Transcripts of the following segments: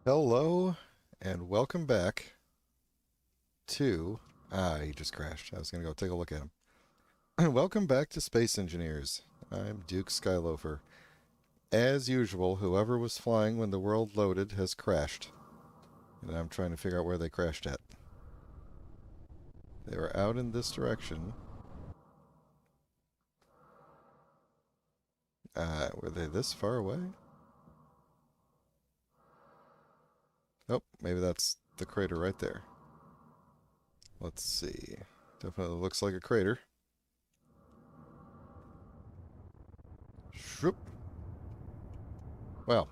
Hello and welcome back to. He just crashed. I was going to go take a look at him. Welcome back to Space Engineers. I'm Duke Skyloafer. As usual, whoever was flying when the world loaded has crashed. And I'm trying to figure out where they crashed at. They were out in this direction. Were they this far away? Oh, maybe that's the crater right there. Let's see. Definitely looks like a crater. Shroop. Well,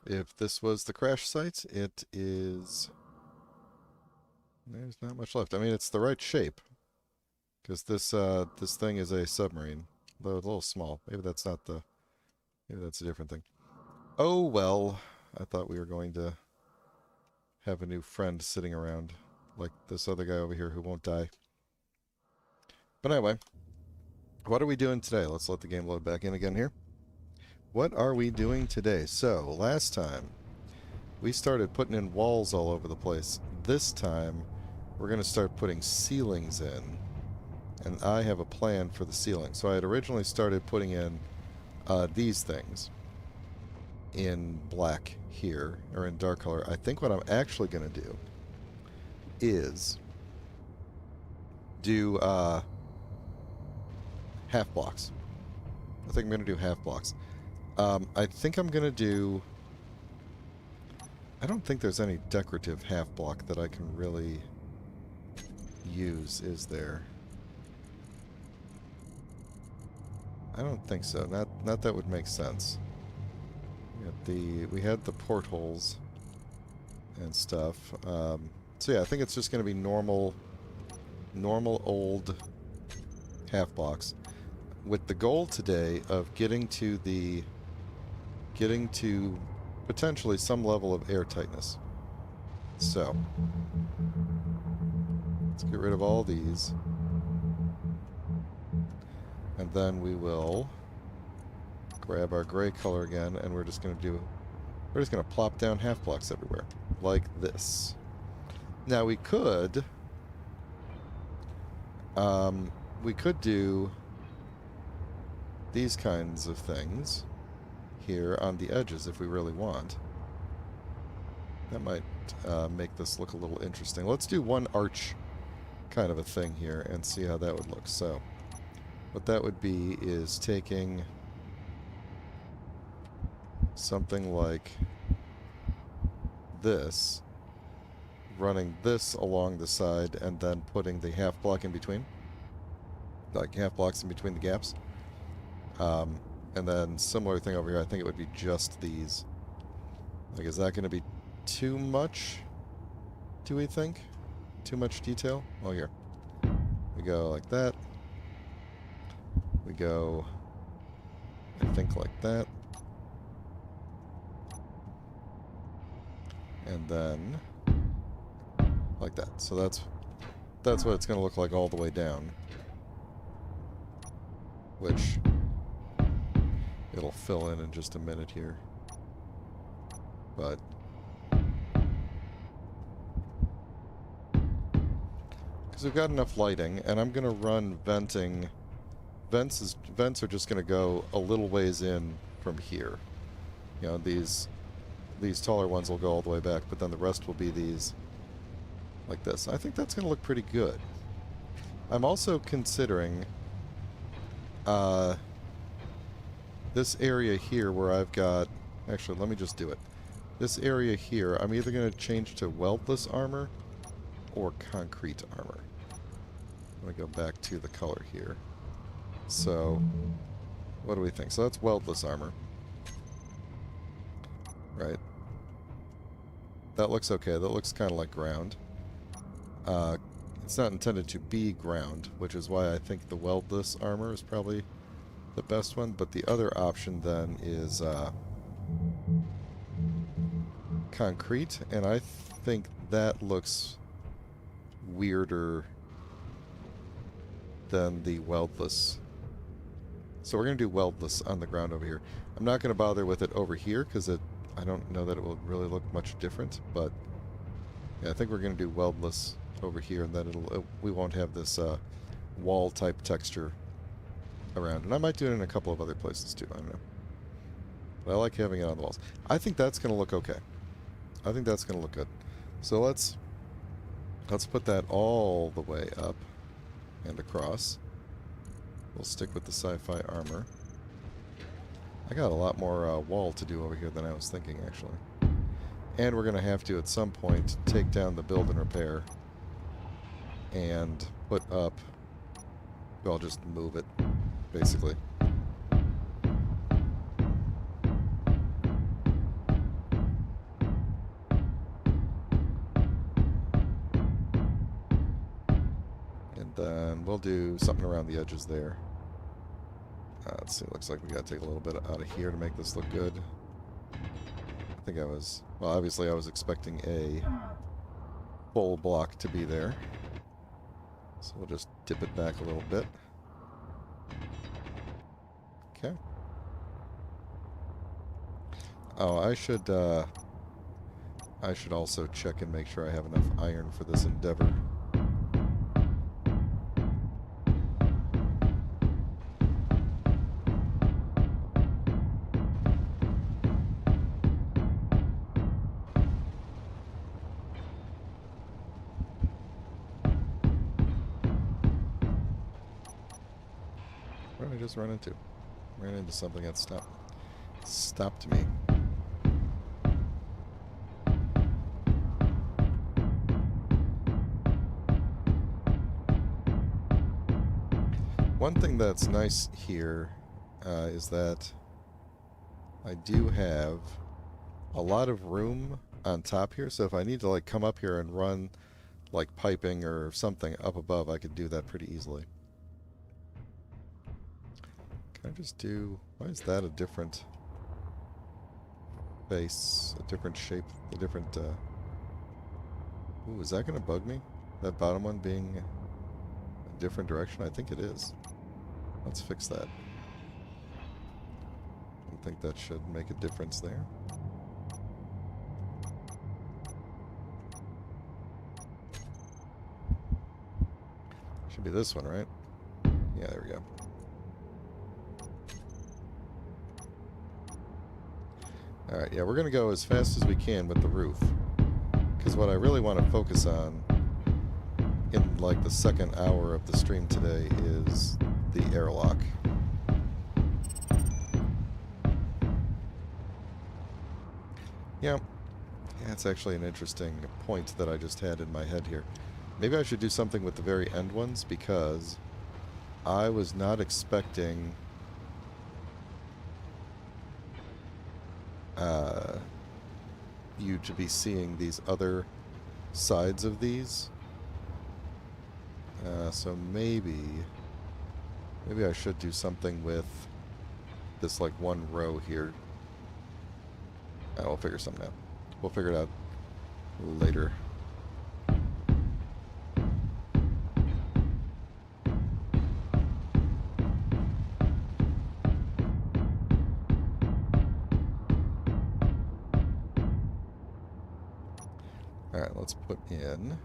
if this was the crash site, it is. There's not much left. I mean, it's the right shape because this thing is a submarine, though a little small. Maybe that's not the. Maybe that's a different thing. Oh well. I thought we were going to have a new friend sitting around, like this other guy over here who won't die. But anyway, what are we doing today? Let's let the game load back in again here. What are we doing today? So last time we started putting in walls all over the place. This time we're going to start putting ceilings in. And I have a plan for the ceiling. So I had originally started putting in these things in black here, or in dark color. I think what I'm actually going to do is do half blocks. I think I'm going to do half blocks. I think I'm going to do... I don't think there's any decorative half block that I can really use, is there? I don't think so. Not that would make sense. We had the portholes and stuff. So yeah, I think it's just going to be normal old half blocks, with the goal today of getting to potentially some level of air tightness. So let's get rid of all these. And then we will grab our gray color again, and we're just going to plop down half blocks everywhere, like this. Now we could do these kinds of things here on the edges if we really want. That might make this look a little interesting. Let's do one arch kind of a thing here and see how that would look. So what that would be is taking something like this, running this along the side, and then putting the half block in between. Like half blocks in between the gaps. And then similar thing over here, I think it would be just these. Like, is that going to be too much, do we think? Too much detail? Oh, here. We go like that. We go, I think, like that. And then like that. So that's what it's going to look like all the way down. Which it'll fill in just a minute here. But because we've got enough lighting, and I'm going to run venting. Vents are just going to go a little ways in from here. You know, these taller ones will go all the way back, but then the rest will be these like this. I think that's going to look pretty good. I'm also considering this area here where I've got... Actually, let me just do it. This area here, I'm either going to change to weldless armor or concrete armor. I'm going to go back to the color here. So, what do we think? So that's weldless armor. Right. That looks okay. That looks kind of like ground. It's not intended to be ground, which is why I think the weldless armor is probably the best one. But the other option then is concrete, and I think that looks weirder than the weldless So we're going to do weldless on the ground over here. I'm not going to bother with it over here because I don't know that it will really look much different, but yeah, I think we're going to do weldless over here, and then we won't have this wall type texture around. And I might do it in a couple of other places too. I don't know. But I like having it on the walls. I think that's going to look okay. I think that's going to look good. So let's put that all the way up and across. We'll stick with the sci-fi armor. I got a lot more wall to do over here than I was thinking, actually. And we're going to have to, at some point, take down the build and repair and put up... Well, just move it, basically. And then we'll do something around the edges there. Let's see, looks like we got to take a little bit out of here to make this look good. I think I was... Well, obviously I was expecting a full block to be there. So we'll just dip it back a little bit. Okay. Oh, I should also check and make sure I have enough iron for this endeavor. What did I just run into? Ran into something that stopped me. One thing that's nice here is that I do have a lot of room on top here, so if I need to like come up here and run like piping or something up above, I could do that pretty easily. Can I just do... Why is that a different face, a different shape, a different... Ooh, is that going to bug me? That bottom one being a different direction? I think it is. Let's fix that. I think that should make a difference there. Should be this one, right? Yeah, there we go. Alright, yeah, we're going to go as fast as we can with the roof. Because what I really want to focus on in, like, the second hour of the stream today is the airlock. Yeah, that's actually an interesting point that I just had in my head here. Maybe I should do something with the very end ones, because I was not expecting... you to be seeing these other sides of these. So maybe I should do something with this like one row here. We'll figure something out. We'll figure it out later. Alright, let's put in...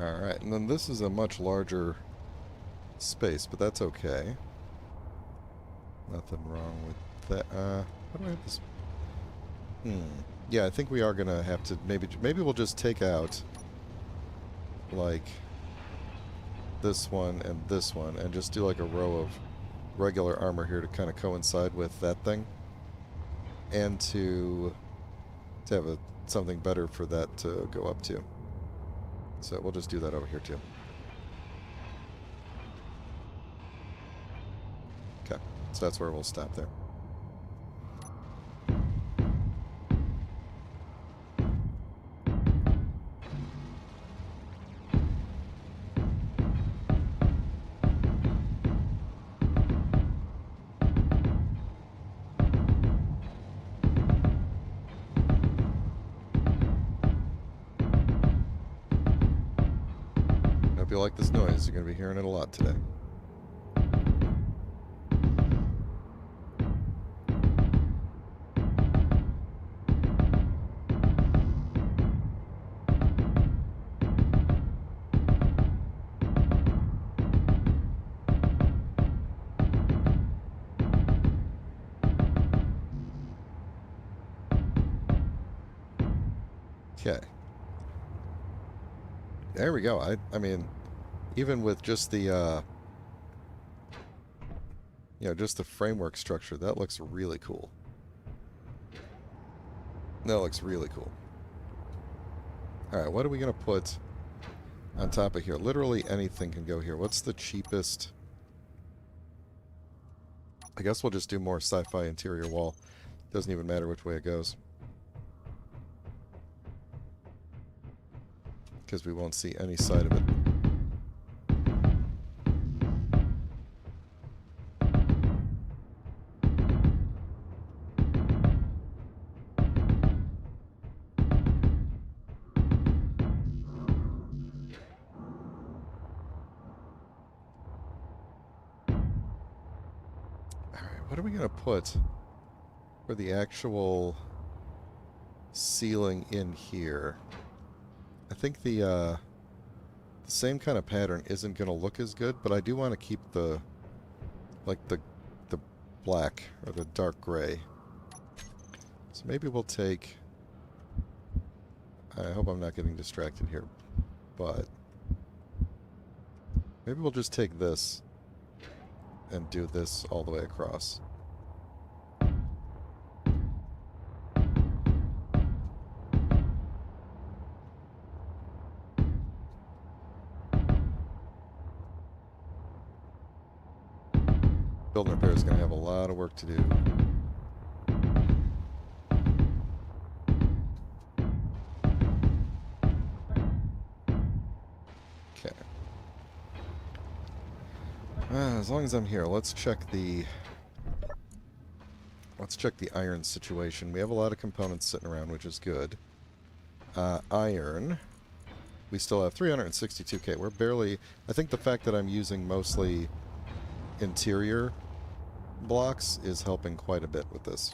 Alright, and then this is a much larger space, but that's okay. Nothing wrong with that. How do I have this? Yeah, I think we are gonna have to maybe we'll just take out like this one and just do like a row of regular armor here to kind of coincide with that thing, and to have something better for that to go up to. So we'll just do that over here too. that's where we'll stop there. Hope you like this noise. You're going to be hearing it a lot today. Okay. There we go. I mean, even with just the, just the framework structure, that looks really cool. That looks really cool. Alright, what are we going to put on top of here? Literally anything can go here. What's the cheapest? I guess we'll just do more sci-fi interior wall. Doesn't even matter which way it goes. Because we won't see any side of it. Alright, what are we going to put for the actual ceiling in here? I think the same kind of pattern isn't going to look as good, but I do want to keep the black or the dark gray. So maybe we'll take, I hope I'm not getting distracted here, but maybe we'll just take this and do this all the way across. Building repair is going to have a lot of work to do. Okay. As long as I'm here, let's check the iron situation. We have a lot of components sitting around, which is good. Iron. We still have 362k. We're barely... I think the fact that I'm using mostly interior blocks is helping quite a bit with this.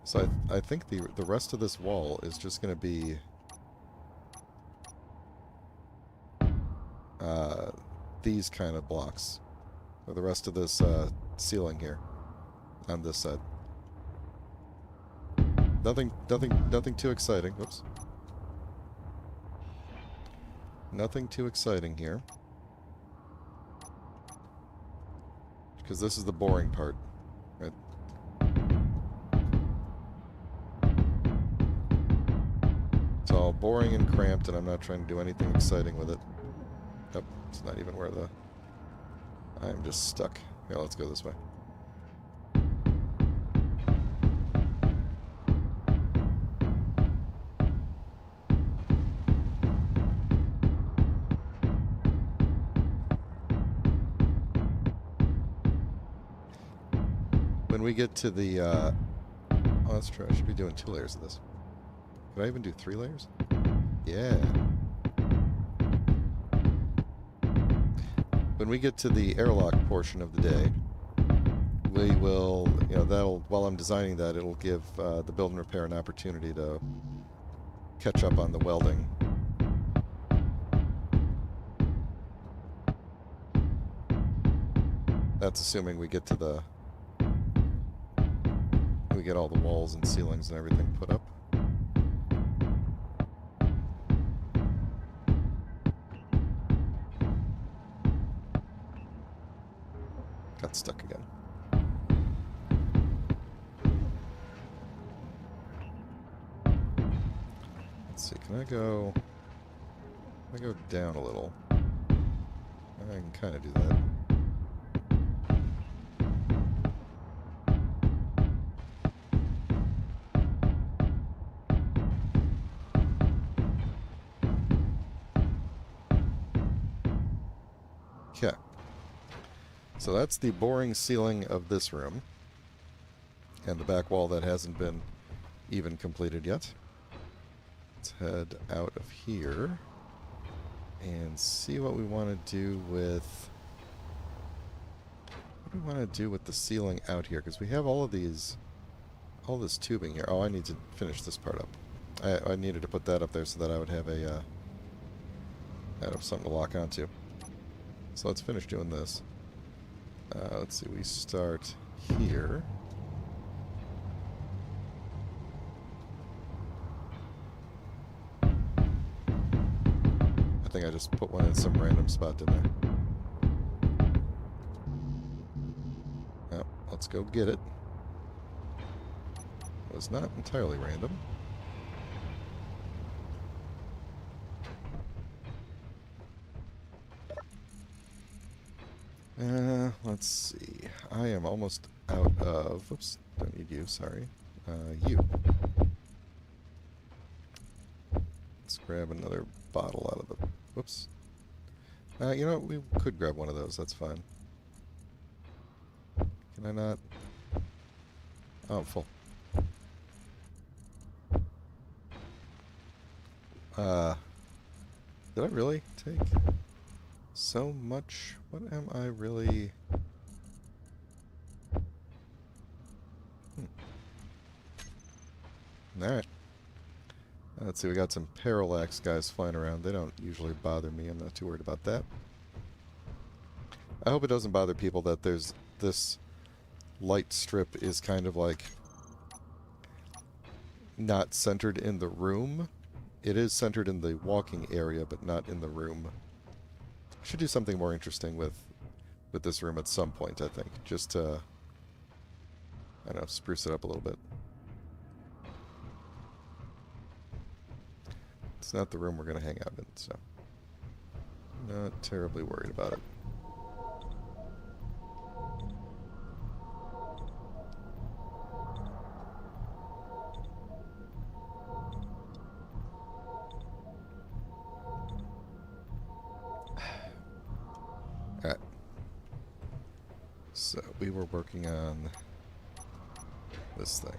So I think the rest of this wall is just going to be these kind of blocks, or the rest of this ceiling here on this side. Nothing too exciting. Whoops. Nothing too exciting here. Because this is the boring part, right? It's all boring and cramped, and I'm not trying to do anything exciting with it. Nope, it's not even where the... I'm just stuck. Yeah, let's go this way. When we get to the, oh, that's true. I should be doing 2 layers of this. Could I even do 3 layers? Yeah. When we get to the airlock portion of the day, we will, that'll, while I'm designing that, it'll give the build and repair an opportunity to catch up on the welding. That's assuming we get to the... we get all the walls and ceilings and everything put up. Got stuck again. Let's see, can I go down a little? I can kind of do that. Okay. So that's the boring ceiling of this room. And the back wall that hasn't been even completed yet. Let's head out of here and see what we want to do with... What do we want to do with the ceiling out here? Because we have all of these... all this tubing here. Oh, I need to finish this part up. I needed to put that up there so that I would have a... I'd have something to lock onto. So let's finish doing this. Let's see, we start here. I think I just put one in some random spot, didn't I? Oh, let's go get it. It was not entirely random. Let's see. I am almost out of... Oops, don't need you, sorry. You. Let's grab another bottle out of the... Whoops. You know what? We could grab one of those. That's fine. Can I not? Oh, I'm full. Did I really take so much? What am I really... Alright. Let's see, we got some parallax guys flying around. They don't usually bother me. I'm not too worried about that. I hope it doesn't bother people that there's this light strip is kind of like not centered in the room. It is centered in the walking area, but not in the room. Should do something more interesting with this room at some point, I think. Just to, I don't know, spruce it up a little bit. It's not the room we're going to hang out in, so not terribly worried about it. Alright. So we were working on this thing.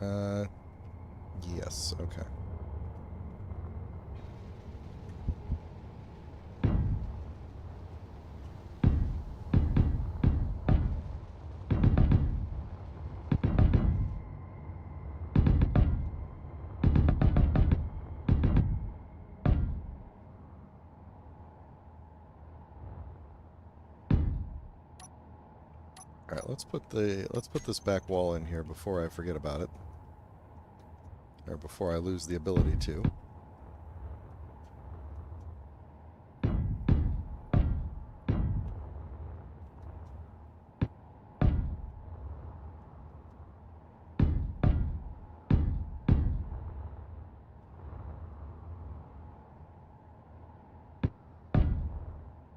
Okay. Yes, okay. Alright, let's put this back wall in here before I forget about it. Or before I lose the ability to.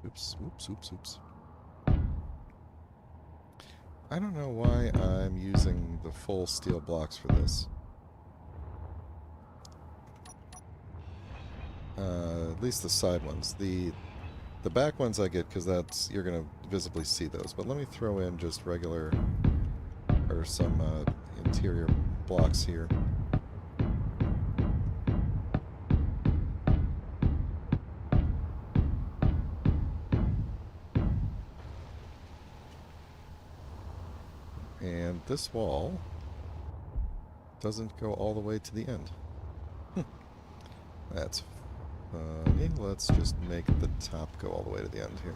Oops, oops, oops, oops. I don't know why I'm using the full steel blocks for this. At least the side ones. The back ones I get because that's you're gonna visibly see those. But let me throw in just regular or some interior blocks here. And this wall doesn't go all the way to the end. That's funny. Let's just make the top go all the way to the end here.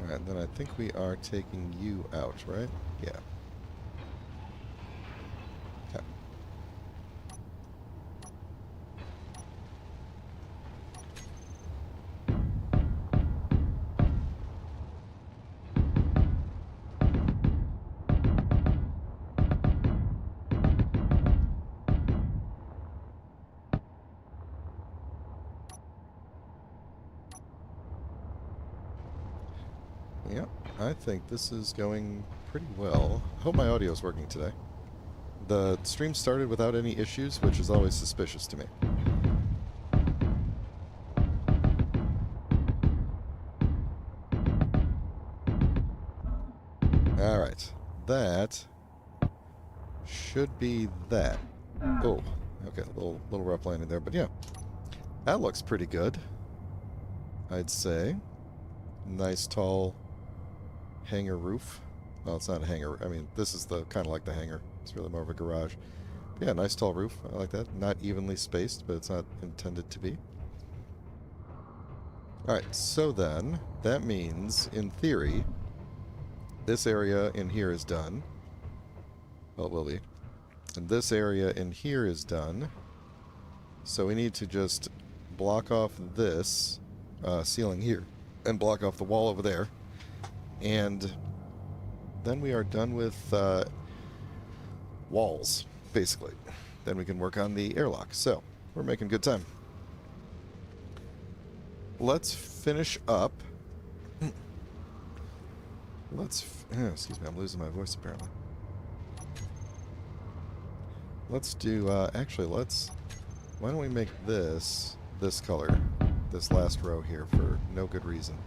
Alright, then I think we are taking you out, right? Yeah. Okay. Yep, I think this is going pretty well. I hope my audio is working today. The stream started without any issues, which is always suspicious to me. Alright, that should be that. Oh, okay, a little rough landing there, but yeah. That looks pretty good, I'd say. Nice tall hangar roof. Well, it's not a hangar. I mean, this is the kind of like the hangar. It's really more of a garage. But yeah, nice tall roof. I like that. Not evenly spaced, but it's not intended to be. Alright, so then, that means, in theory, this area in here is done. Well, it will be. And this area in here is done. So we need to just block off this ceiling here and block off the wall over there. And then we are done with walls, basically. Then we can work on the airlock. So, we're making good time. Let's finish up. Excuse me, I'm losing my voice apparently. Let's do, actually, why don't we make this color, this last row here, for no good reason.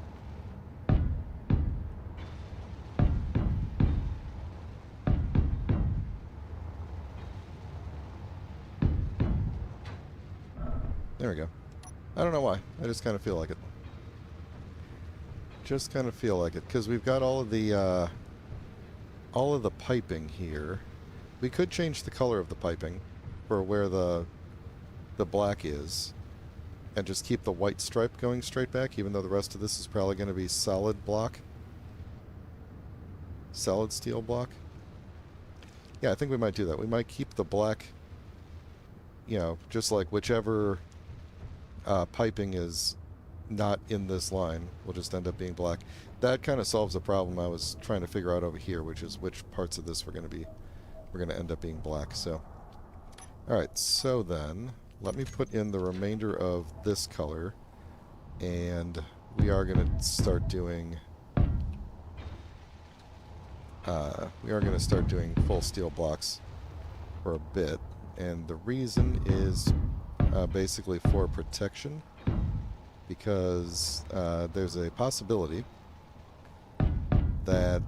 There we go. I don't know why. I just kind of feel like it. Just kind of feel like it, because we've got all of the piping here. We could change the color of the piping for where the black is, and just keep the white stripe going straight back, even though the rest of this is probably going to be solid block. Solid steel block. Yeah, I think we might do that. We might keep the black, you know, just like whichever piping is not in this line will just end up being black. That kind of solves a problem I was trying to figure out over here, which is which parts of this we're going to end up being black. So, all right. So then, let me put in the remainder of this color, and we are going to start doing. We are going to start doing full steel blocks for a bit, and the reason is basically for protection, because there's a possibility that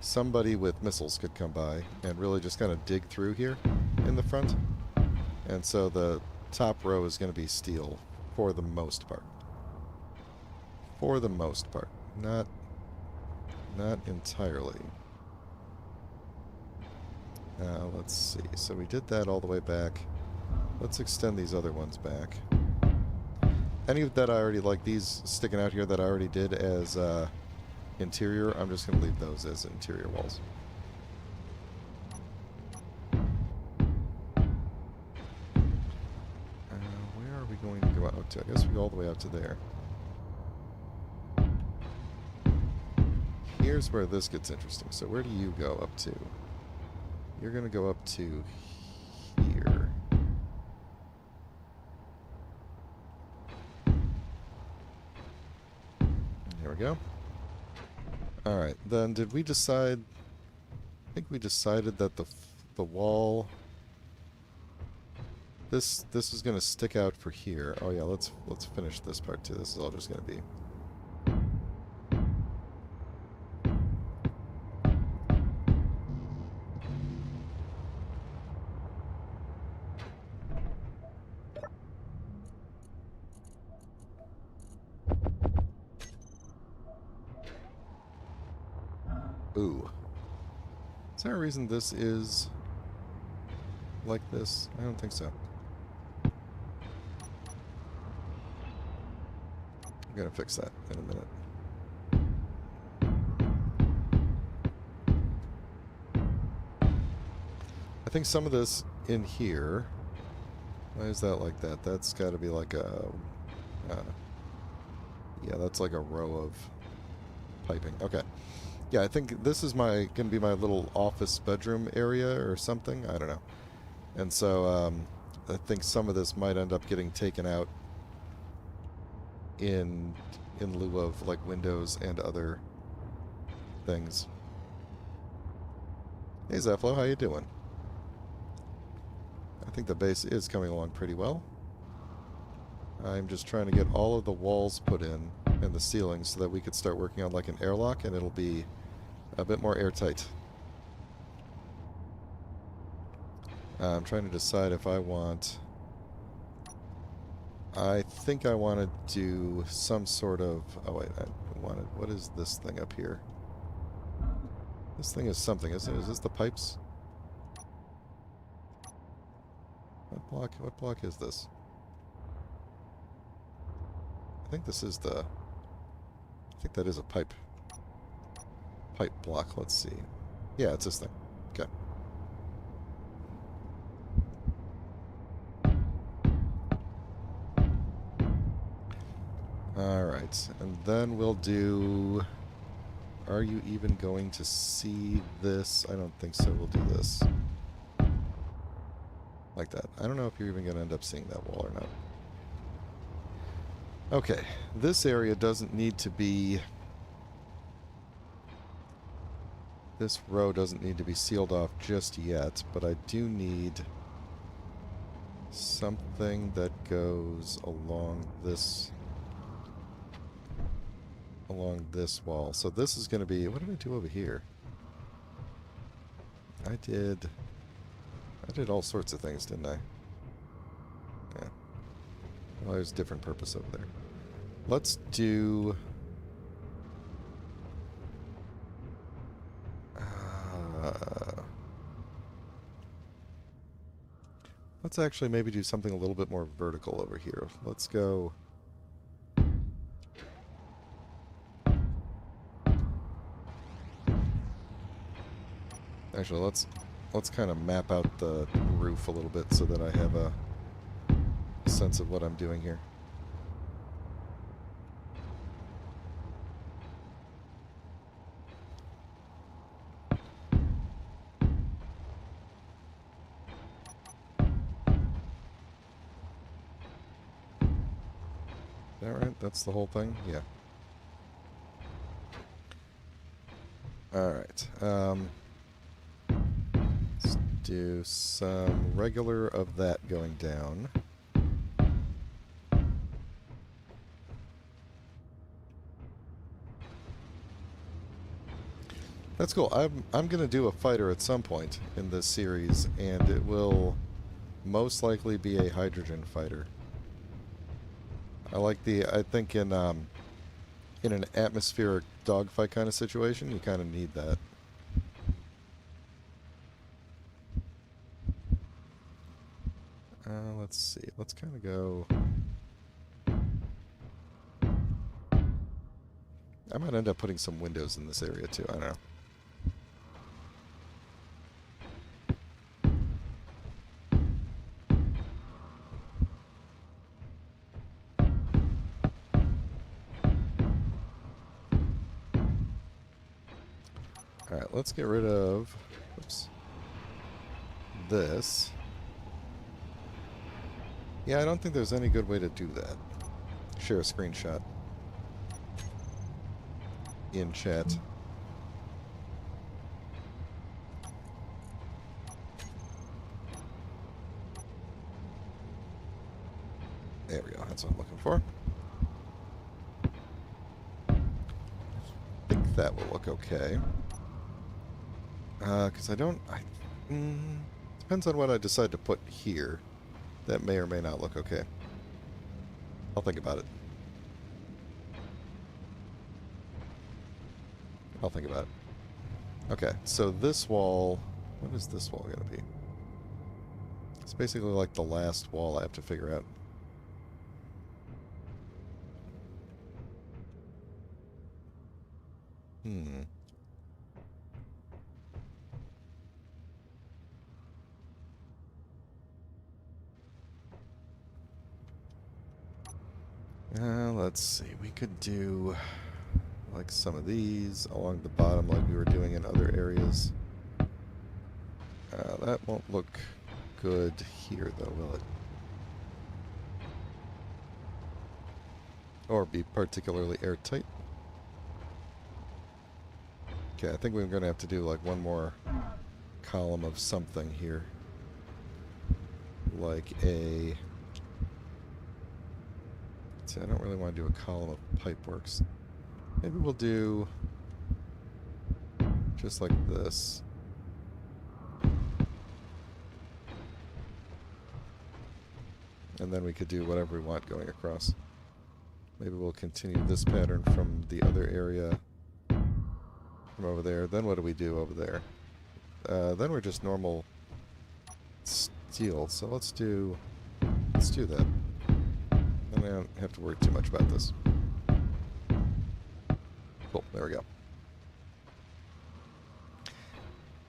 somebody with missiles could come by and really just kind of dig through here in the front, and so the top row is going to be steel for the most part. For the most part, not entirely. Let's see. So we did that all the way back. Let's extend these other ones back. Any of that I already, like these sticking out here that I already did as interior, I'm just going to leave those as interior walls. Where are we going to go out to? I guess we go all the way out to there. Here's where this gets interesting. So where do you go up to? You're going to go up to here. There we go. Alright, then did we decide... I think we decided that the wall... This is going to stick out for here. Oh yeah, let's finish this part too. This is all just going to be... Ooh. Is there a reason this is like this? I don't think so. I'm gonna fix that in a minute. I think some of this in here... Why is that like that? That's got to be like a... yeah, that's like a row of piping. Okay. Yeah, I think this is going to be my little office bedroom area or something. I don't know. And so I think some of this might end up getting taken out in lieu of like windows and other things. Hey Zephylo, how you doing? I think the base is coming along pretty well. I'm just trying to get all of the walls put in and the ceiling so that we could start working on like an airlock and it'll be a bit more airtight. I'm trying to decide if I want... I think I want to do some sort of... Oh wait, I wanted... What is this thing up here? This thing is something, isn't it? Is this the pipes? What block is this? I think this is the... I think that is a pipe. Pipe block, let's see. Yeah, it's this thing. Okay. Alright, and then we'll do... Are you even going to see this? I don't think so. We'll do this. Like that. I don't know if you're even going to end up seeing that wall or not. Okay, this area doesn't need to be... This row doesn't need to be sealed off just yet, but I do need something that goes along this wall. So this is going to be... What did I do over here? I did all sorts of things, didn't I? Yeah. Well, there's a different purpose over there. Let's do... let's actually maybe do something a little bit more vertical over here. Let's go... Actually, let's kind of map out the roof a little bit so that I have a sense of what I'm doing here. Is that right? That's the whole thing? Yeah. Alright. Let's do some regular of that going down. That's cool. I'm going to do a fighter at some point in this series, and it will most likely be a hydrogen fighter. I think in an atmospheric dogfight kind of situation, you kind of need that. Let's see. Let's kind of go... I might end up putting some windows in this area too. I don't know. Alright, let's get rid of... Oops. This. Yeah, I don't think there's any good way to do that. Share a screenshot. In chat. There we go, that's what I'm looking for. I think that will look okay. Because depends on what I decide to put here. That may or may not look okay. I'll think about it. I'll think about it. Okay, so this wall... What is this wall going to be? It's basically like the last wall I have to figure out. Let's see. We could do like some of these along the bottom like we were doing in other areas. That won't look good here though, will it? or be particularly airtight. Okay, I think we're going to have to do like one more column of something here. Like a... See, I don't really want to do a column of pipeworks. Maybe we'll do just like this. And then we could do whatever we want going across. Maybe we'll continue this pattern from the other area from over there. Then what do we do over there? Then we're just normal steel. So let's do that. Then I don't have to worry too much about this. Cool, there we go.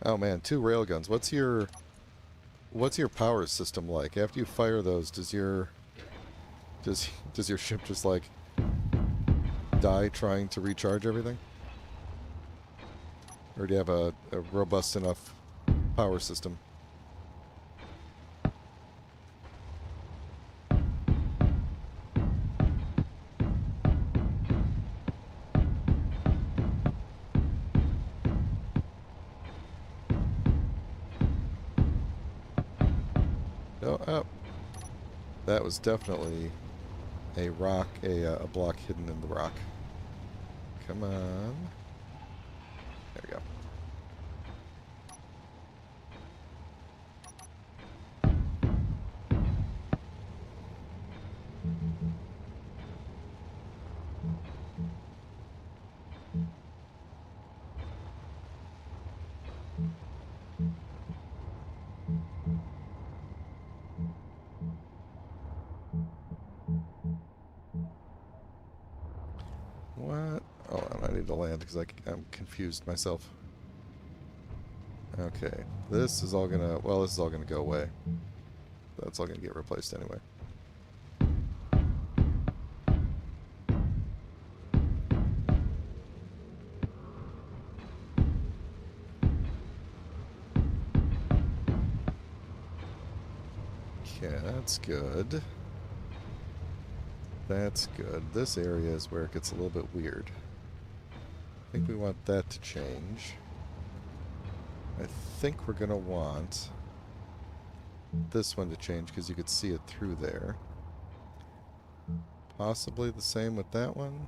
Oh man, 2 railguns. What's your power system like? After you fire those, does your ship just like die trying to recharge everything? Or do you have a robust enough power system? Oh, that was definitely a rock, a block hidden in the rock. Come on. There we go. What? Oh, I need to land because I'm confused myself. Okay, this is all gonna, well, this is all gonna go away. That's all gonna get replaced anyway. Okay, that's good. That's good. This area is where it gets a little bit weird. I think we want that to change. I think we're going to want this one to change because you could see it through there. Possibly the same with that one.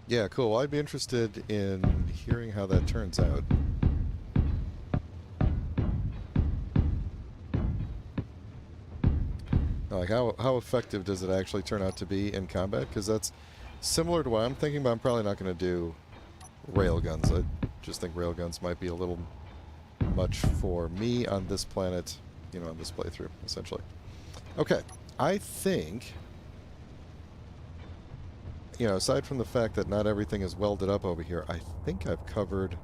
Yeah, cool. Well, I'd be interested in hearing how that turns out. Like, how effective does it actually turn out to be in combat? Because that's similar to what I'm thinking, but I'm probably not going to do railguns. I just think railguns might be a little much for me on this planet, you know, on this playthrough, essentially. Okay, I think... You know, aside from the fact that not everything is welded up over here, I think I've covered...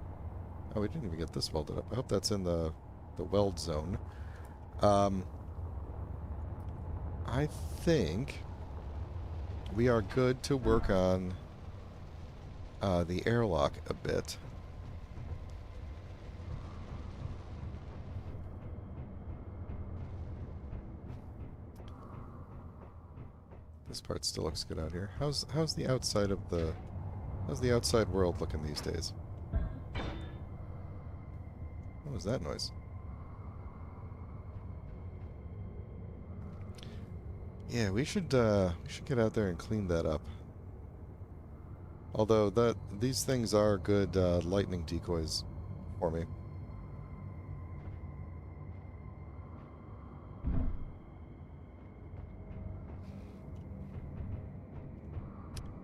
Oh, we didn't even get this welded up. I hope that's in the weld zone. I think we are good to work on the airlock a bit. This part still looks good out here. How's the outside of the... How's the outside world looking these days? What was that noise? Yeah, we should get out there and clean that up. Although these things are good lightning decoys for me.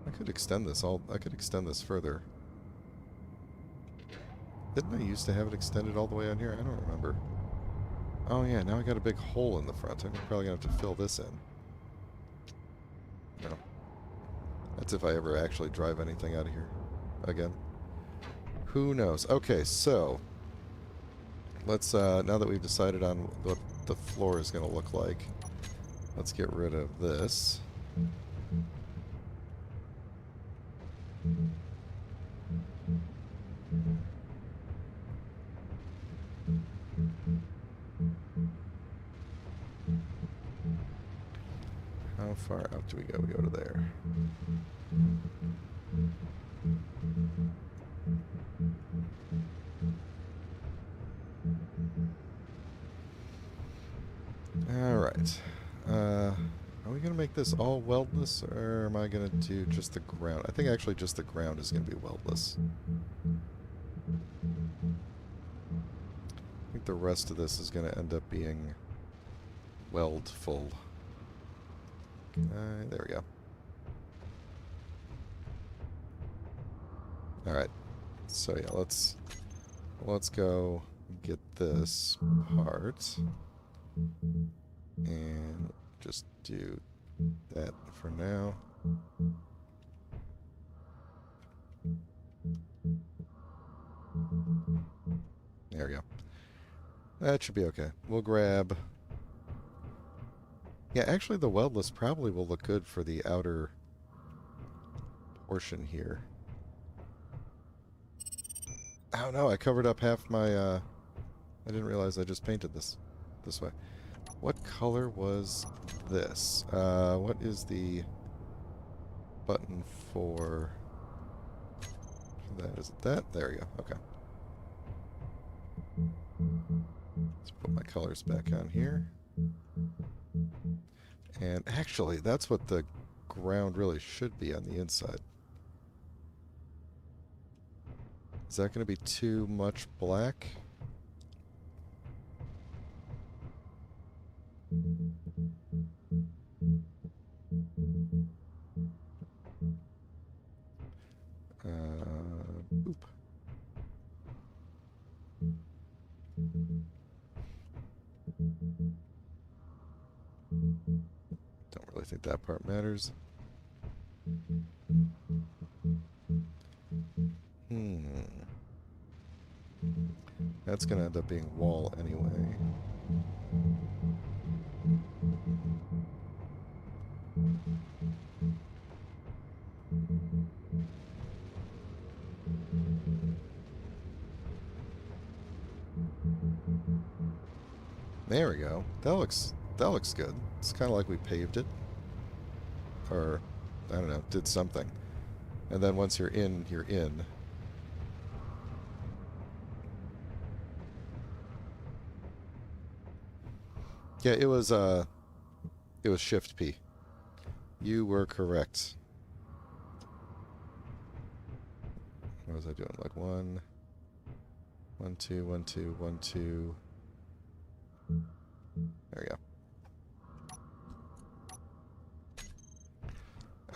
I could extend this further. Didn't I used to have it extended all the way on here? I don't remember. Oh yeah, now I got a big hole in the front. I'm probably gonna have to fill this in. No. That's if I ever actually drive anything out of here again. Who knows? Okay, so let's now that we've decided on what the floor is gonna look like, let's get rid of this. How far out do we go? We go to there. Alright. Are we going to make this all weldless, or am I going to do just the ground? I think actually just the ground is going to be weldless. I think the rest of this is going to end up being weld full. There we go. Alright. So yeah, let's go get this part. And just do that for now. There we go. That should be okay. We'll grab... Yeah, actually the weldless probably will look good for the outer portion here. Oh no, I covered up half my... I didn't realize I just painted this way. What color was this? What is the button for that? Is it that? There we go. Okay. Let's put my colors back on here. And actually, that's what the ground really should be on the inside. Is that going to be too much black? Boop. Don't really think that part matters. That's going to end up being wall anyway. There we go. That looks good. It's kind of like we paved it. Or, I don't know, did something. And then once you're in, you're in. Yeah, it was Shift P. You were correct. What was I doing? Like 1, 2, 1, 2, 1, 2. There we go.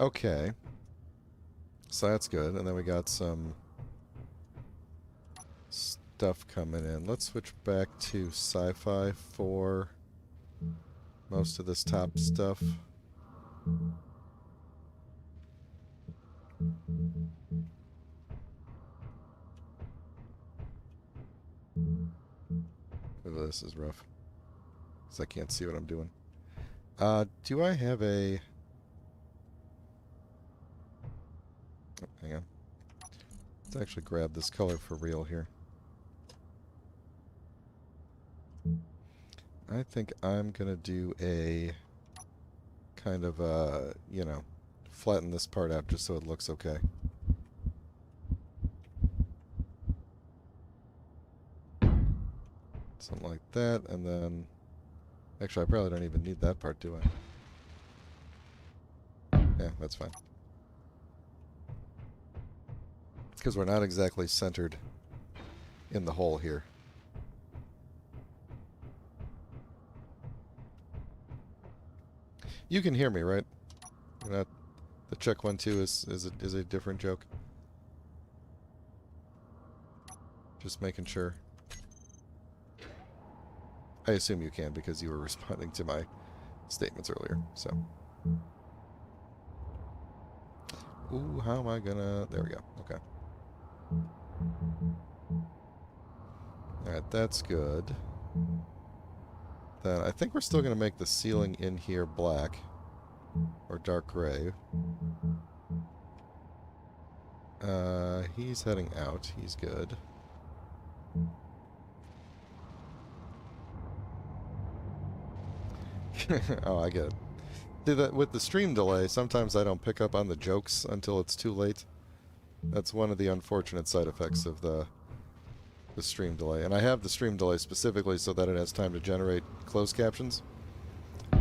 Okay. So that's good. And then we got some stuff coming in. Let's switch back to sci-fi for most of this top stuff. Oh, this is rough. Because I can't see what I'm doing. Do I have a... Oh, hang on. Let's actually grab this color for real here. I think I'm going to do a kind of, you know, flatten this part out just so it looks okay. Something like that, and then... Actually, I probably don't even need that part, do I? Yeah, that's fine. Because we're not exactly centered in the hole here. You can hear me, right? You're not, the check 1 2 is a different joke. Just making sure. I assume you can because you were responding to my statements earlier. So, ooh, how am I gonna? There we go. Okay. All right, that's good. Then I think we're still gonna make the ceiling in here black or dark gray. He's heading out. He's good. Oh, I get it. See, that with the stream delay, sometimes I don't pick up on the jokes until it's too late. That's one of the unfortunate side effects of the stream delay. And I have the stream delay specifically so that it has time to generate closed captions.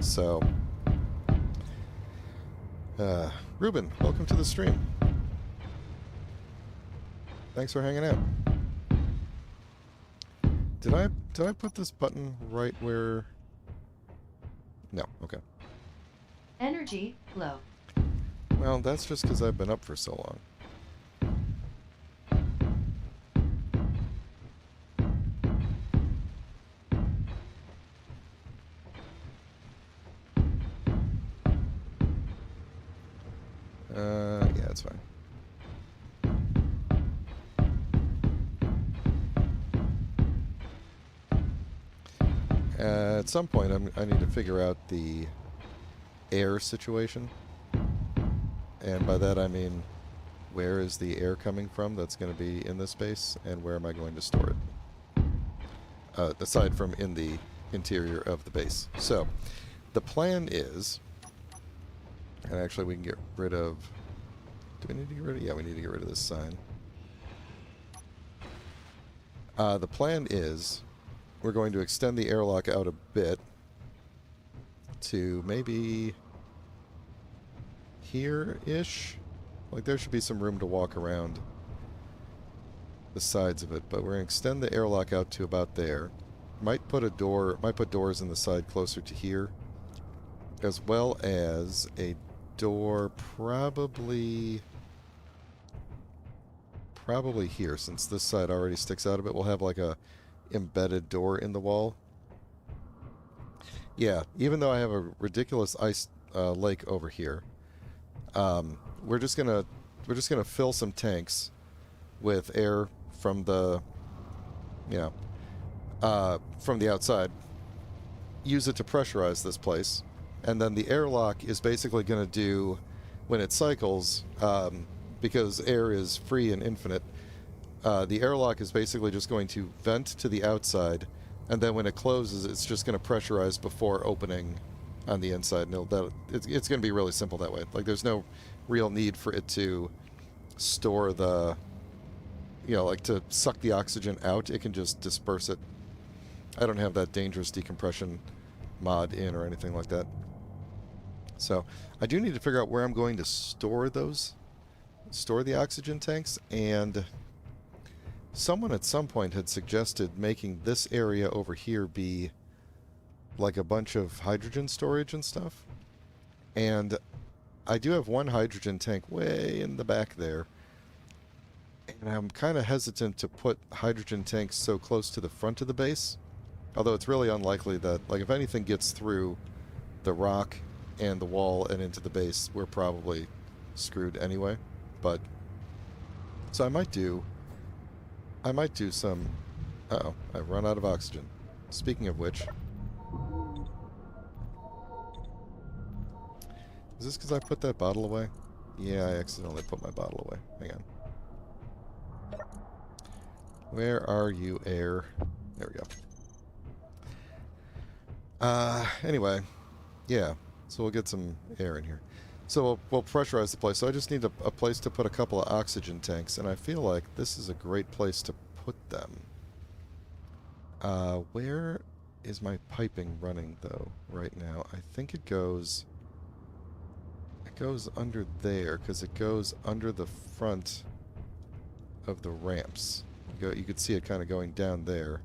So, Ruben, welcome to the stream. Thanks for hanging out. Did I put this button right where? No, okay. Energy low. Well, that's just because I've been up for so long. Yeah, it's fine. At some point, I need to figure out the air situation. And by that I mean, where is the air coming from that's going to be in this space, and where am I going to store it? Aside from in the interior of the base. So, the plan is, and actually we can get rid of, do we need to get rid of, yeah, we need to get rid of this sign. The plan is, we're going to extend the airlock out a bit to maybe here-ish. Like, there should be some room to walk around the sides of it, but we're going to extend the airlock out to about there. Might put doors in the side closer to here, as well as a door probably here, since this side already sticks out a bit. We'll have like a embedded door in the wall. Yeah, even though I have a ridiculous ice lake over here, we're just gonna fill some tanks with air from the, from the outside. Use it to pressurize this place, and then the airlock is basically going to do, when it cycles, because air is free and infinite. The airlock is basically just going to vent to the outside, and then when it closes, it's just going to pressurize before opening on the inside. And it's going to be really simple that way. Like, there's no real need for it to store the, like to suck the oxygen out. It can just disperse it. I don't have that dangerous decompression mod in or anything like that. So I do need to figure out where I'm going to store the oxygen tanks, and someone at some point had suggested making this area over here be like a bunch of hydrogen storage and stuff. And I do have one hydrogen tank way in the back there, and I'm kind of hesitant to put hydrogen tanks so close to the front of the base. Although it's really unlikely that, like, if anything gets through the rock and the wall and into the base, we're probably screwed anyway. But so I might do some. Uh-oh, I've run out of oxygen. Speaking of which, is this because I put that bottle away? Yeah, I accidentally put my bottle away. Hang on. Where are you, air? There we go. Anyway, yeah, so we'll get some air in here. So we'll pressurize the place. So I just need a place to put a couple of oxygen tanks, and I feel like this is a great place to put them. Where is my piping running, though, right now? I think it goes under there, because it goes under the front of the ramps. You could see it kind of going down there.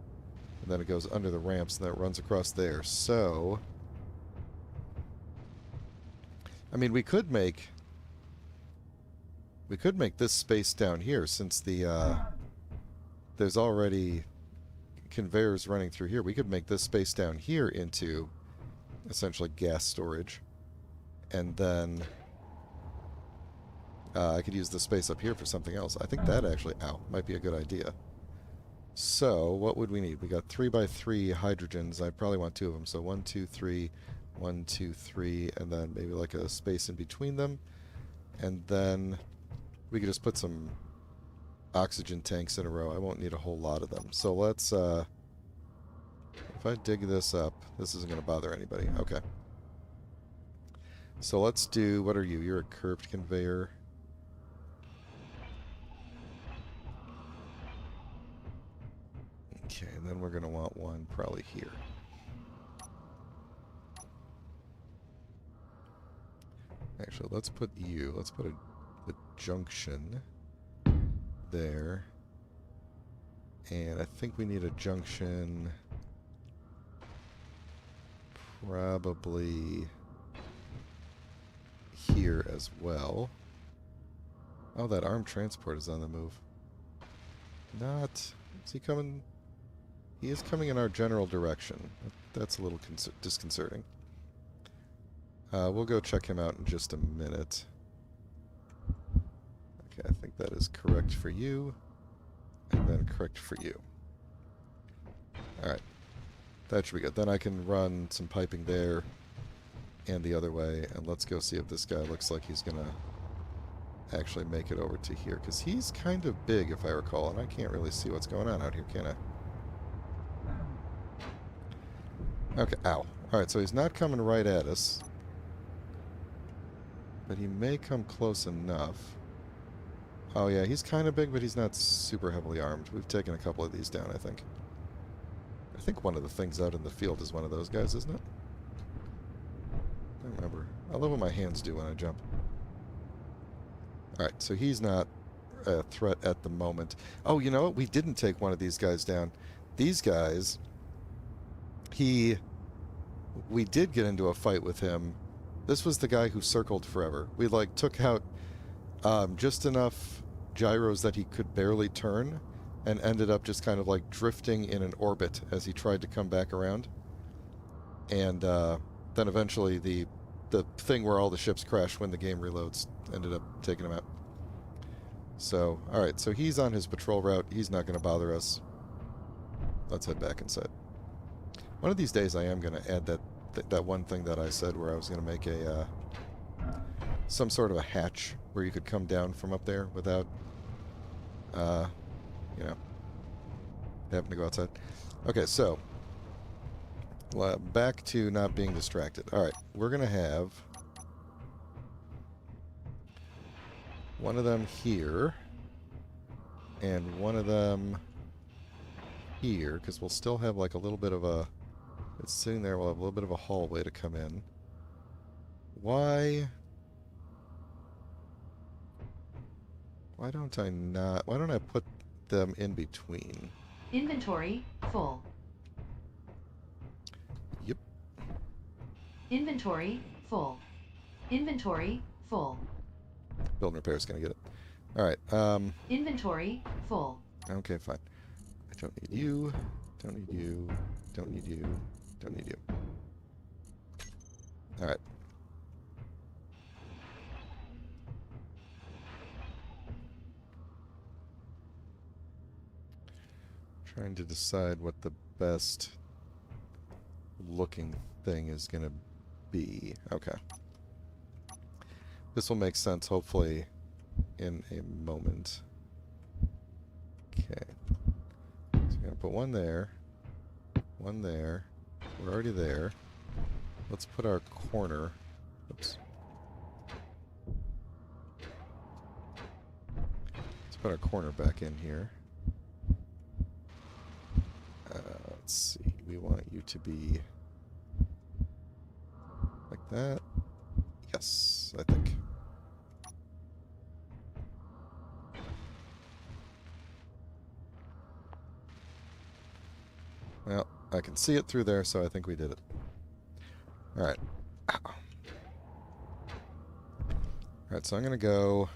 And then it goes under the ramps, and then it runs across there. So, I mean, we could make this space down here, since the there's already conveyors running through here, we could make this space down here into essentially gas storage. And then I could use the space up here for something else. I think that actually, might be a good idea. So, what would we need? We got 3x3 hydrogens. I'd probably want 2 of them. So 1, 2, 3, 1, 2, 3, and then maybe like a space in between them. And then we could just put some oxygen tanks in a row. I won't need a whole lot of them. So let's, if I dig this up, this isn't going to bother anybody. Okay. So let's do, what are you? You're a curved conveyor. Okay, and then we're going to want one probably here. Actually, let's put a junction there. And I think we need a junction probably here as well. Oh, that armed transport is on the move. Not... Is he coming... He is coming in our general direction. That's a little disconcerting. We'll go check him out in just a minute. Okay, I think that is correct for you. And then correct for you. Alright. That should be good. Then I can run some piping there and the other way. And let's go see if this guy looks like he's going to actually make it over to here. Because he's kind of big, if I recall. And I can't really see what's going on out here, can I? Okay, ow. Alright, so he's not coming right at us. But he may come close enough. Oh yeah, he's kind of big, but he's not super heavily armed. We've taken a couple of these down, I think. I think one of the things out in the field is one of those guys, isn't it? I don't remember. I love what my hands do when I jump. Alright, so he's not a threat at the moment. Oh, you know what? We didn't take one of these guys down. These guys... We did get into a fight with him. This was the guy who circled forever. We, like, took out just enough gyros that he could barely turn and ended up just kind of, like, drifting in an orbit as he tried to come back around. And then eventually the thing where all the ships crash when the game reloads ended up taking him out. So, alright, so he's on his patrol route. He's not going to bother us. Let's head back inside. One of these days I am going to add that one thing that I said where I was going to make a some sort of a hatch where you could come down from up there without you know, having to go outside. Okay, so back to not being distracted. Alright, we're going to have one of them here and one of them here, because we'll still have like a little bit of a... It's sitting there, we'll have a little bit of a hallway to come in. Why don't I not... Why don't I put them in between? Inventory full. Yep. Inventory full. Inventory full. Build and repair is going to get it. Alright, Inventory full. okay, fine. I don't need you. Don't need you. Don't need you. Don't need you. Alright. Trying to decide what the best looking thing is going to be. Okay. This will make sense, hopefully, in a moment. Okay. So I'm going to put one there. One there. We're already there. Let's put our corner... Oops. Let's put our corner back in here. Let's see. We want you to be... like that. Yes, I think. Well, I can see it through there, so I think we did it. Alright. Alright, so I'm going to go...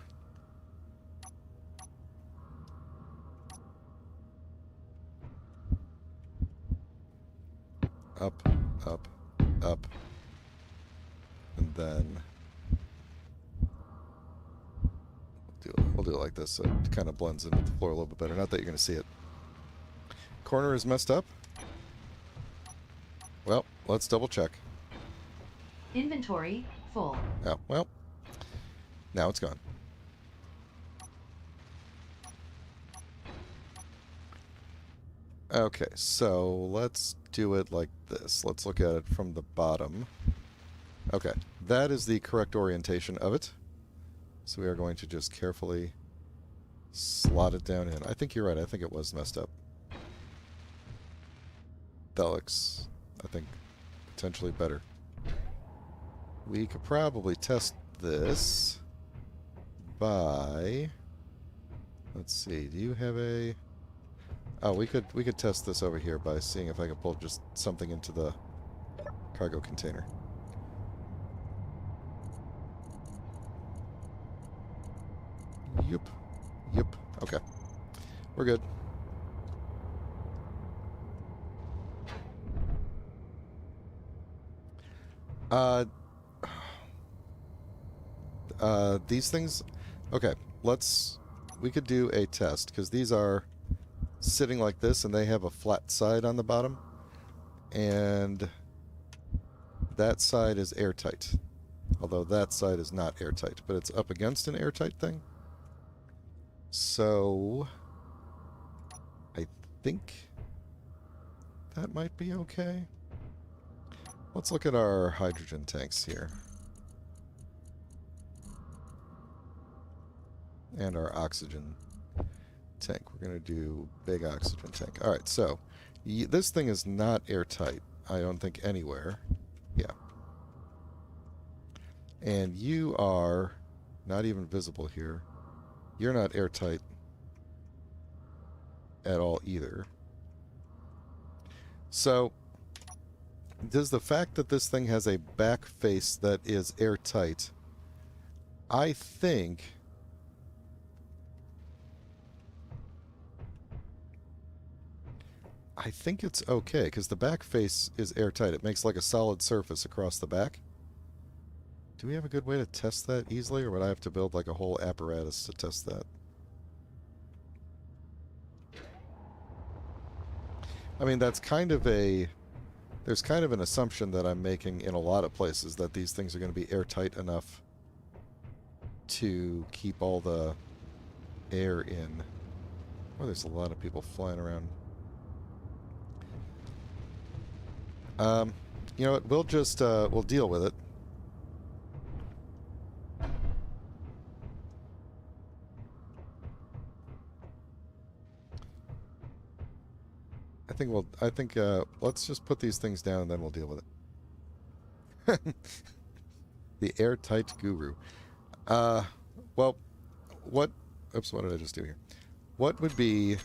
up, up, up, and then we'll do it like this so it kind of blends in with the floor a little bit better. Not that you're going to see it. Corner is messed up. Well, let's double check. Inventory full. Oh, well, now it's gone. Okay, so let's do it like this. Let's look at it from the bottom. Okay, that is the correct orientation of it. So we are going to just carefully slot it down in. I think you're right. I think it was messed up. That looks, I think, potentially better. We could probably test this by... Let's see. Do you have a... Oh, we could test this over here by seeing if I can pull just something into the cargo container. Yep. Yep. Okay. We're good. These things... Okay, we could do a test, because these are sitting like this, and they have a flat side on the bottom. And that side is airtight. Although that side is not airtight, but it's up against an airtight thing. So I think that might be okay. Let's look at our hydrogen tanks here. And our oxygen tank. We're going to do big oxygen tank. Alright, so this thing is not airtight. I don't think anywhere. Yeah. And you are not even visible here. You're not airtight at all either. So, does the fact that this thing has a back face that is airtight, I think it's okay, because the back face is airtight. It makes like a solid surface across the back. Do we have a good way to test that easily, or would I have to build like a whole apparatus to test that? I mean, that's kind of a... There's kind of an assumption that I'm making in a lot of places that these things are going to be airtight enough to keep all the air in. Oh, there's a lot of people flying around. You know what? We'll just, we'll deal with it. Let's just put these things down and then we'll deal with it. The airtight guru. Well, oops, what did I just do here? What would be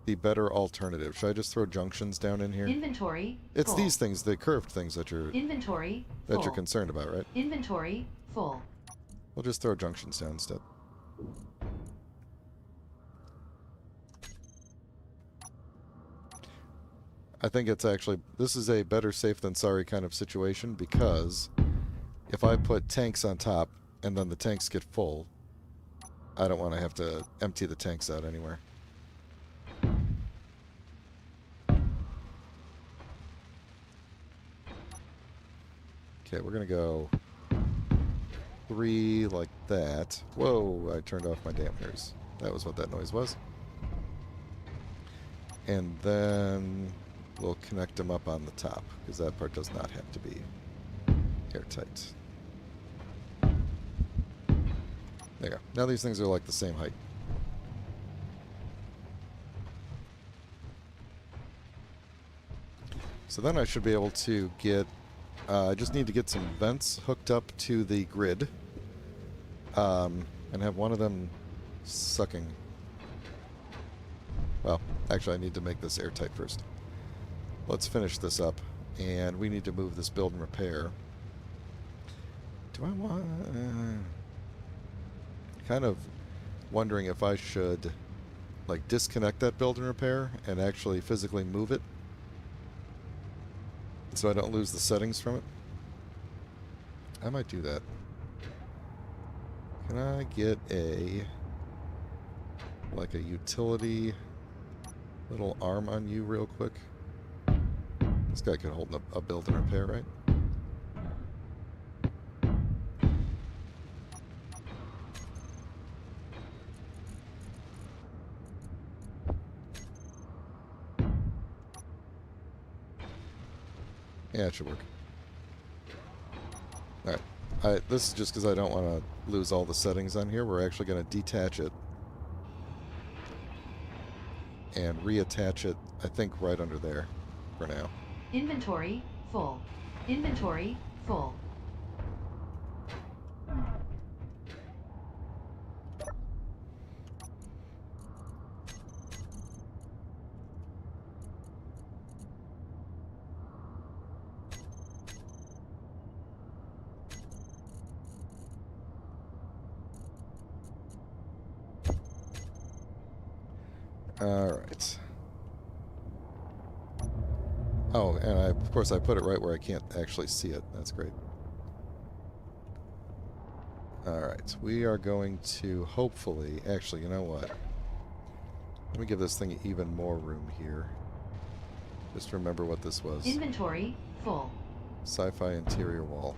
the better alternative? Should I just throw junctions down in here? Inventory It's full. these things, the curved things that you're Inventory full. you're concerned about, right? Inventory full. We'll just throw junctions down instead. I think it's actually, this is a better safe than sorry kind of situation, because if I put tanks on top and then the tanks get full, I don't want to have to empty the tanks out anywhere. Okay, we're going to go 3 like that. Whoa, I turned off my dampers. That was what that noise was. And then we'll connect them up on the top, because that part does not have to be airtight. There you go. Now these things are like the same height. So then I should be able to get... I just need to get some vents hooked up to the grid. And have one of them sucking. Well, actually I need to make this airtight first. Let's finish this up. And we need to move this build and repair. Do I want... kind of wondering if I should like disconnect that build and repair and actually physically move it. so I don't lose the settings from it. I might do that. Can I get like a utility little arm on you real quick? This guy could hold a build and repair, right? Yeah, it should work. Alright. This is just because I don't want to lose all the settings on here. We're actually going to detach it and reattach it, I think, right under there for now. Inventory full. Inventory full. Alright. Oh, and of course I put it right where I can't actually see it. That's great. Alright, we are going to hopefully... Actually, you know what? Let me give this thing even more room here. Just remember what this was. Inventory full. Sci-fi interior wall.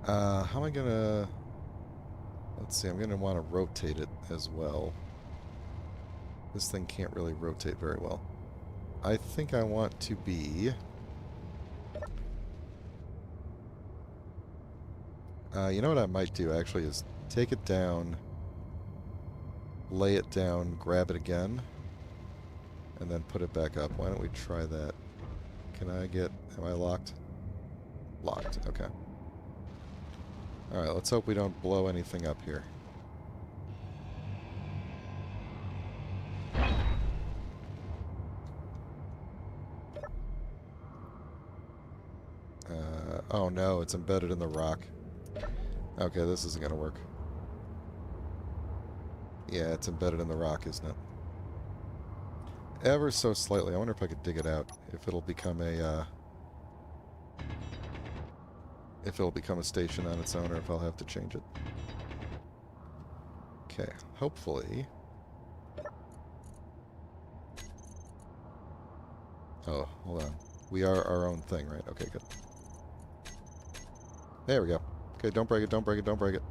How am I gonna... Let's see, I'm gonna want to rotate it as well. This thing can't really rotate very well. I think I want to be... you know what I might do, actually, is take it down, lay it down, grab it again, and then put it back up. Why don't we try that? Can I get... Am I locked? Locked, okay. Alright, let's hope we don't blow anything up here. Oh no, it's embedded in the rock. Okay, this isn't gonna work. Yeah, it's embedded in the rock, isn't it? Ever so slightly. I wonder if I could dig it out. If it'll become a, if it'll become a station on its own, or if I'll have to change it. Okay, hopefully... Oh, hold on. We are our own thing, right? Okay, good. There we go. Okay, don't break it, don't break it, don't break it.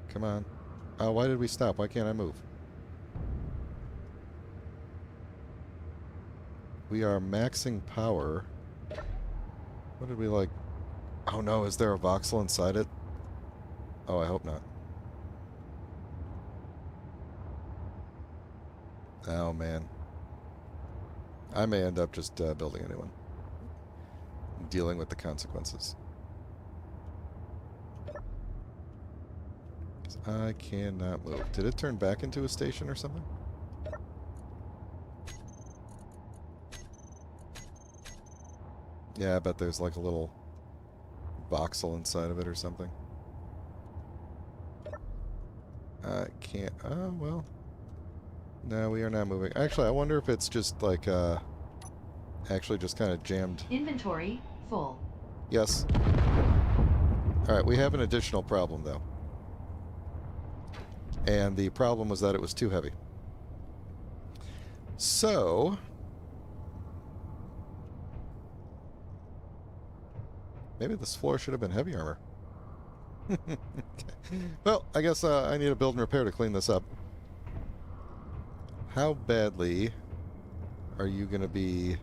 Come on. Oh, why did we stop? Why can't I move? We are maxing power. What did we like? Oh no, is there a voxel inside it? Oh, I hope not. Oh man. I may end up just building a new one. Dealing with the consequences. I cannot move. Did it turn back into a station or something? Yeah, I bet there's like a little voxel inside of it or something. I can't... Oh, well. No, we are not moving. Actually, I wonder if it's just like, actually just kind of jammed. Inventory full. Yes. Alright, we have an additional problem, though. And the problem was that it was too heavy. So... maybe this floor should have been heavy armor. Okay. Well, I guess I need a build and repair to clean this up. How badly are you going to be...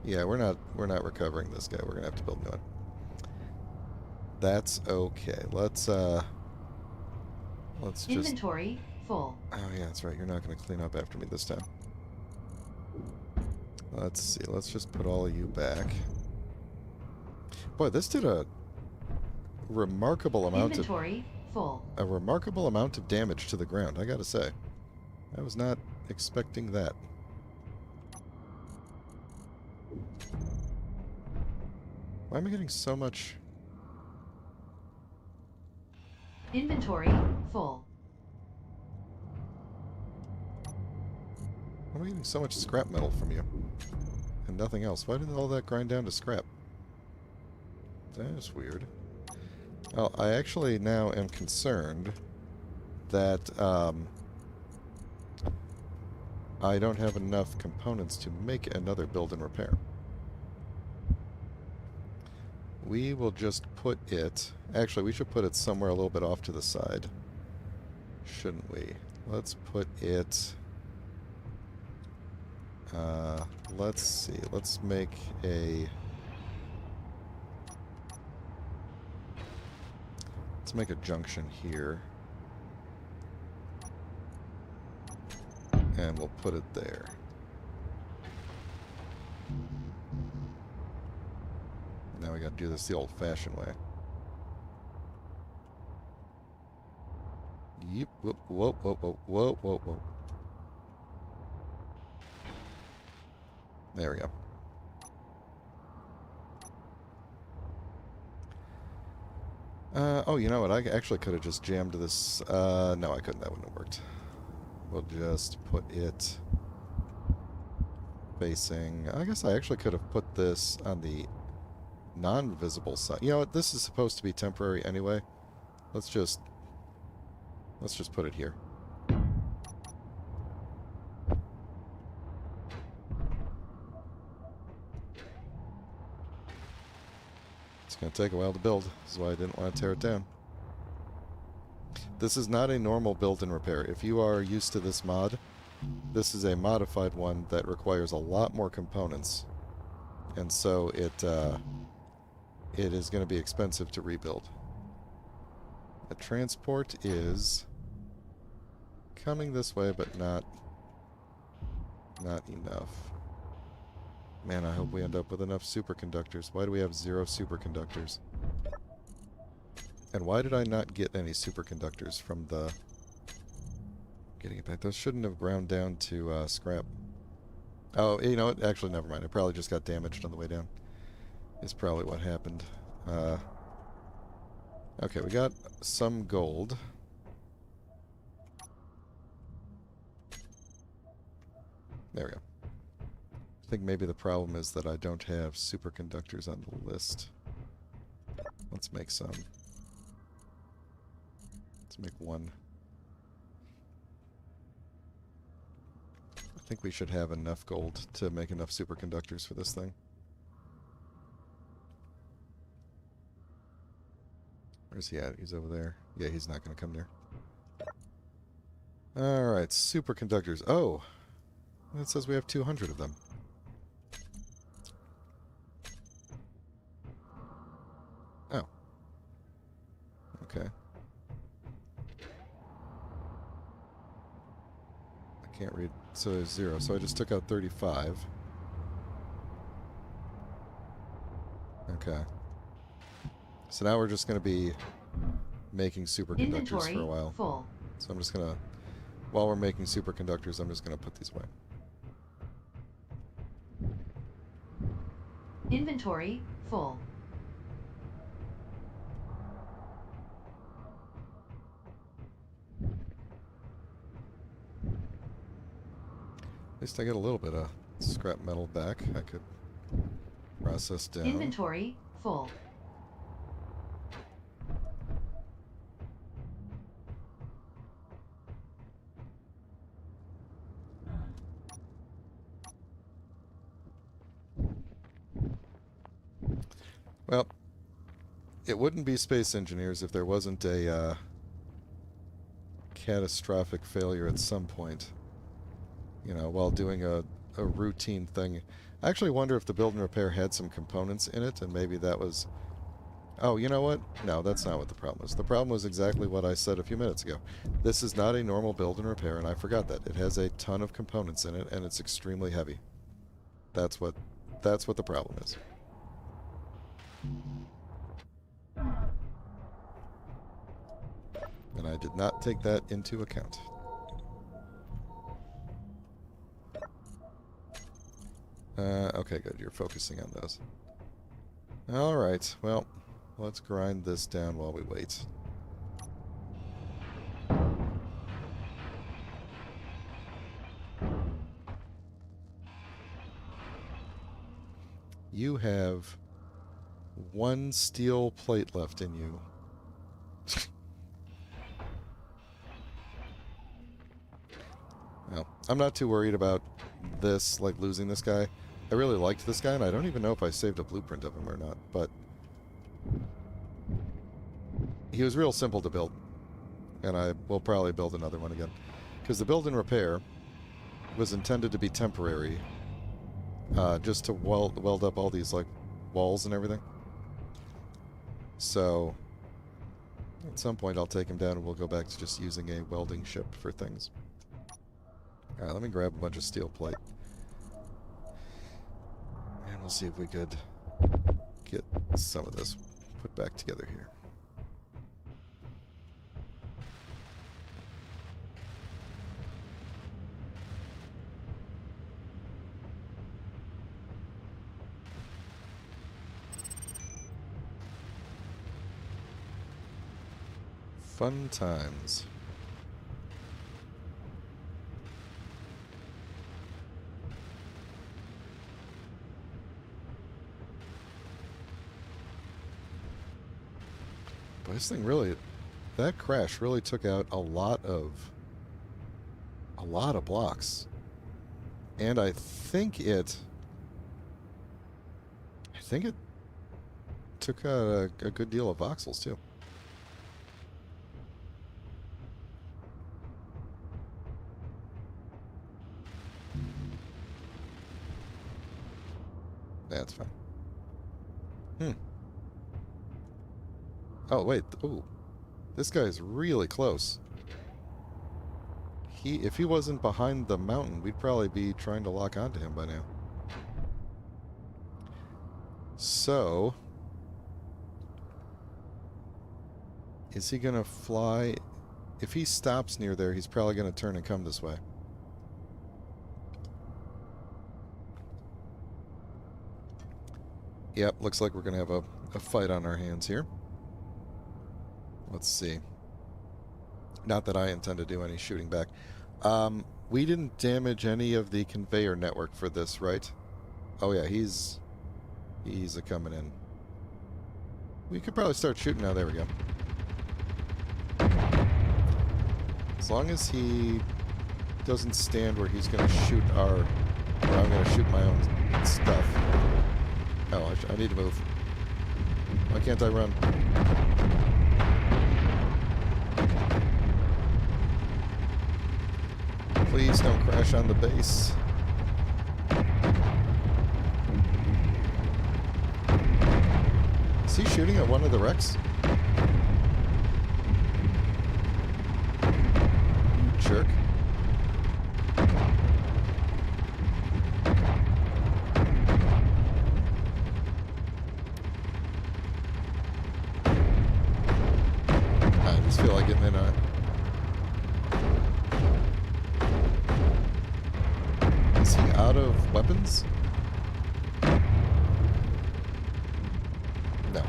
Yeah, we're not recovering this guy. We're going to have to build a new one. That's okay. Let's just... Inventory full. Oh, yeah, that's right. You're not going to clean up after me this time. Let's see. Let's just put all of you back. Boy, this did a remarkable amount Inventory full. a remarkable amount of damage to the ground, I gotta say. I was not expecting that. Why am I getting so much... Inventory full. am I getting so much scrap metal from you? And nothing else. Why did all that grind down to scrap? That is weird. Well, I actually now am concerned that I don't have enough components to make another build and repair. We will just put it... Actually, we should put it somewhere a little bit off to the side. Shouldn't we? Let's put it... let's see. Let's make a... Let's make a junction here. And we'll put it there. Now we gotta do this the old-fashioned way. Yep. Whoa, whoa, whoa, whoa, whoa, whoa, whoa. There we go. Oh, you know what? I actually could have just jammed this. No, I couldn't. That wouldn't have worked. We'll just put it facing... I guess I actually could have put this on the non-visible side. You know what? This is supposed to be temporary anyway. Let's just put it here. It's going to take a while to build. This is why I didn't want to tear it down. This is not a normal build and repair. If you are used to this mod, this is a modified one that requires a lot more components. And so it is going to be expensive to rebuild. The transport is coming this way, but not enough. Man, I hope we end up with enough superconductors. Why do we have 0 superconductors? And why did I not get any superconductors from the... Getting it back. Those shouldn't have ground down to scrap. Oh, you know what? Actually, never mind. I probably just got damaged on the way down. Is probably what happened. Okay, we got some gold. There we go. I think maybe the problem is that I don't have superconductors on the list. Let's make some. Let's make one. I think we should have enough gold to make enough superconductors for this thing. Where's he at? He's over there. Yeah, he's not going to come near. Alright, superconductors. Oh! It says we have 200 of them. Oh. Okay. I can't read. So there's 0. So I just took out 35. Okay. So now we're just going to be making superconductors Inventory for a while. full. So I'm just going to, while we're making superconductors, I'm just going to put these away. Inventory full. At least I get a little bit of scrap metal back. I could process down. Inventory full. Well, it wouldn't be Space Engineers if there wasn't a catastrophic failure at some point. You know, while doing a routine thing. I actually wonder if the build and repair had some components in it, and maybe that was... Oh, you know what? No, that's not what the problem was. The problem was exactly what I said a few minutes ago. This is not a normal build and repair, and I forgot that. It has a ton of components in it, and it's extremely heavy. That's what the problem is. And I did not take that into account. Okay, good. You're focusing on those. Alright, well, let's grind this down while we wait. You have one steel plate left in you. Well, I'm not too worried about this, like losing this guy. I really liked this guy, and I don't even know if I saved a blueprint of him or not, but he was real simple to build, and I will probably build another one again. Because the build and repair was intended to be temporary, just to weld up all these, like, walls and everything. So, at some point I'll take him down and we'll go back to just using a welding ship for things. Alright, let me grab a bunch of steel plate. And we'll see if we could get some of this put back together here. Fun times. But this thing really, that crash really took out a lot of blocks. And I think it took out a good deal of voxels too. That's fine. Oh, wait. Ooh. This guy's really close. If he wasn't behind the mountain, we'd probably be trying to lock onto him by now. So, is he gonna fly? If he stops near there, he's probably gonna turn and come this way. Yep, looks like we're gonna have a fight on our hands here. Let's see. Not that I intend to do any shooting back. We didn't damage any of the conveyor network for this, right? Oh yeah, he's a coming in. We could probably start shooting now. There we go. As long as he doesn't stand where he's going to shoot our... or I'm going to shoot my own stuff. Oh, I need to move. Why can't I run? Please don't crash on the base. Is he shooting at one of the wrecks? Jerk. I just feel like getting in on it. Is he out of weapons? No.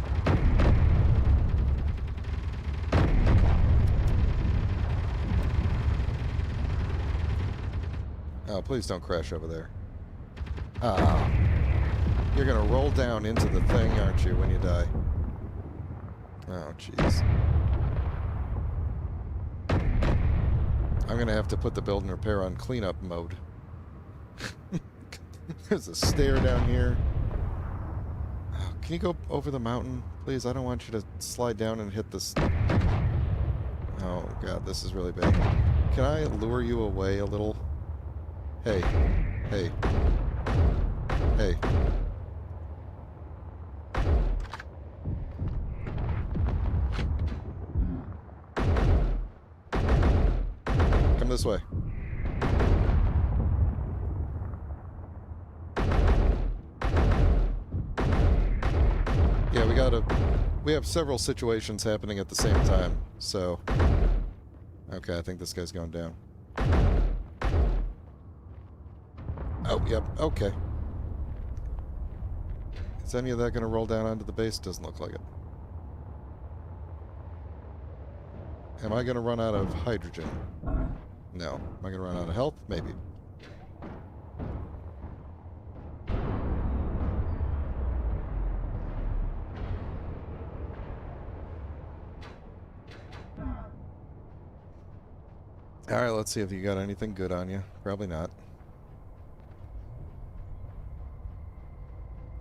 Oh, please don't crash over there. Ah. You're gonna roll down into the thing, aren't you, when you die? Oh, jeez. I'm gonna have to put the build and repair on cleanup mode. There's a stair down here. Oh, can you go over the mountain? Please, I don't want you to slide down and hit this. Oh, God, this is really bad. Can I lure you away a little? Hey. Hey. Hey. Come this way. Yeah, we have several situations happening at the same time, so... Okay, I think this guy's going down. Oh, yep, okay. Is any of that going to roll down onto the base? Doesn't look like it. Am I going to run out of hydrogen? No. Am I going to run out of health? Maybe. Alright, let's see if you got anything good on you. Probably not.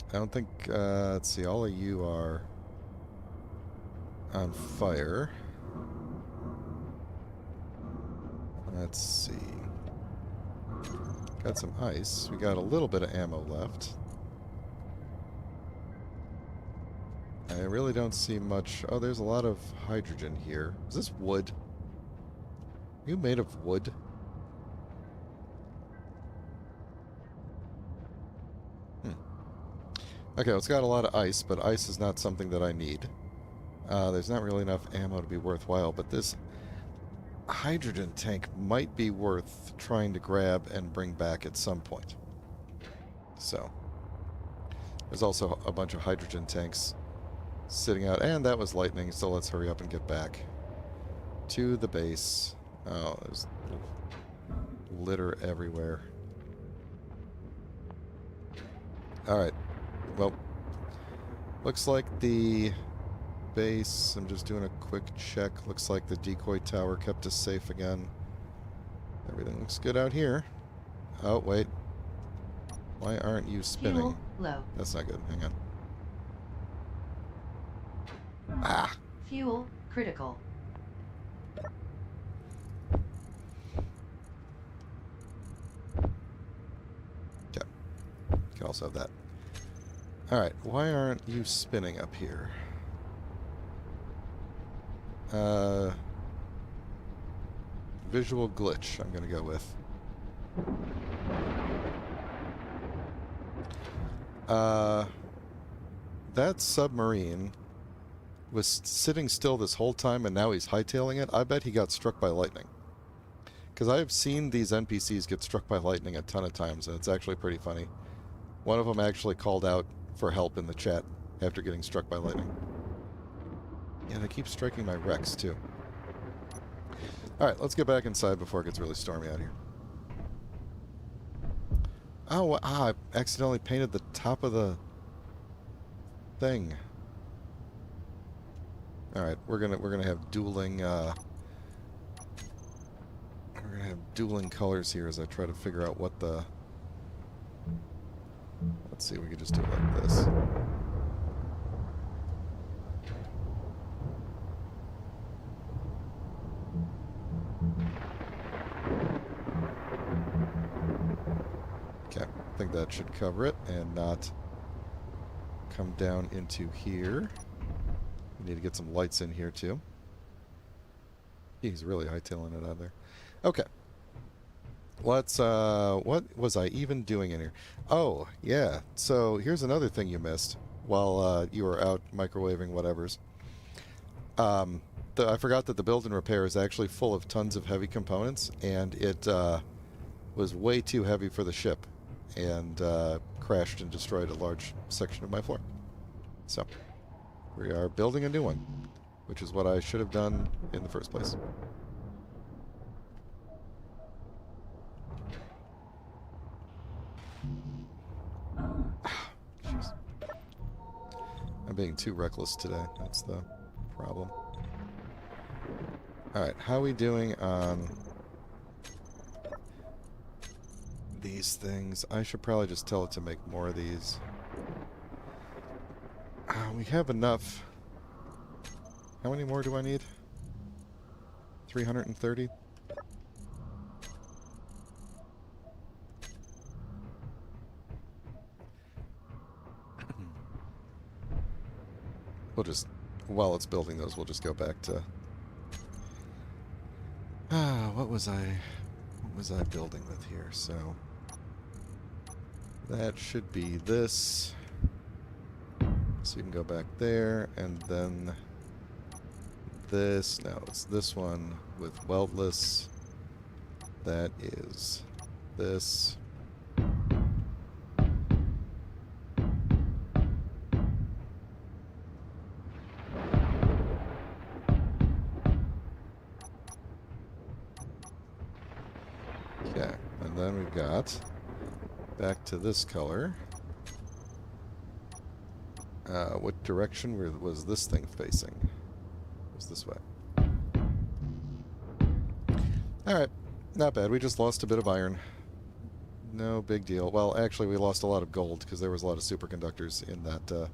I don't think, let's see, all of you are on fire. Let's see. Got some ice. We got a little bit of ammo left. I really don't see much. Oh, there's a lot of hydrogen here. Is this wood? Are you made of wood? Okay, well, it's got a lot of ice, but ice is not something that I need. There's not really enough ammo to be worthwhile, but this hydrogen tank might be worth trying to grab and bring back at some point. So, there's also a bunch of hydrogen tanks sitting out, and that was lightning, so let's hurry up and get back to the base. Oh, there's litter everywhere. Alright, well, looks like the base, I'm just doing a quick check, looks like the decoy tower kept us safe again. Everything looks good out here. Oh, wait. Why aren't you spinning? Fuel low. That's not good. Hang on. Ah! Fuel critical. Okay. You can also have that. Alright, why aren't you spinning up here? Visual glitch, I'm gonna go with. That submarine was sitting still this whole time and now he's hightailing it. I bet he got struck by lightning. Because I have seen these NPCs get struck by lightning a ton of times, and it's actually pretty funny. One of them actually called out for help in the chat after getting struck by lightning. Yeah, they keep striking my Rex, too. Alright, let's get back inside before it gets really stormy out here. Oh, I accidentally painted the top of the thing. Alright, we're gonna have dueling colors here as I try to figure out what the... Let's see, we could just do it like this. Okay, I think that should cover it and not come down into here. We need to get some lights in here too. He's really hightailing it out of there. Okay. Let's, what was I even doing in here? Oh, yeah. So here's another thing you missed while you were out microwaving whatevers. I forgot that the build and repair is actually full of tons of heavy components, and it was way too heavy for the ship, and crashed and destroyed a large section of my floor. So, we are building a new one, which is what I should have done in the first place. Jeez. I'm being too reckless today. That's the problem. Alright, how are we doing on these things? I should probably just tell it to make more of these. We have enough. How many more do I need? 330? We'll just, while it's building those, we'll just go back to... what was I building with here? So, that should be this. So you can go back there, and then this. No, it's this one with weldless. That is this. Okay, and then we've got back to this color. What direction was this thing facing? It was this way. Alright, not bad. We just lost a bit of iron. No big deal. Well, actually, we lost a lot of gold because there was a lot of superconductors in that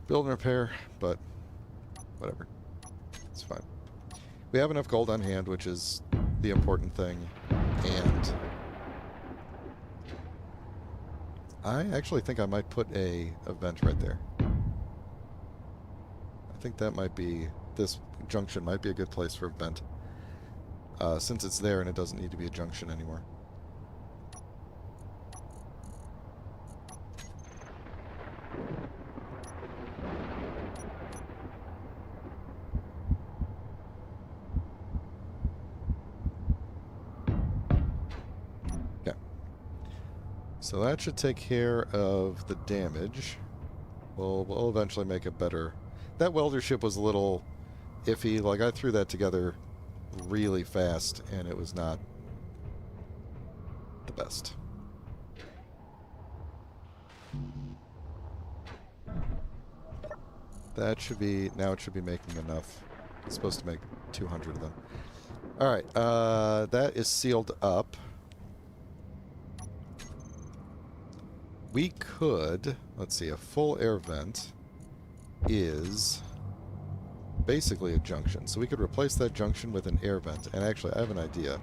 build and repair, but whatever. It's fine. We have enough gold on hand, which is the important thing, and I actually think I might put a vent right there. I think that might be, this junction might be a good place for a vent, since it's there and it doesn't need to be a junction anymore. So that should take care of the damage. We'll eventually make it better. That welder ship was a little iffy. Like, I threw that together really fast, and it was not the best. That should be... Now it should be making enough. It's supposed to make 200 of them. Alright, that is sealed up. We could, let's see, a full air vent is basically a junction. So we could replace that junction with an air vent. And actually, I have an idea.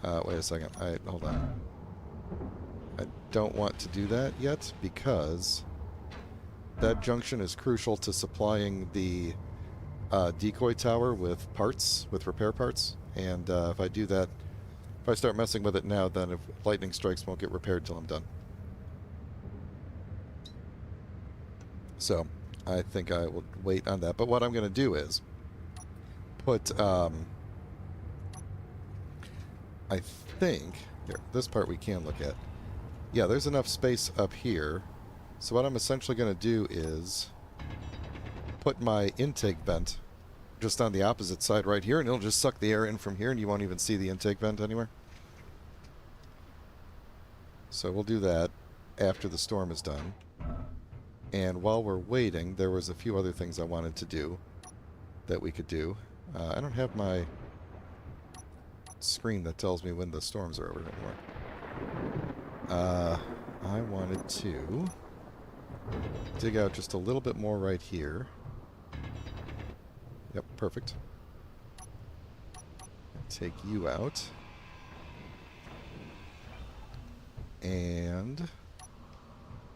Wait a second. Hold on. I don't want to do that yet because that junction is crucial to supplying the decoy tower with parts, with repair parts. And if I do that, if I start messing with it now, then if lightning strikes won't get repaired till I'm done. So, I think I will wait on that. But what I'm going to do is put, I think, here, this part we can look at. Yeah, there's enough space up here. So what I'm essentially going to do is put my intake vent just on the opposite side right here, and it'll just suck the air in from here, and you won't even see the intake vent anywhere. So we'll do that after the storm is done. And while we're waiting, there was a few other things I wanted to do that we could do. I don't have my screen that tells me when the storms are over anymore. I wanted to dig out just a little bit more right here. Yep, perfect. Take you out. And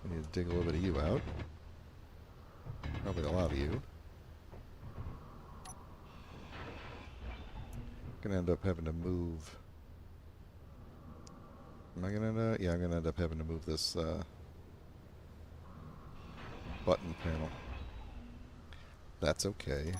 I need to dig a little bit of you out. Probably a lot of you. Gonna end up having to move. Am I gonna? Yeah, I'm gonna end up having to move this button panel. That's okay.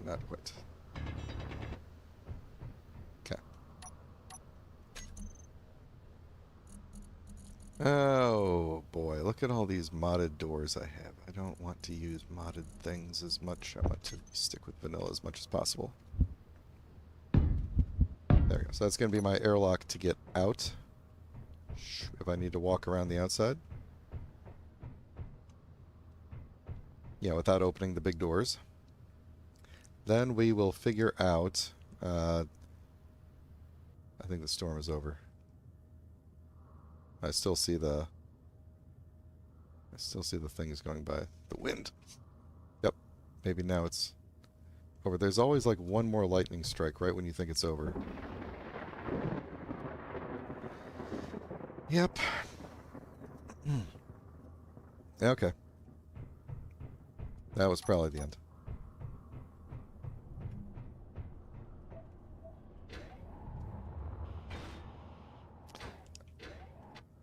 Not quite. Okay. Oh boy, look at all these modded doors I have. I don't want to use modded things as much. I want to stick with vanilla as much as possible. There we go. So that's going to be my airlock to get out if I need to walk around the outside. Yeah, without opening the big doors. Then we will figure out... I think the storm is over. I still see the things going by. The wind. Yep. Maybe now it's over. There's always like one more lightning strike right when you think it's over. Yep. Okay. That was probably the end.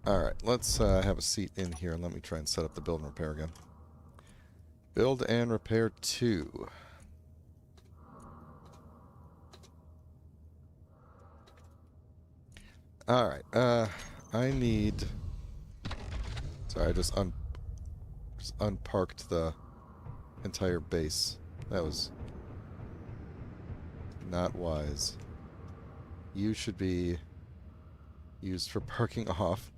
Alright, let's have a seat in here and let me try and set up the build and repair again. Build and repair 2. Alright, I need... Sorry, I just unparked the entire base. That was Not wise. You should be used for parking off.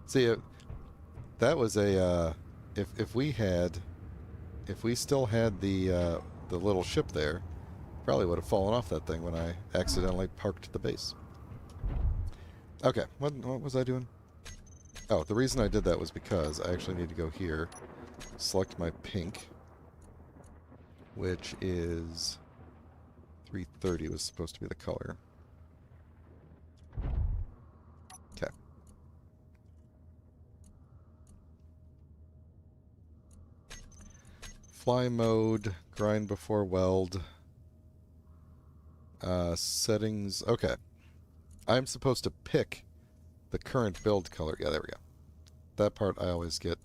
See, that was a if we still had the little ship there, probably would have fallen off that thing when I accidentally parked the base. Okay, what was I doing? Oh, the reason I did that was because I actually need to go here, select my pink, which is 330 was supposed to be the color. Okay. Fly mode, grind before weld. Settings. Okay. I'm supposed to pick the current build color. Yeah, there we go. That part I always get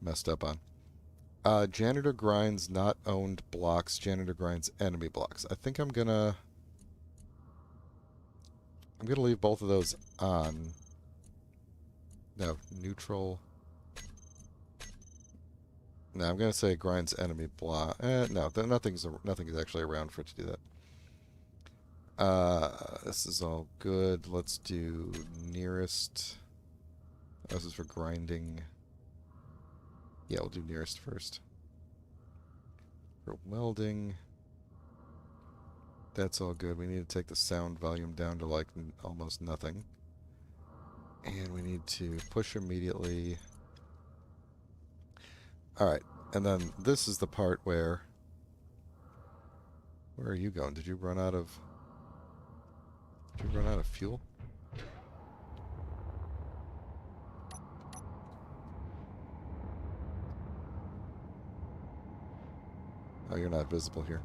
messed up on. Janitor grinds not owned blocks. Janitor grinds enemy blocks. I think I'm gonna leave both of those on. No, neutral. No, I'm gonna say grinds enemy block. No, nothing's actually around for it to do that. This is all good. Let's do nearest. This is for grinding. Yeah, we'll do nearest first. For welding. That's all good. We need to take the sound volume down to like almost nothing. And we need to push immediately. Alright, and then this is the part where... Where are you going? Did you run out of... fuel? Oh, you're not visible here.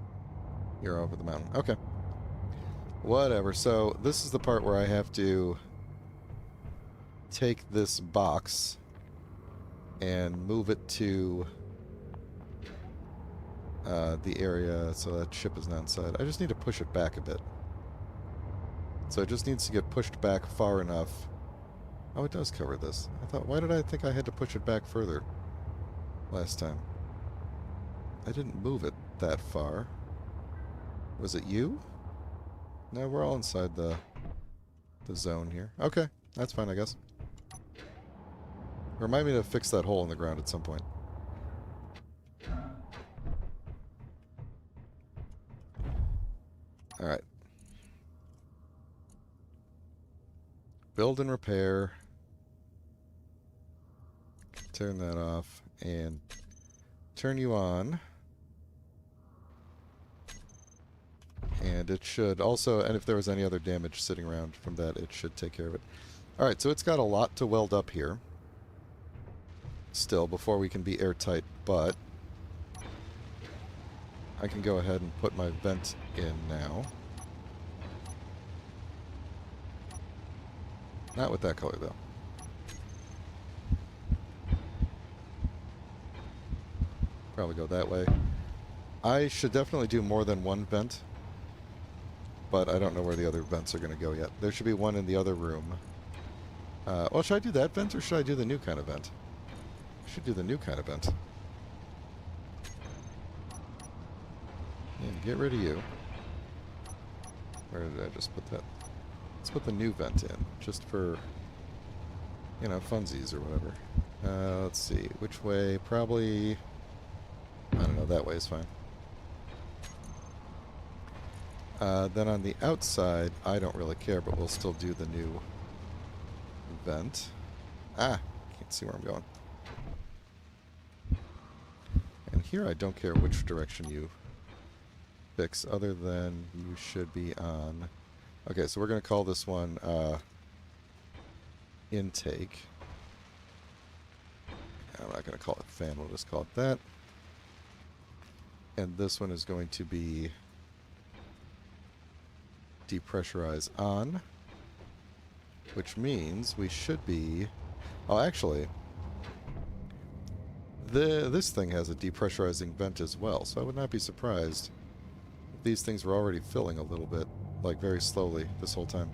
You're over the mountain. Okay. Whatever. So, this is the part where I have to take this box and move it to the area so that ship is not inside. I just need to push it back a bit. So it just needs to get pushed back far enough. Oh, it does cover this. I thought, why did I think I had to push it back further last time? I didn't move it that far. Was it you? No, we're all inside the zone here. Okay, that's fine, I guess. Remind me to fix that hole in the ground at some point. Alright. Build and repair. Turn that off. And turn you on. And it should also, and if there was any other damage sitting around from that, it should take care of it. Alright, so it's got a lot to weld up here. Still, before we can be airtight, but I can go ahead and put my vent in now. Not with that color, though. Probably go that way. I should definitely do more than one vent, but I don't know where the other vents are going to go yet. There should be one in the other room. Well, should I do that vent, or should I do the new kind of vent? I should do the new kind of vent. And get rid of you. Where did I just put that? Let's put the new vent in, just for, you know, funsies or whatever. Let's see, which way? Probably, I don't know, that way is fine. Then on the outside, I don't really care, but we'll still do the new vent. Ah, can't see where I'm going. And here I don't care which direction you fix, other than you should be on... Okay, so we're going to call this one intake. I'm not going to call it fan, we'll just call it that. And this one is going to be depressurize on, which means we should be... Oh, actually, this thing has a depressurizing vent as well, so I would not be surprised if these things were already filling a little bit, like very slowly this whole time.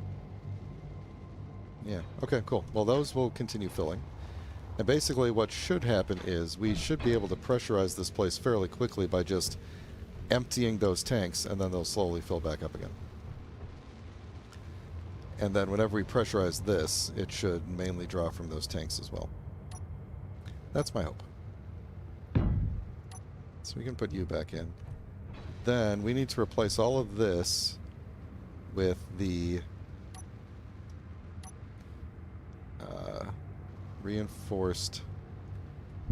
Yeah, okay, cool. Well, those will continue filling. And basically what should happen is we should be able to pressurize this place fairly quickly by just emptying those tanks, and then they'll slowly fill back up again. And then whenever we pressurize this, it should mainly draw from those tanks as well. That's my hope. So we can put you back in. Then we need to replace all of this with the reinforced,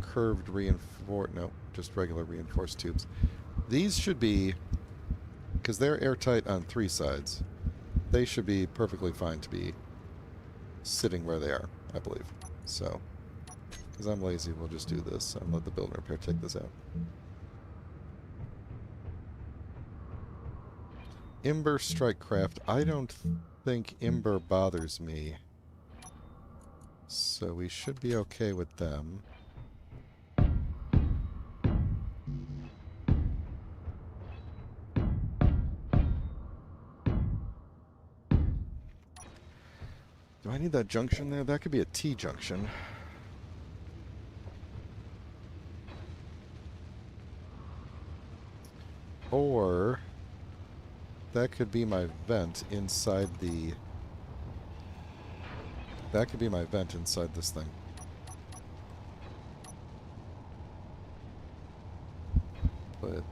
curved reinforced, no, just regular reinforced tubes. These should be, because they're airtight on 3 sides, they should be perfectly fine to be sitting where they are, I believe. So, because I'm lazy, we'll just do this and let the build and repair take this out. Ember Strike Craft. I don't think Ember bothers me. So we should be okay with them. Do I need that junction there? That could be a T-junction. Or that could be my vent inside the... That could be my vent inside this thing. Put it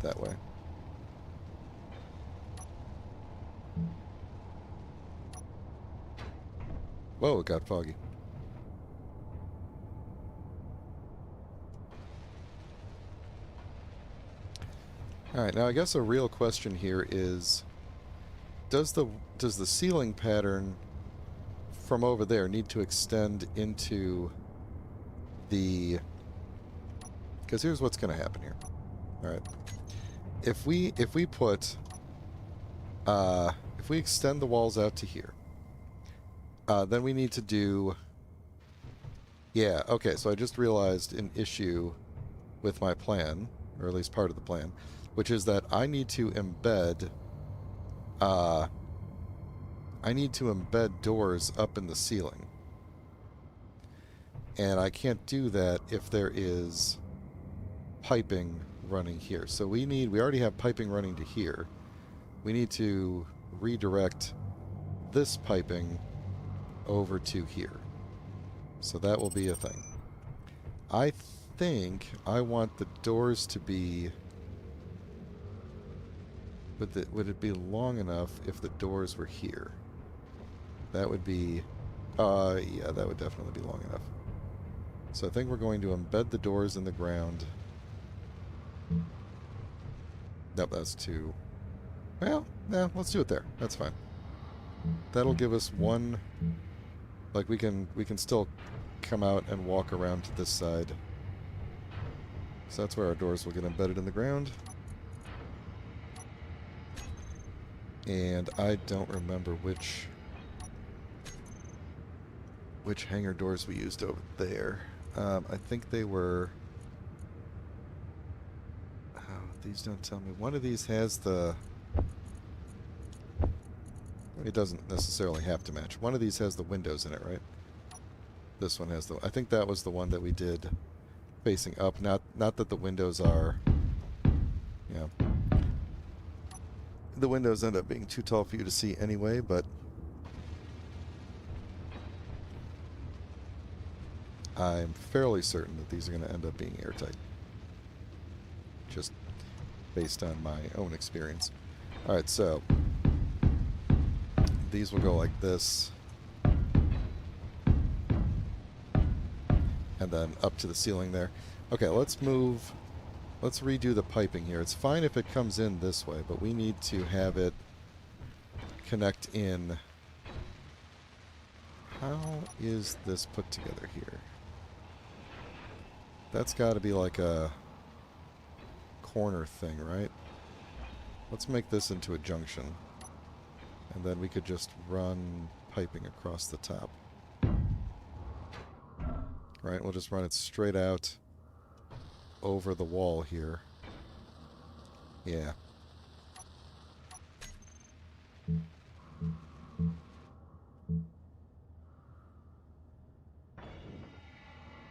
that way. Whoa, it got foggy. Alright, now I guess a real question here is, does the ceiling pattern from over there need to extend into the... Because here's what's going to happen here. Alright. If we put... if we extend the walls out to here, then we need to do... Yeah, okay, so I just realized an issue with my plan, or at least part of the plan, which is that I need to embed... I need to embed doors up in the ceiling. And I can't do that if there is piping running here. So we already have piping running to here. We need to redirect this piping over to here. So that will be a thing. I think I want the doors to be... Would it be long enough if the doors were here? That would be... yeah, that would definitely be long enough. So I think we're going to embed the doors in the ground. Nope, that's too... Well, yeah, let's do it there. That's fine. That'll give us one... Like, we can still come out and walk around to this side. So that's where our doors will get embedded in the ground. And I don't remember which hangar doors we used over there. I think they were... Oh, these don't tell me. One of these has the... It doesn't necessarily have to match. One of these has the windows in it, right? This one has the... I think that was the one that we did facing up. Not that the windows are... Yeah. The windows end up being too tall for you to see anyway, but... I'm fairly certain that these are going to end up being airtight. Just based on my own experience. Alright, so... These will go like this. And then up to the ceiling there. Okay, let's move... Let's redo the piping here. It's fine if it comes in this way, but we need to have it connect in. How is this put together here? That's got to be like a corner thing, right? Let's make this into a junction. And then we could just run piping across the top. Right, we'll just run it straight out over the wall here. Yeah.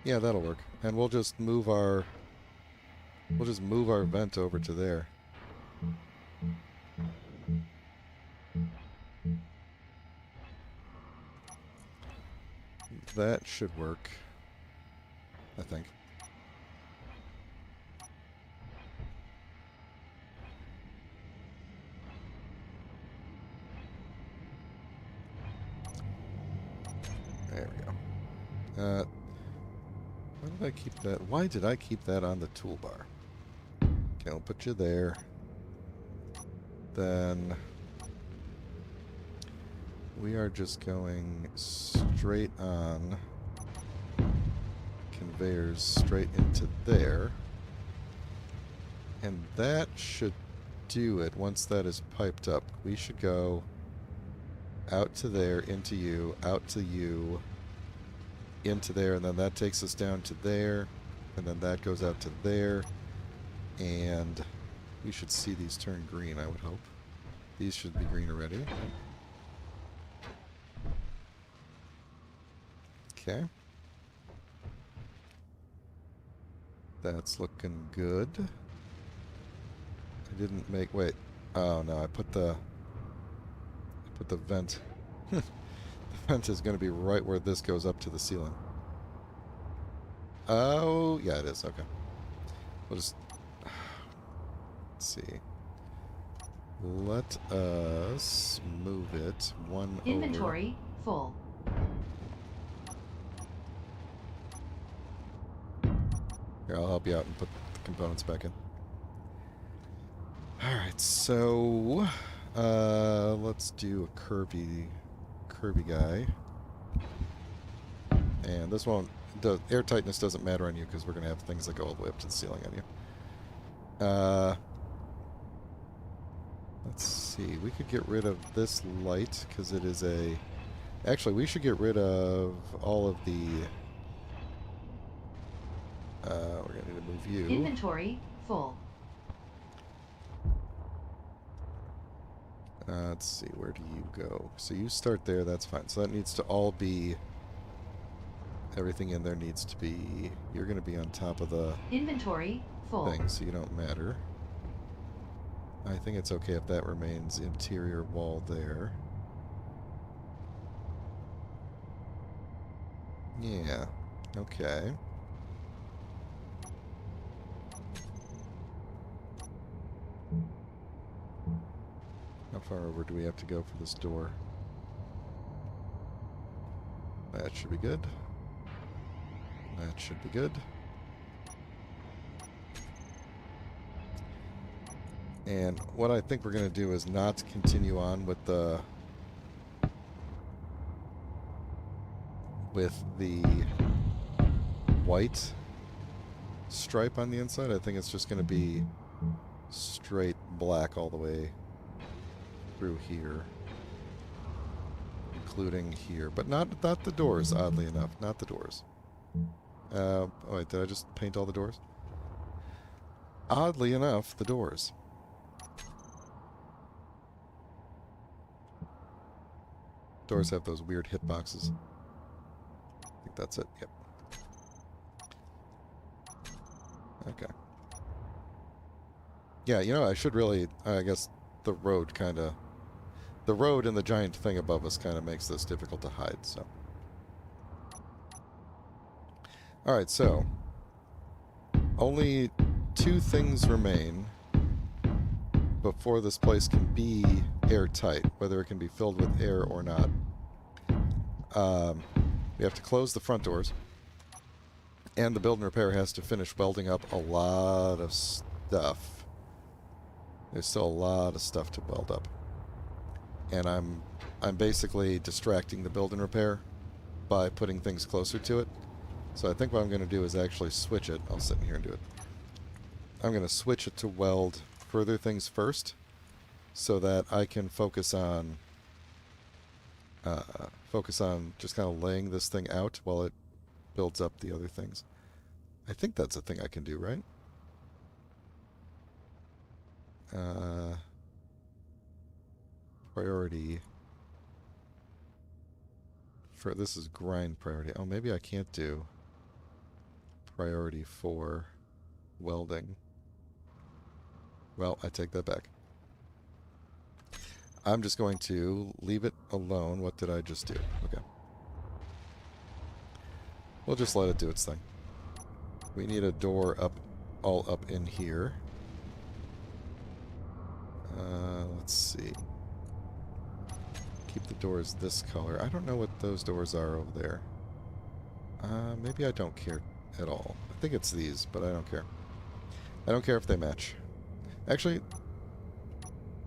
Yeah, that'll work. And we'll just move our vent over to there. that should work, I think. There we go. Why did I keep that? Why did I keep that on the toolbar? Okay, I'll put you there. Then we are just going straight on conveyors straight into there. And that should do it once that is piped up. We should go out to there, into you, out to you, into there, and then that takes us down to there, and then that goes out to there, and we should see these turn green, I would hope. These should be green already. Okay. That's looking good. I didn't make... Wait. Oh, no, I put the vent. The vent is going to be right where this goes up to the ceiling. Oh, yeah, it is. Okay. We'll just... Let's see. Let us move it one Inventory full. Here, I'll help you out and put the components back in. Alright, so... let's do a curvy guy. And this won't... air tightness doesn't matter on you because we're going to have things that go all the way up to the ceiling on you. Let's see. We could get rid of this light because it is a... Actually, we should get rid of all of the... we're going to need to move you. Inventory full. Let's see. Where do you go? So you start there. That's fine. So that needs to all be... Everything in there needs to be... You're going to be on top of the... Inventory full. Thing, so you don't matter. I think it's okay if that remains interior wall there. Yeah. Okay. How far over do we have to go for this door? That should be good. That should be good. And what I think we're going to do is not continue on with the white stripe on the inside. I think it's just going to be straight black all the way through here, including here, but not the doors. Oddly enough, not the doors. Oh wait, did I just paint all the doors? Oddly enough, the doors. Doors have those weird hitboxes. I think that's it. Yep. Okay. Yeah, you know, I should really... I guess the road kind of... The road and the giant thing above us kind of makes this difficult to hide, so... Alright, so... Only 2 things remain before this place can be airtight, whether it can be filled with air or not. We have to close the front doors, and the build and repair has to finish welding up a lot of stuff. There's still a lot of stuff to weld up, and I'm basically distracting the build and repair by putting things closer to it. So I think what I'm going to do is actually switch it. I'll sit in here and do it. I'm going to switch it to weld further things first, so that I can focus on just kind of laying this thing out while it builds up the other things. I think that's a thing I can do, right? Priority for this is grind priority. Oh, maybe I can't do priority for welding. Well, I take that back. I'm just going to leave it alone. What did I just do? Okay. We'll just let it do its thing. We need a door up, all up in here. Let's see. Keep the doors this color. I don't know what those doors are over there. Maybe I don't care at all. I think it's these, but I don't care. I don't care if they match. Actually,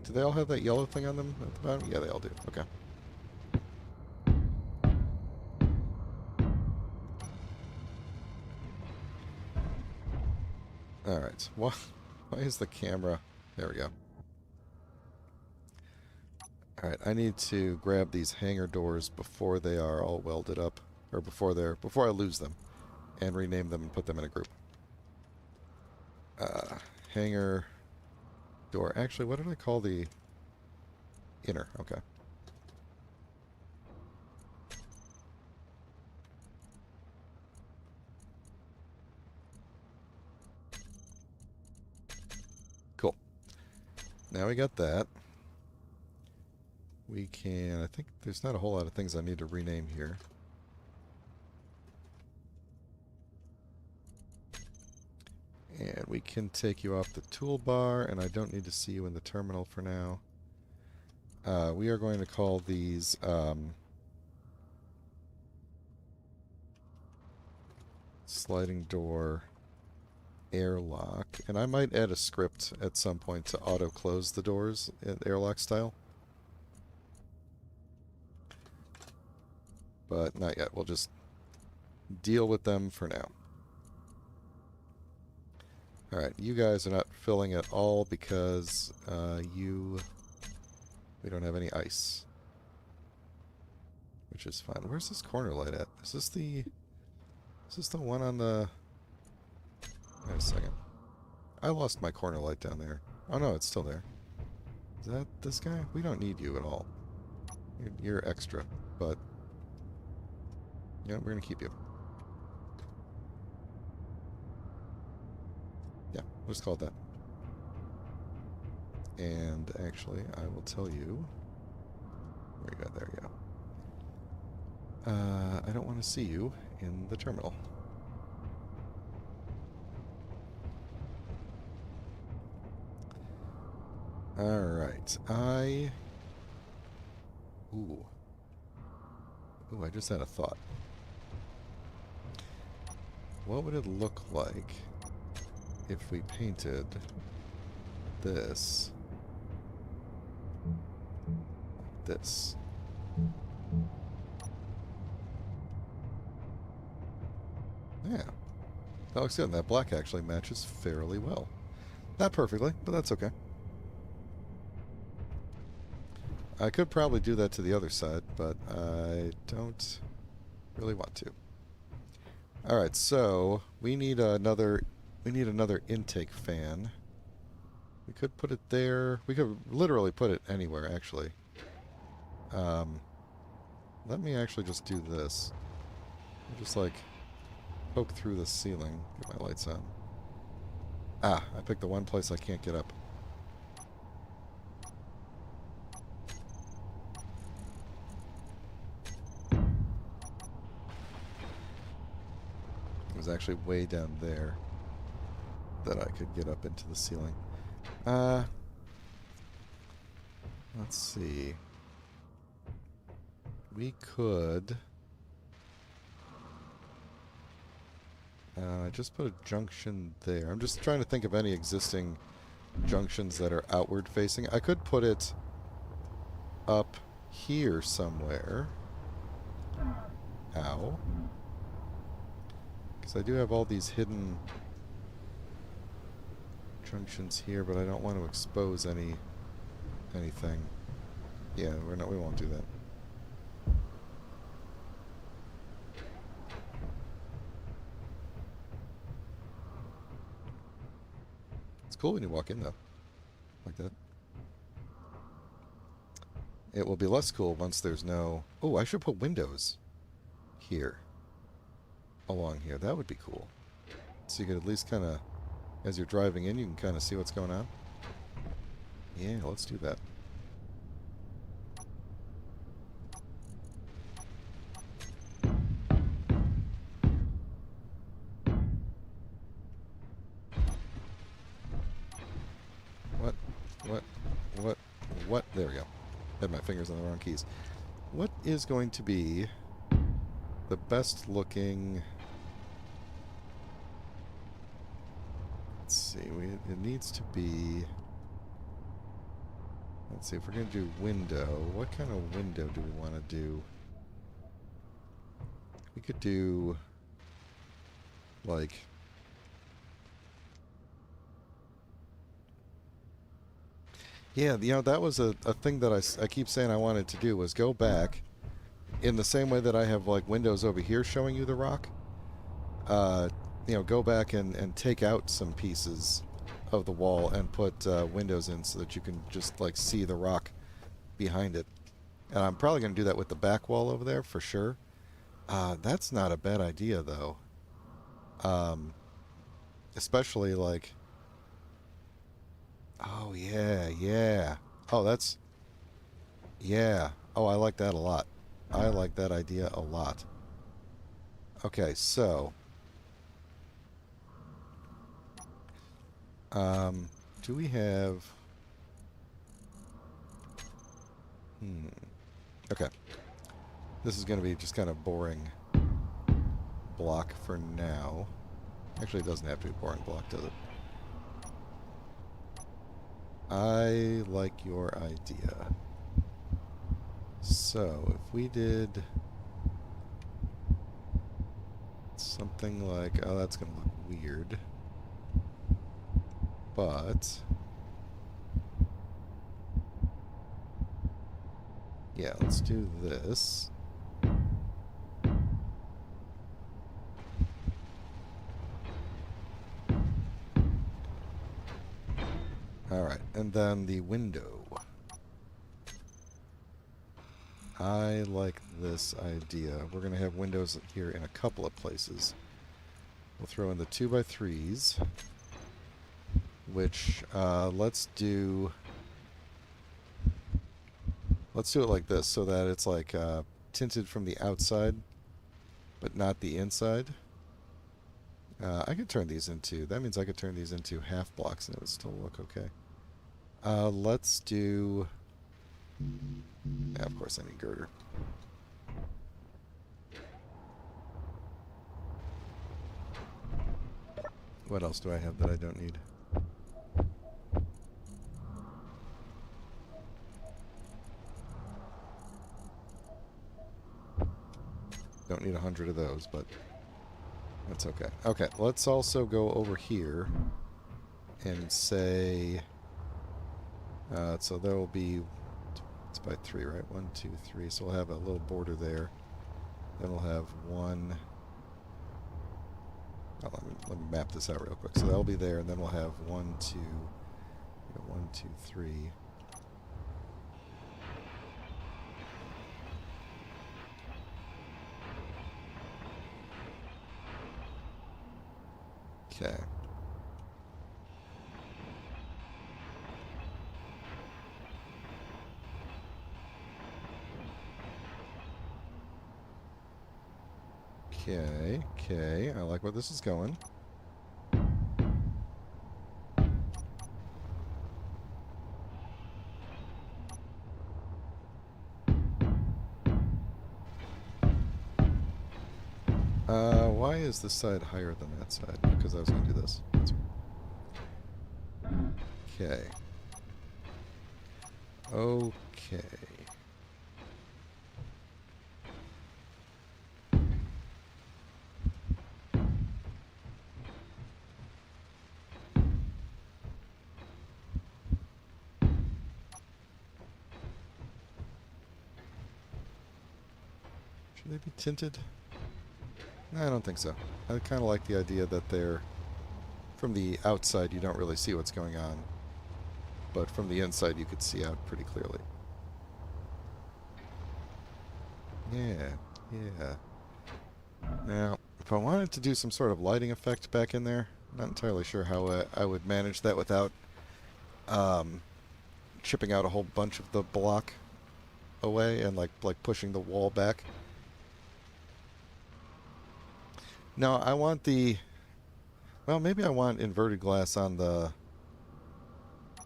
do they all have that yellow thing on them at the bottom? Yeah, they all do. Okay. Alright. Why is the camera... There we go. Alright, I need to grab these hangar doors before they are all welded up. Or before I lose them. And rename them and put them in a group. Hangar door. Actually, what did I call the inner? Okay. Cool. Now we got that. We can... I think there's not a whole lot of things I need to rename here. And we can take you off the toolbar, and I don't need to see you in the terminal for now. We are going to call these sliding door airlock. And I might add a script at some point to auto-close the doors in airlock style. But not yet. We'll just deal with them for now. Alright, you guys are not filling at all because we don't have any ice. Which is fine. Where's this corner light at? Is this the one on the... Wait a second. I lost my corner light down there. Oh no, it's still there. Is that this guy? We don't need you at all. You're extra, but... Yeah, we're gonna keep you. Yeah, we'll just call it that. And actually, I will tell you... Where you go? There you go. I don't want to see you in the terminal. Alright, Ooh, I just had a thought. What would it look like if we painted this? This. Yeah. That looks good. And that black actually matches fairly well. Not perfectly, but that's okay. I could probably do that to the other side, but I don't really want to. Alright, so we need another intake fan. We could put it there. We could literally put it anywhere, actually. Let me actually just do this. I'll just like poke through the ceiling, get my lights on. Ah, I picked the one place I can't get up. It was actually way down there that I could get up into the ceiling. Let's see. We could... just put a junction there. I'm just trying to think of any existing junctions that are outward facing. I could put it up here somewhere. Ow. Because I do have all these hidden junctions here, but I don't want to expose anything. Yeah, we won't do that. It's cool when you walk in though. Like that. It will be less cool once there's no... Oh, I should put windows here. Along here. That would be cool. So you could at least kind of, as you're driving in, you can kind of see what's going on. Yeah, let's do that. what? There we go. Had my fingers on the wrong keys. What is going to be the best looking... Let's see. It needs to be... Let's see. If we're going to do window, what kind of window do we want to do? We could do... like... Yeah, you know, that was a thing that I keep saying I wanted to do, was go back in the same way that I have, like, windows over here showing you the rock. You know, go back and take out some pieces of the wall and put windows in so that you can just, like, see the rock behind it. And I'm probably going to do that with the back wall over there, for sure. That's not a bad idea, though. Especially, like... Oh, yeah, yeah. Oh, that's... Yeah. Oh, I like that a lot. I like that idea a lot. Okay, so... do we have... Okay. This is going to be just kind of boring block for now. Actually, it doesn't have to be boring block, does it? I like your idea. So, if we did something like... Oh, that's going to look weird. But... yeah, let's do this. Alright, and then the window. I like this idea. We're going to have windows here in a couple of places. We'll throw in the 2x3s, which, let's do it like this, so that it's like tinted from the outside, but not the inside. I could turn these into, that means I could turn these into half blocks and it would still look okay. Let's do, yeah, of course I need girder. What else do I have that I don't need? Don't need 100 of those, but that's okay. Okay, let's also go over here and say, so there will be, it's by 3, right? 1, 2, 3. So we'll have a little border there. Then we'll have one. Oh, let me map this out real quick. So that'll be there, and then we'll have 1, 2, 1, 2, 3. Okay. Okay, okay. I like where this is going. Why is this side higher than that side? Because I was going to do this. Okay. Okay. Should they be tinted? No, I don't think so. I kind of like the idea that they're... From the outside, you don't really see what's going on. But from the inside, you could see out pretty clearly. Yeah, yeah. Now, if I wanted to do some sort of lighting effect back in there, I'm not entirely sure how I would manage that without chipping out a whole bunch of the block away and like pushing the wall back. No, I want the... Well, maybe I want inverted glass on the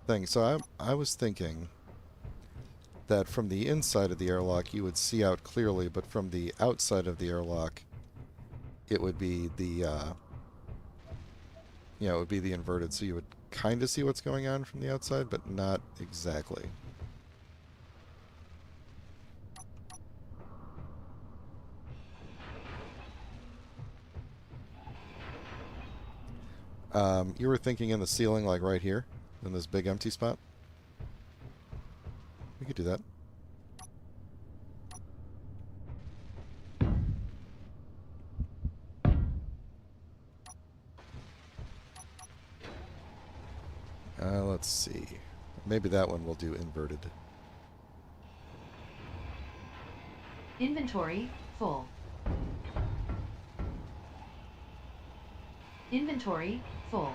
thing. So I was thinking that from the inside of the airlock you would see out clearly, but from the outside of the airlock it would be the it would be the inverted, so you would kind of see what's going on from the outside, but not exactly. You were thinking in the ceiling, like right here, in this big empty spot? We could do that. Let's see. Maybe that one will do inverted. Inventory full. Inventory full.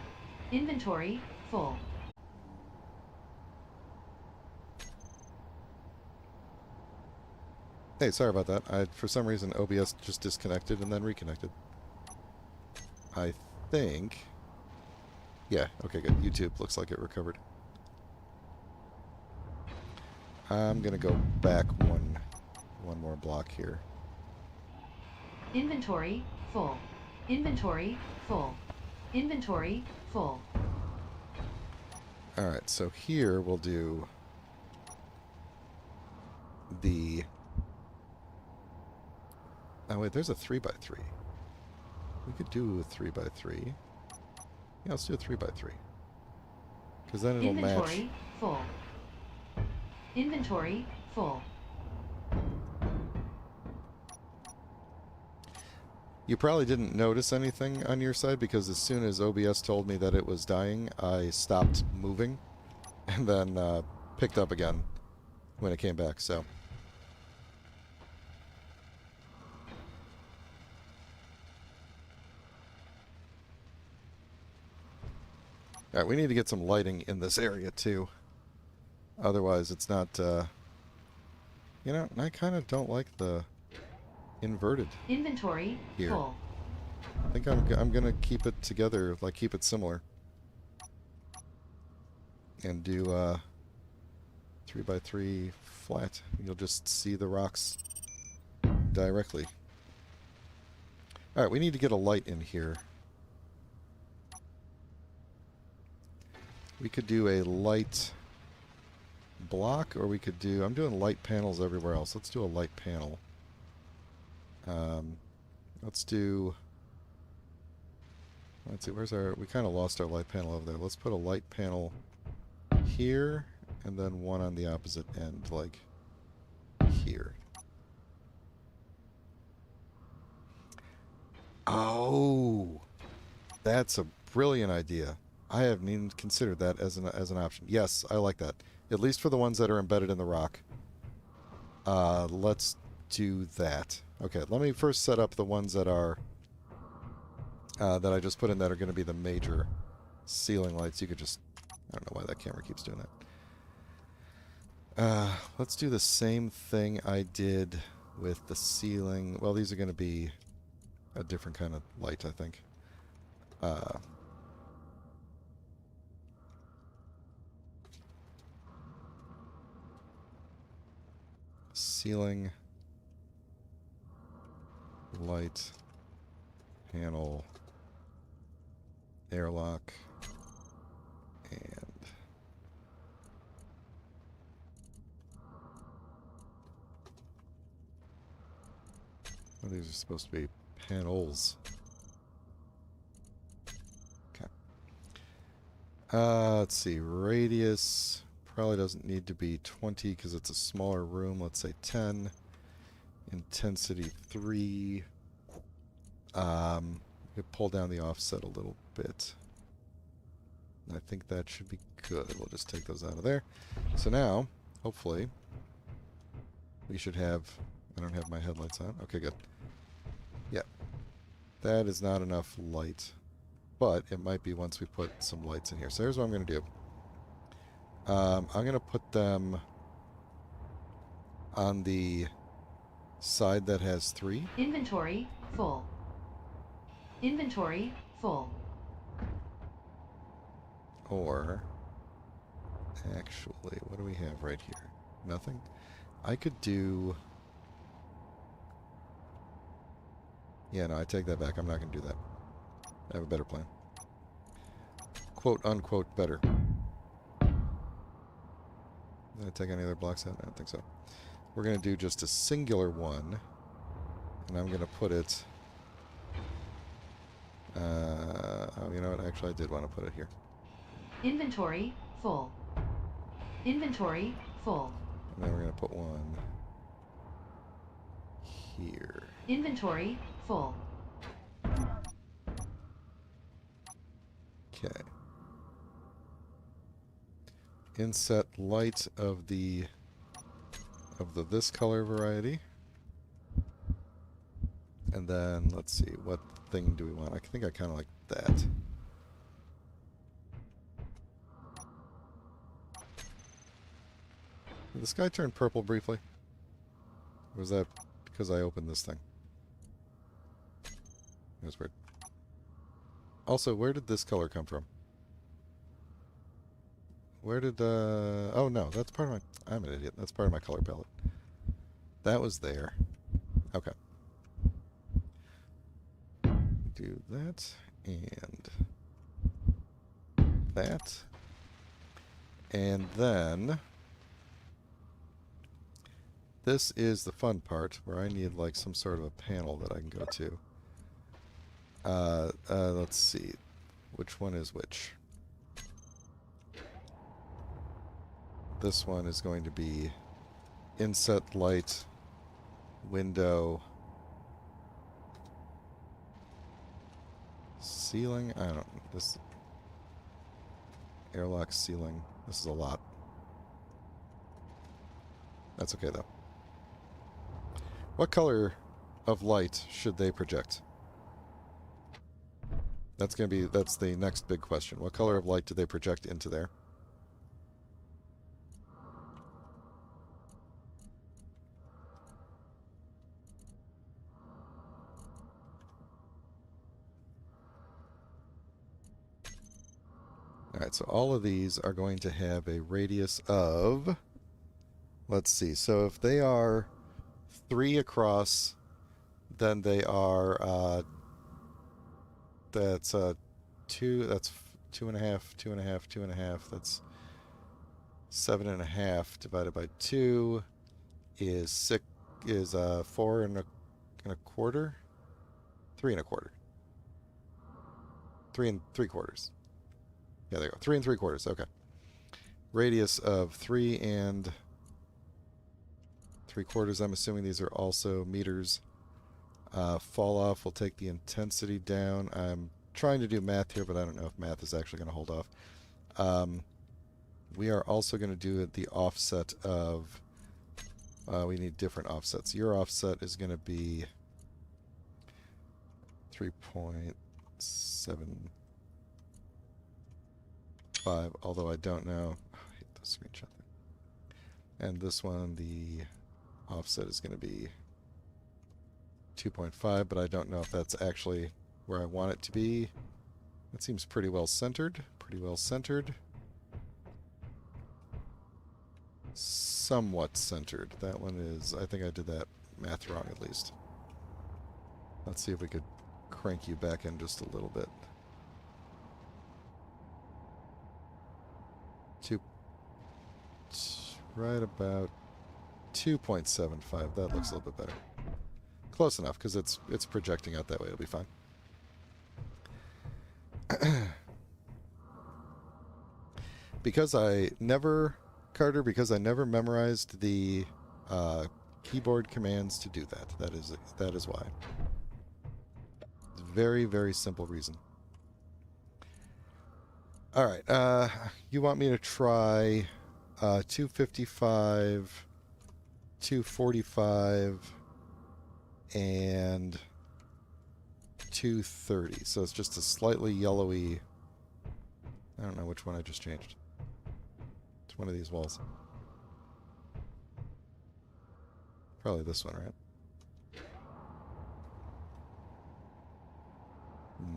Inventory full. Hey, sorry about that. For some reason, OBS just disconnected and then reconnected. I think... Yeah, okay, good. YouTube looks like it recovered. I'm gonna go back one more block here. Inventory full. Inventory full. Inventory full. Alright, so here we'll do the... Oh wait, there's a 3x3. We could do a 3x3. Yeah, let's do a 3x3. Because then it'll match. Inventory full. Inventory full. You probably didn't notice anything on your side because as soon as OBS told me that it was dying, I stopped moving and then picked up again when it came back, so. Alright, we need to get some lighting in this area too. Otherwise it's not, you know, I kind of don't like the inverted Inventory here. full. I think I'm gonna keep it together, like keep it similar, and do 3x3 flat. You'll just see the rocks directly. All right, we need to get a light in here. We could do a light block, or we could do... I'm doing light panels everywhere else. Let's do a light panel. Let's do... Let's see, where's our... We kind of lost our light panel over there. Let's put a light panel here, and then one on the opposite end, like here. Oh! That's a brilliant idea. I haven't even considered that as an option. Yes, I like that. At least for the ones that are embedded in the rock. Let's do that. Okay, let me first set up the ones that are that I just put in that are going to be the major ceiling lights. You could just... I don't know why that camera keeps doing that. Let's do the same thing I did with the ceiling. Well, these are going to be a different kind of light, I think. Ceiling light panel airlock and well, these are supposed to be panels. Okay. Let's see, radius probably doesn't need to be 20 because it's a smaller room. Let's say 10. Intensity 3. We pull down the offset a little bit. I think that should be good. We'll just take those out of there. So now, hopefully, we should have... I don't have my headlights on. Okay, good. Yeah. That is not enough light. But it might be once we put some lights in here. So here's what I'm going to do. I'm going to put them on the side that has 3. Inventory full. Inventory full. Or, actually, what do we have right here? nothing. I could do... Yeah, no, I take that back. I'm not going to do that. I have a better plan. Quote, unquote, better. Did I take any other blocks out? I don't think so. We're going to do just a singular one. And I'm going to put it... oh, you know what? Actually, I did want to put it here. Inventory full. Inventory full. And then we're going to put one here. Inventory full. Okay. Inset light of the this color variety. And then let's see, what thing do we want? I think I kind of like that. Did the sky turn purple briefly? Or was that because I opened this thing? That's weird. Also, where did this color come from? Where did, oh no, that's part of my, I'm an idiot. That's part of my color palette. That was there. Okay. Do that, and that. And then, this is the fun part, where I need like some sort of a panel that I can go to. Let's see. Which one is which? This one is going to be inset light, window, ceiling. I don't. This airlock ceiling. This is a lot. That's okay though. What color of light should they project? That's the next big question. What color of light do they project into there? Alright, so all of these are going to have a radius of, let's see, so if they are 3 across, then they are, that's 2, that's 2.5, 2.5, 2.5, that's 7.5 divided by 2 is 6, is 4 and a quarter? 3 and a quarter. 3 and 3/4. Yeah, there you go. 3 3/4. Okay. Radius of 3 and 3/4. I'm assuming these are also meters. Fall off will take the intensity down. I'm trying to do math here, but I don't know if math is actually going to hold off. We are also going to do the offset of... we need different offsets. Your offset is going to be 3.75, although I don't know. Oh, I hate the screenshot thing. And this one, the offset is going to be 2.5, but I don't know if that's actually where I want it to be. That seems pretty well centered. Pretty well centered. Somewhat centered. That one is... I think I did that math wrong at least. Let's see if we could crank you back in just a little bit. Right about 2.75. That looks a little bit better. Close enough, because it's projecting out that way. It'll be fine. Because I never memorized the keyboard commands to do that. That is why. It's a very, very simple reason. All right. You want me to try 255, 245, and 230. So it's just a slightly yellowy... I don't know which one I just changed. It's one of these walls. Probably this one, right?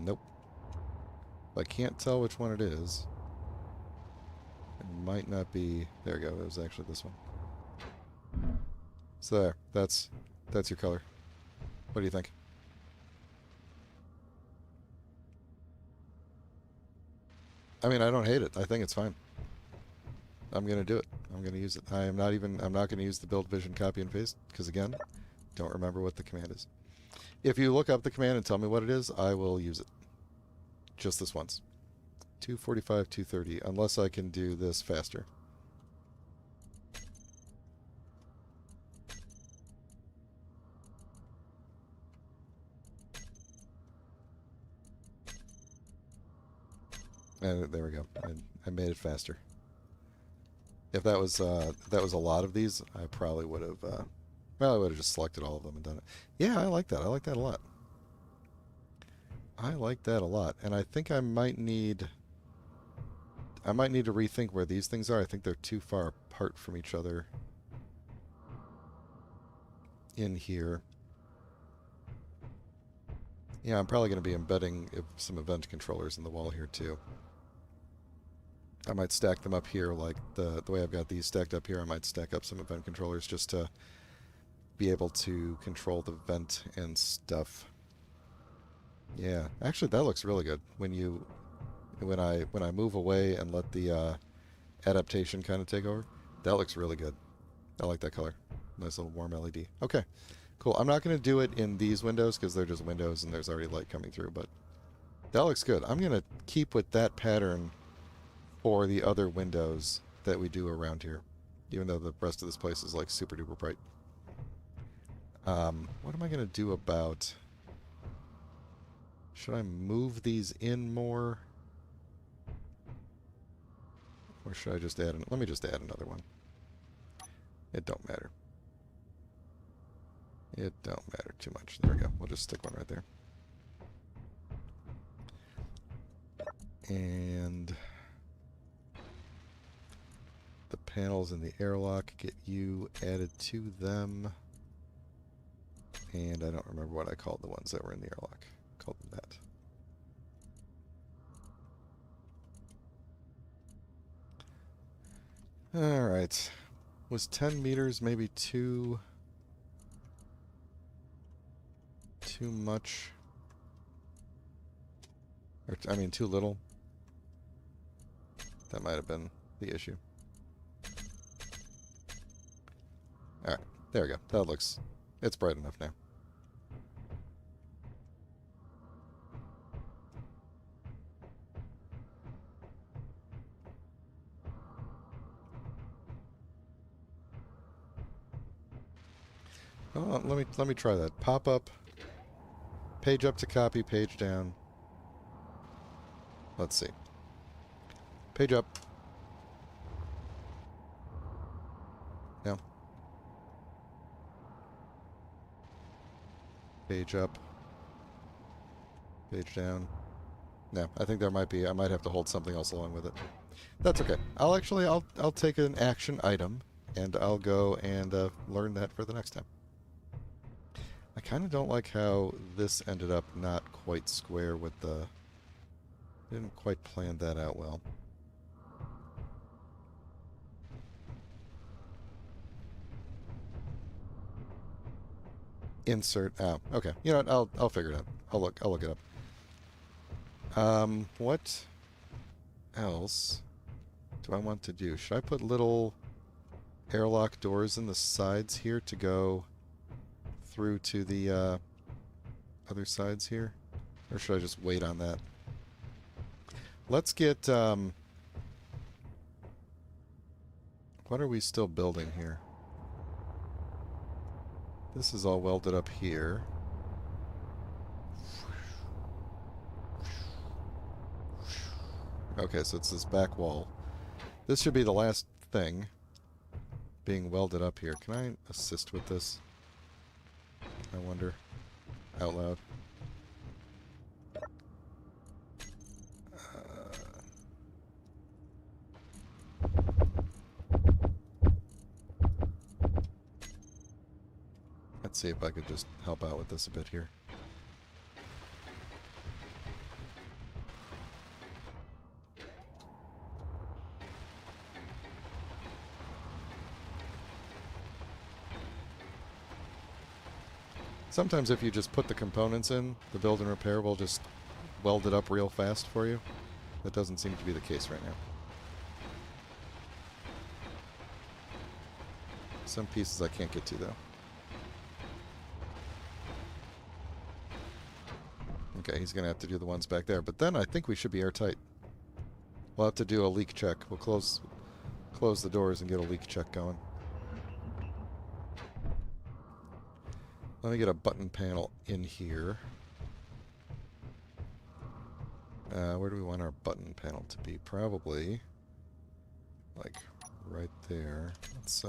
Nope. If I can't tell which one it is, it might not be... There we go. It was actually this one. So there, that's your color. What do you think? I mean, I don't hate it. I think it's fine. I'm gonna do it. I'm gonna use it. I'm not gonna use the build vision copy and paste because again, don't remember what the command is. If you look up the command and tell me what it is, I will use it. Just this once. 245, 230, unless I can do this faster. And there we go. I made it faster. If that was a lot of these, I probably would have well, I would have just selected all of them and done it. Yeah, I like that. I like that a lot. I like that a lot. And I think I might need to rethink where these things are. I think they're too far apart from each other in here. Yeah, I'm probably going to be embedding some event controllers in the wall here too. I might stack them up here like the way I've got these stacked up here. I might stack up some event controllers just to be able to control the vent and stuff. Yeah, actually that looks really good when I move away and let the adaptation kind of take over. That looks really good. I like that color. Nice little warm LED. Okay, cool. I'm not going to do it in these windows because they're just windows and there's already light coming through, but that looks good. I'm going to keep with that pattern for the other windows that we do around here, even though the rest of this place is like super duper bright. What am I going to do about... Should I move these in more? Or should I just add... Let me just add another one. It don't matter. It don't matter too much. There we go. We'll just stick one right there. And... the panels in the airlock, get you added to them. And I don't remember what I called the ones that were in the airlock. Called them that. Alright. Was 10 meters maybe too much? Or, I mean, too little? That might have been the issue. Alright, there we go. That looks... it's bright enough now. Oh, let me try that. Pop up, page up to copy, page down. Let's see. Page up. No. Page up. Page down. No, I think there might be. I might have to hold something else along with it. That's okay. I'll take an action item and I'll go and learn that for the next time. I kind of don't like how this ended up not quite square with the... didn't quite plan that out well. Insert... oh, okay. You know what? I'll figure it out. I'll look it up. What else do I want to do? Should I put little airlock doors in the sides here to go through to the other sides here? Or should I just wait on that? Let's get... what are we still building here? This is all welded up here. Okay, so it's this back wall. This should be the last thing being welded up here. Can I assist with this? I wonder. Out loud. Let's see if I could just help out with this a bit here. Sometimes if you just put the components in, the build and repair will just weld it up real fast for you. That doesn't seem to be the case right now. Some pieces I can't get to, though. Okay, he's going to have to do the ones back there. But then I think we should be airtight. We'll have to do a leak check. We'll close the doors and get a leak check going. Let me get a button panel in here. Where do we want our button panel to be? Probably, like, right there. Let's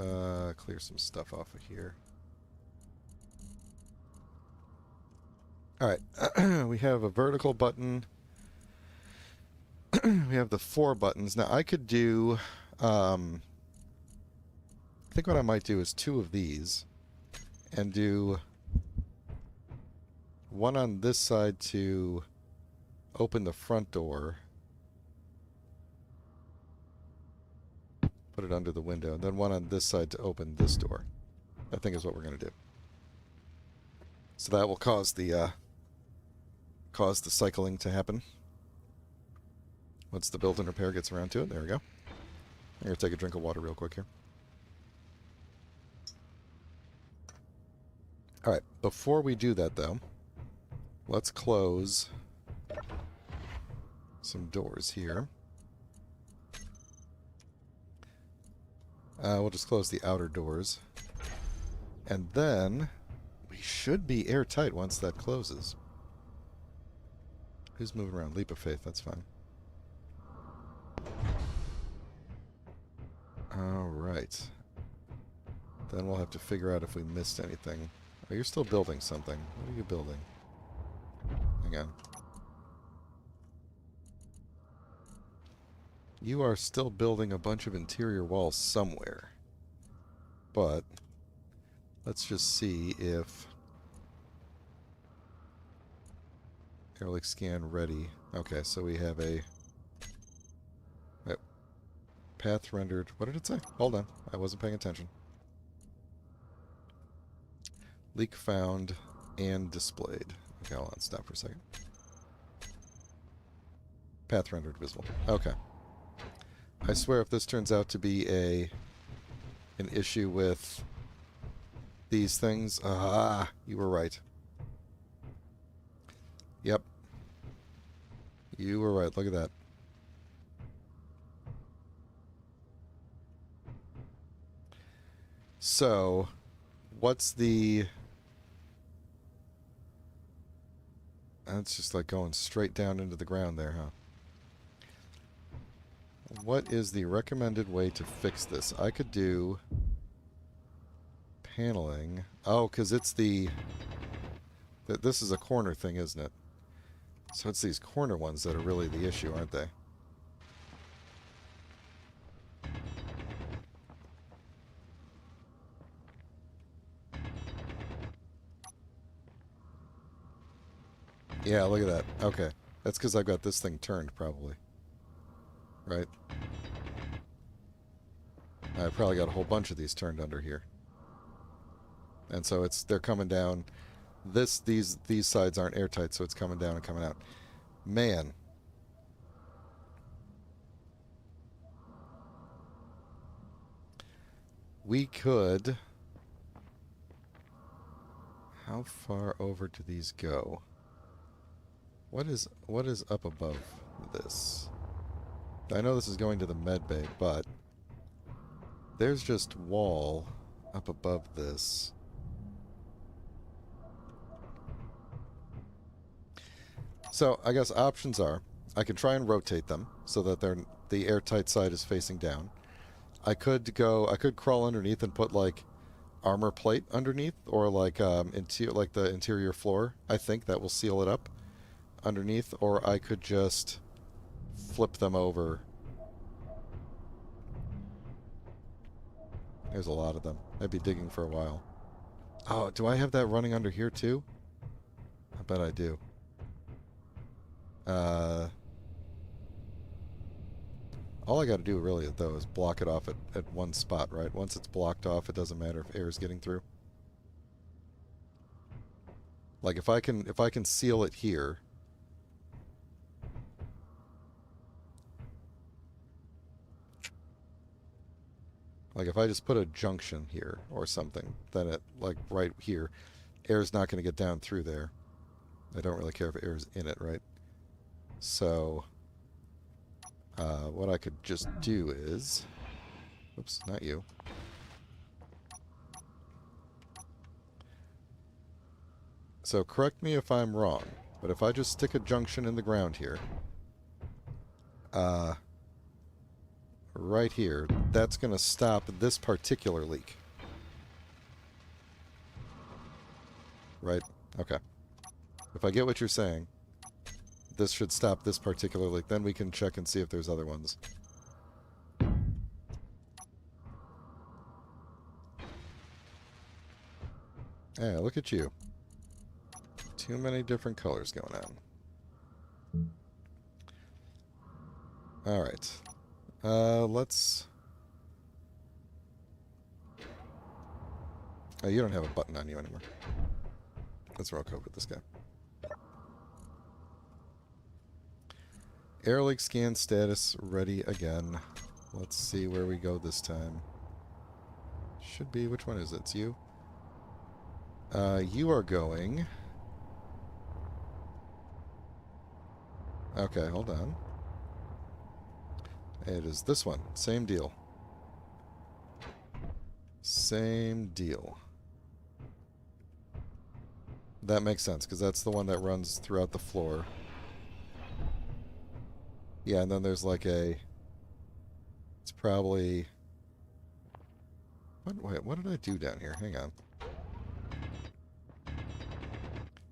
clear some stuff off of here. Alright, we have a vertical button. We have the 4 buttons. Now, I could do... I think what I might do is 2 of these. And do... one on this side to open the front door. Put it under the window. And then one on this side to open this door. I think is what we're going to do. So that will cause the cycling to happen. Once the build and repair gets around to it. There we go. I'm going to take a drink of water real quick here. Alright, before we do that though, let's close some doors here. We'll just close the outer doors. And then we should be airtight once that closes. Who's moving around? Leap of faith, that's fine. Alright. Then we'll have to figure out if we missed anything. Oh, you're still building something. What are you building? Hang on. You are still building a bunch of interior walls somewhere. But let's just see if airlick scan ready. Okay, so we have a path rendered. What did it say? Hold on. I wasn't paying attention. Leak found and displayed. Okay, hold on. Stop for a second. Path rendered visible. Okay. I swear if this turns out to be an issue with these things... you were right. Yep. You were right. Look at that. So, what's the... That's just like going straight down into the ground there, huh? What is the recommended way to fix this? I could do paneling. Oh, because it's the... This is a corner thing, isn't it? So it's these corner ones that are really the issue, aren't they? Yeah, look at that. Okay. That's because I've got this thing turned, probably. Right? I probably got a whole bunch of these turned under here. And so they're coming down. These sides aren't airtight, so it's coming down and coming out. Man. We could... How far over do these go? What is up above this? I know this is going to the med bay, but there's just wall up above this. So I guess options are I can try and rotate them so that the airtight side is facing down. I could crawl underneath and put like armor plate underneath, or like the interior floor. I think that will seal it up underneath, or I could just flip them over. There's a lot of them. I'd be digging for a while. Oh, do I have that running under here too? I bet I do. All I gotta do really, though, is block it off at one spot, right? Once it's blocked off, it doesn't matter if air is getting through. Like if I can seal it here. Like if I just put a junction here or something, then it, like right here, air's not going to get down through there. I don't really care if air's in it, right? So what I could just do is, oops, not you. So correct me if I'm wrong, but if I just stick a junction in the ground here, right here, that's going to stop this particular leak. Right? Okay. If I get what you're saying, this should stop this particular leak. Then we can check and see if there's other ones. Yeah, look at you. Too many different colors going on. Alright. Let's... Oh, you don't have a button on you anymore. Let's roll code with this guy. Air leak scan status ready again. Let's see where we go this time. Should be, which one is it? It's you? You are going... Okay, hold on. It is this one. Same deal. Same deal. That makes sense, because that's the one that runs throughout the floor. Yeah, and then there's like a... It's probably... Wait, what did I do down here? Hang on.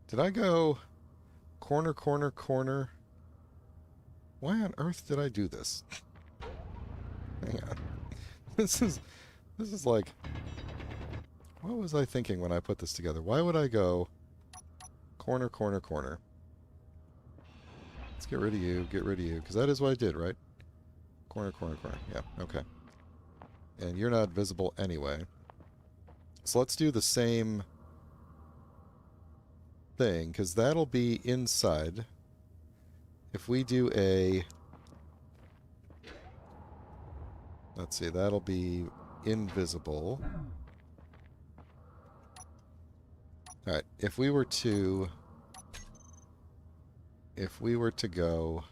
Did I go corner, corner, corner? Why on earth did I do this? Hang on. This is like... What was I thinking when I put this together? Why would I go corner, corner, corner? Let's get rid of you, get rid of you. Because that is what I did, right? Corner, corner, corner. Yeah, okay. And you're not visible anyway. So let's do the same thing, because that'll be inside. If we do a... Let's see, that'll be invisible. Alright, if we were to go...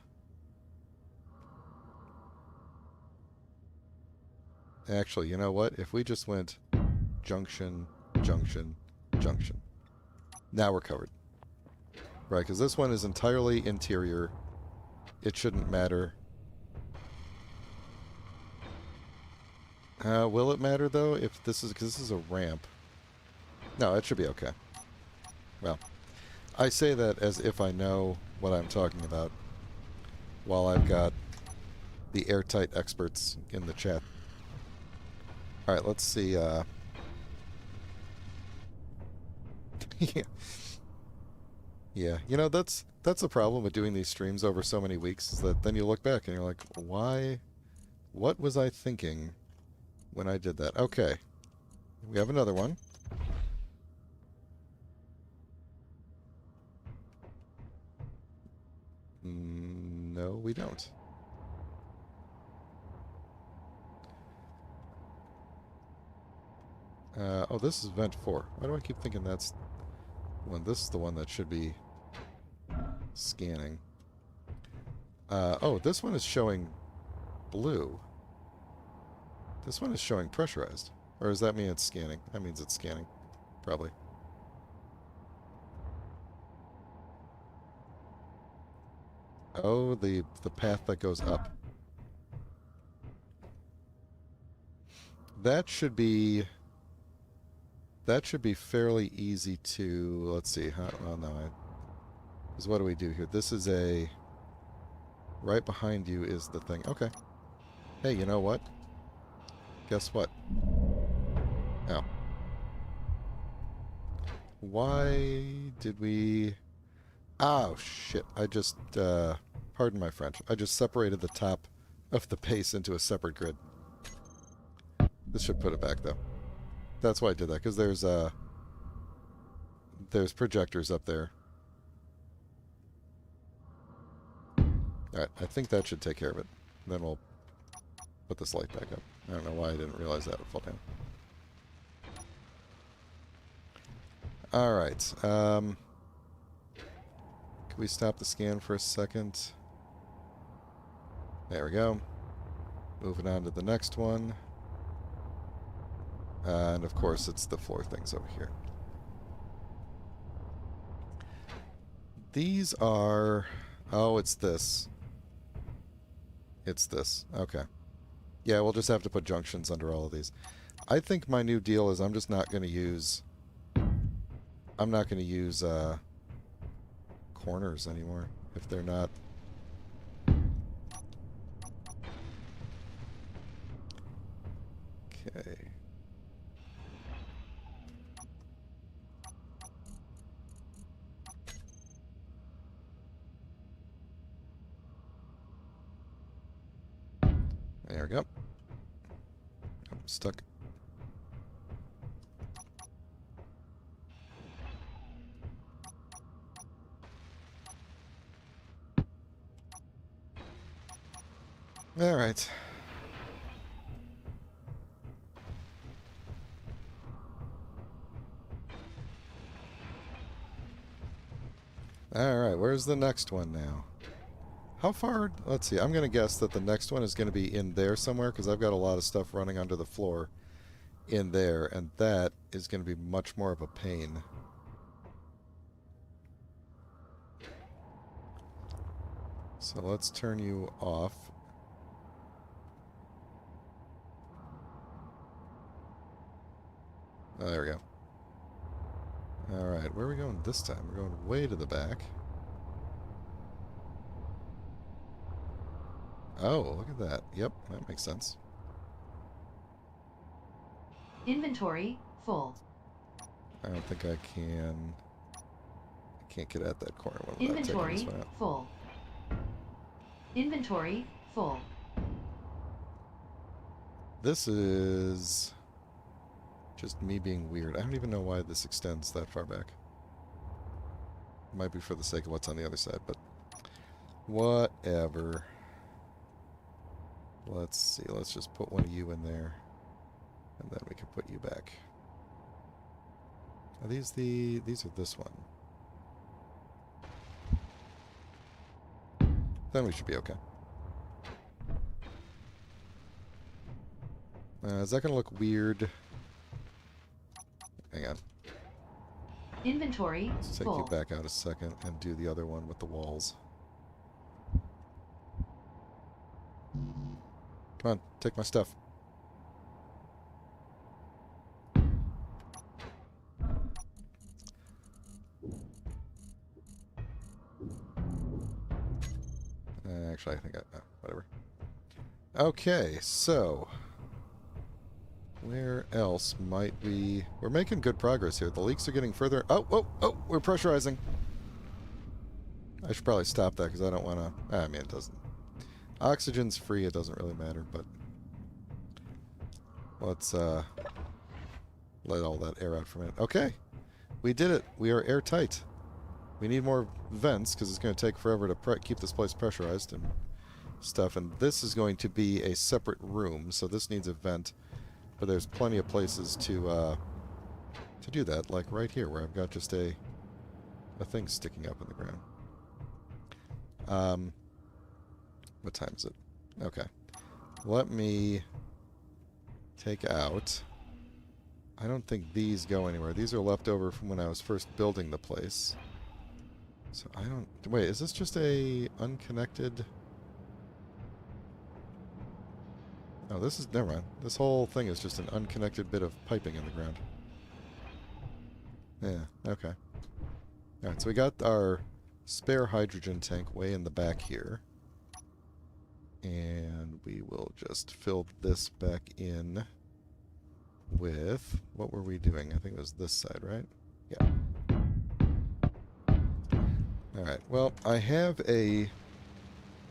Actually, you know what? If we just went junction, junction, junction. Now we're covered. Right, because this one is entirely interior. It shouldn't matter. Will it matter, though, if this is... Because this is a ramp. No, it should be okay. Well, I say that as if I know what I'm talking about, while I've got the airtight experts in the chat. Alright, let's see, yeah. Yeah, you know, that's the problem with doing these streams over so many weeks, is that then you look back and you're like, why? What was I thinking when I did that? Okay. We have another one. No, we don't. Oh, this is vent 4. Why do I keep thinking that's one? This is the one that should be scanning. Oh, this one is showing blue. This one is showing pressurized. Or does that mean it's scanning? That means it's scanning. Probably. Oh, the path that goes up. That should be fairly easy to... Let's see. Oh, no. Because what do we do here? This is a... Right behind you is the thing. Okay. Hey, you know what? Guess what? Oh. Why did we... Oh, shit. I just... pardon my French. I just separated the top of the base into a separate grid. This should put it back, though. That's why I did that, because there's there's projectors up there. Alright, I think that should take care of it. Then we'll put this light back up. I don't know why I didn't realize that would fall down. Alright, can we stop the scan for a second? There we go. Moving on to the next one. And of course, it's the floor things over here. These are... Oh, it's this. It's this. Okay. Yeah, we'll just have to put junctions under all of these. I think my new deal is I'm just not going to use... I'm not going to use corners anymore if they're not... Okay. There we go. I'm stuck. All right. All right, where's the next one now? How far? Let's see. I'm going to guess that the next one is going to be in there somewhere because I've got a lot of stuff running under the floor in there, and that is going to be much more of a pain. So let's turn you off. Oh, there we go. Alright, where are we going this time? We're going way to the back. Oh, look at that. Yep, that makes sense. Inventory full. I don't think I can... I can't get at that corner one without taking Inventory this one out. full. Inventory full. This is... just me being weird. I don't even know why this extends that far back. It might be for the sake of what's on the other side, but... whatever. Let's see. Let's just put one of you in there. And then we can put you back. Are these the... these are this one. Then we should be okay. Is that going to look weird? Hang on. Inventory Let's take full. you back out a second and do the other one with the walls. Come on, take my stuff. Actually, I think whatever. Okay, so... where else might we... We're making good progress here. The leaks are getting further... Oh, oh, oh! We're pressurizing. I should probably stop that because I don't want to... I mean, it doesn't... Oxygen's free. It doesn't really matter, but... let's let all that air out for a minute. Okay. We did it. We are airtight. We need more vents because it's going to take forever to keep this place pressurized and stuff. And this is going to be a separate room, so this needs a vent. But there's plenty of places to do that, like right here, where I've got just a thing sticking up in the ground. What time is it? Okay. Let me take out... I don't think these go anywhere. These are left over from when I was first building the place. So I don't... Wait, is this just a unconnected... No, this is... Never mind. This whole thing is just an unconnected bit of piping in the ground. Yeah, okay. Alright, so we got our spare hydrogen tank way in the back here. And we will just fill this back in with... What were we doing? I think it was this side, right? Yeah. Alright, well, I have a...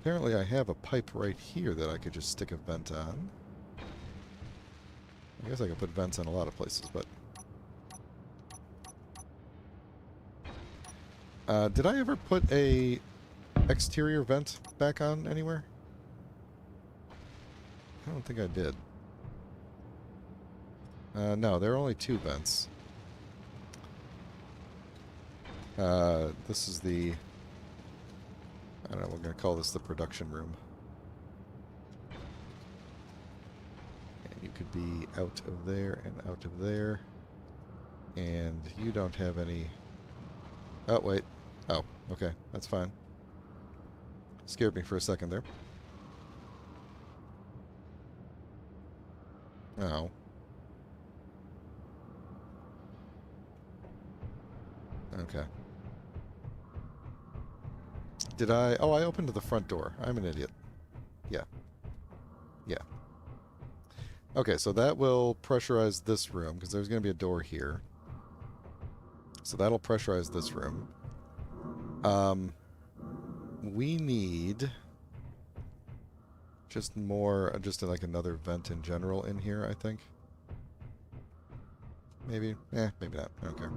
Apparently I have a pipe right here that I could just stick a vent on. I guess I could put vents on a lot of places, but... Did I ever put a exterior vent back on anywhere? I don't think I did. No, there are only 2 vents. This is the... I don't know, we're going to call this the production room. And you could be out of there and out of there. And you don't have any... Oh, wait. Oh, okay. That's fine. Scared me for a second there. Oh. Okay. Did I... Oh, I opened the front door. I'm an idiot. Yeah. Yeah. Okay, so that will pressurize this room, because there's going to be a door here. So that'll pressurize this room. We need just more, just like another vent in general in here, I think. Maybe? Maybe not. I don't care.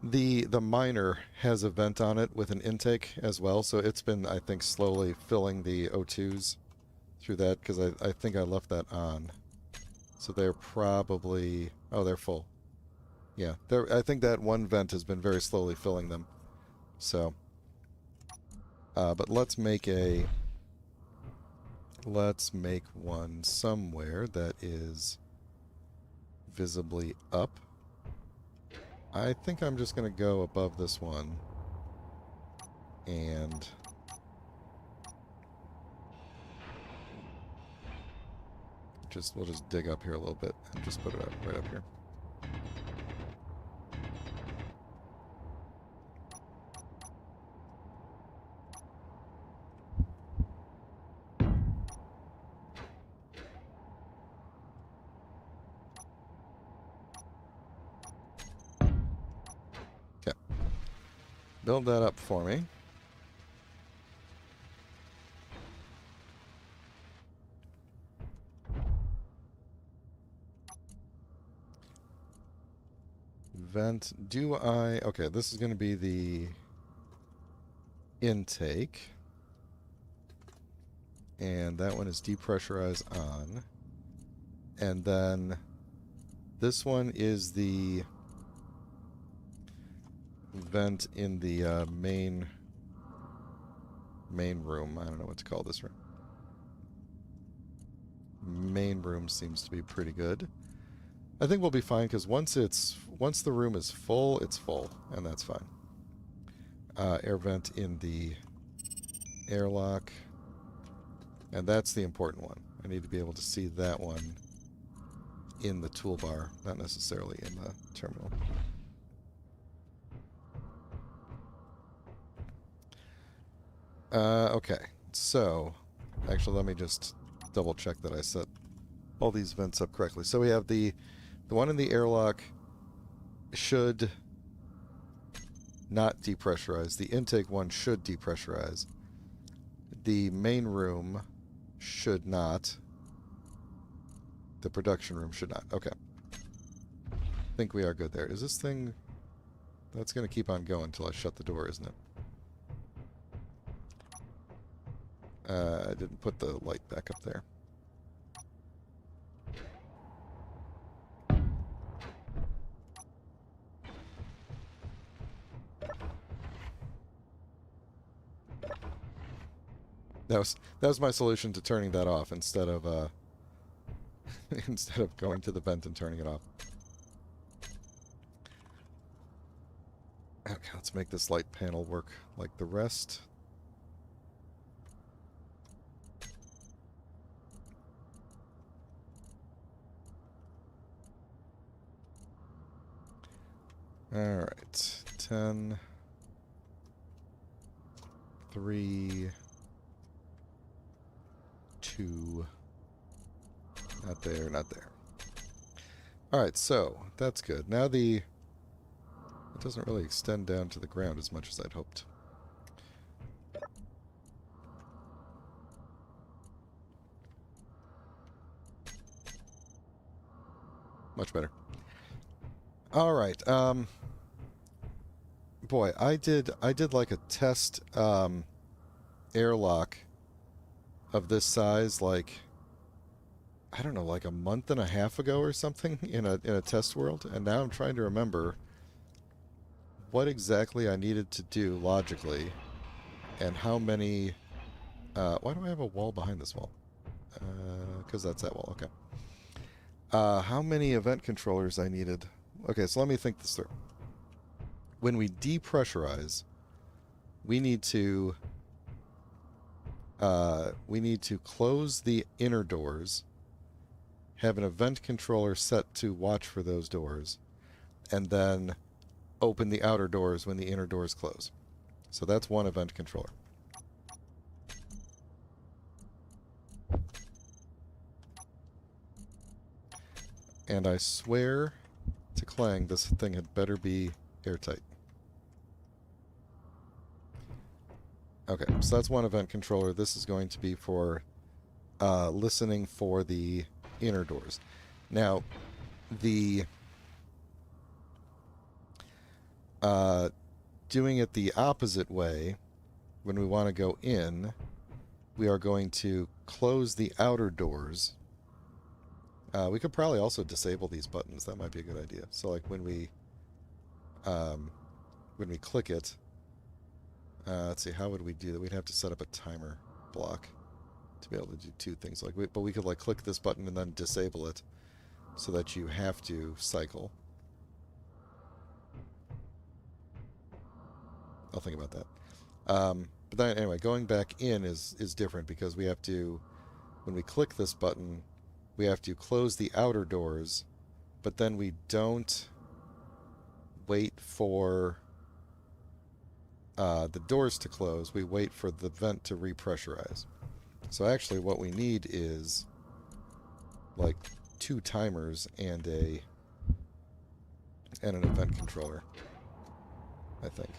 The miner has a vent on it with an intake as well, so it's been, I think, slowly filling the O2s through that, because I think I left that on. So they're probably... Oh, they're full. Yeah, I think that one vent has been very slowly filling them. So... but let's make one somewhere that is visibly up. I think I'm just going to go above this one. And... we'll just dig up here a little bit and just put it up right up here. Okay. Build that up for me. Vent. Do I... Okay, this is going to be the intake. And that one is depressurized on. And then this one is the vent in the main room. I don't know what to call this room. Main room seems to be pretty good. I think we'll be fine, because once the room is full, it's full, and that's fine. Air vent in the airlock, and that's the important one. I need to be able to see that one in the toolbar, not necessarily in the terminal. Okay, so actually let me just double check that I set all these vents up correctly. So we have the one in the airlock should not depressurize. The intake one should depressurize. The main room should not. The production room should not. Okay. I think we are good there. Is this thing... That's going to keep on going until I shut the door, isn't it? I didn't put the light back up there. That was my solution to turning that off instead of instead of going to the vent and turning it off. Okay, let's make this light panel work like the rest. Alright, 10, 3, 2, not there, not there. Alright, so, that's good. Now it doesn't really extend down to the ground as much as I'd hoped. Much better. All right. Boy, I did like a test airlock of this size, like I don't know, like a month and a half ago or something in a test world, and now I'm trying to remember what exactly I needed to do logically and how many. Why do I have a wall behind this wall? Because that's that wall. Okay. How many event controllers I needed? Okay, so let me think this through. When we depressurize, we need to close the inner doors, have an event controller set to watch for those doors, and then open the outer doors when the inner doors close. So that's one event controller. And I swear to Clang, this thing had better be airtight. Okay, so that's one event controller. This is going to be for listening for the inner doors. Now, the doing it the opposite way, when we want to go in, we are going to close the outer doors. We could probably also disable these buttons. That might be a good idea. So like when we click it, let's see, how would we do that? We'd have to set up a timer block to be able to do two things. But we could like click this button and then disable it so that you have to cycle. I'll think about that. But then anyway, going back in is different because we have to, when we click this button, we have to close the outer doors, but then we don't wait for the doors to close. We wait for the vent to repressurize. So actually what we need is like 2 timers and an event controller, I think.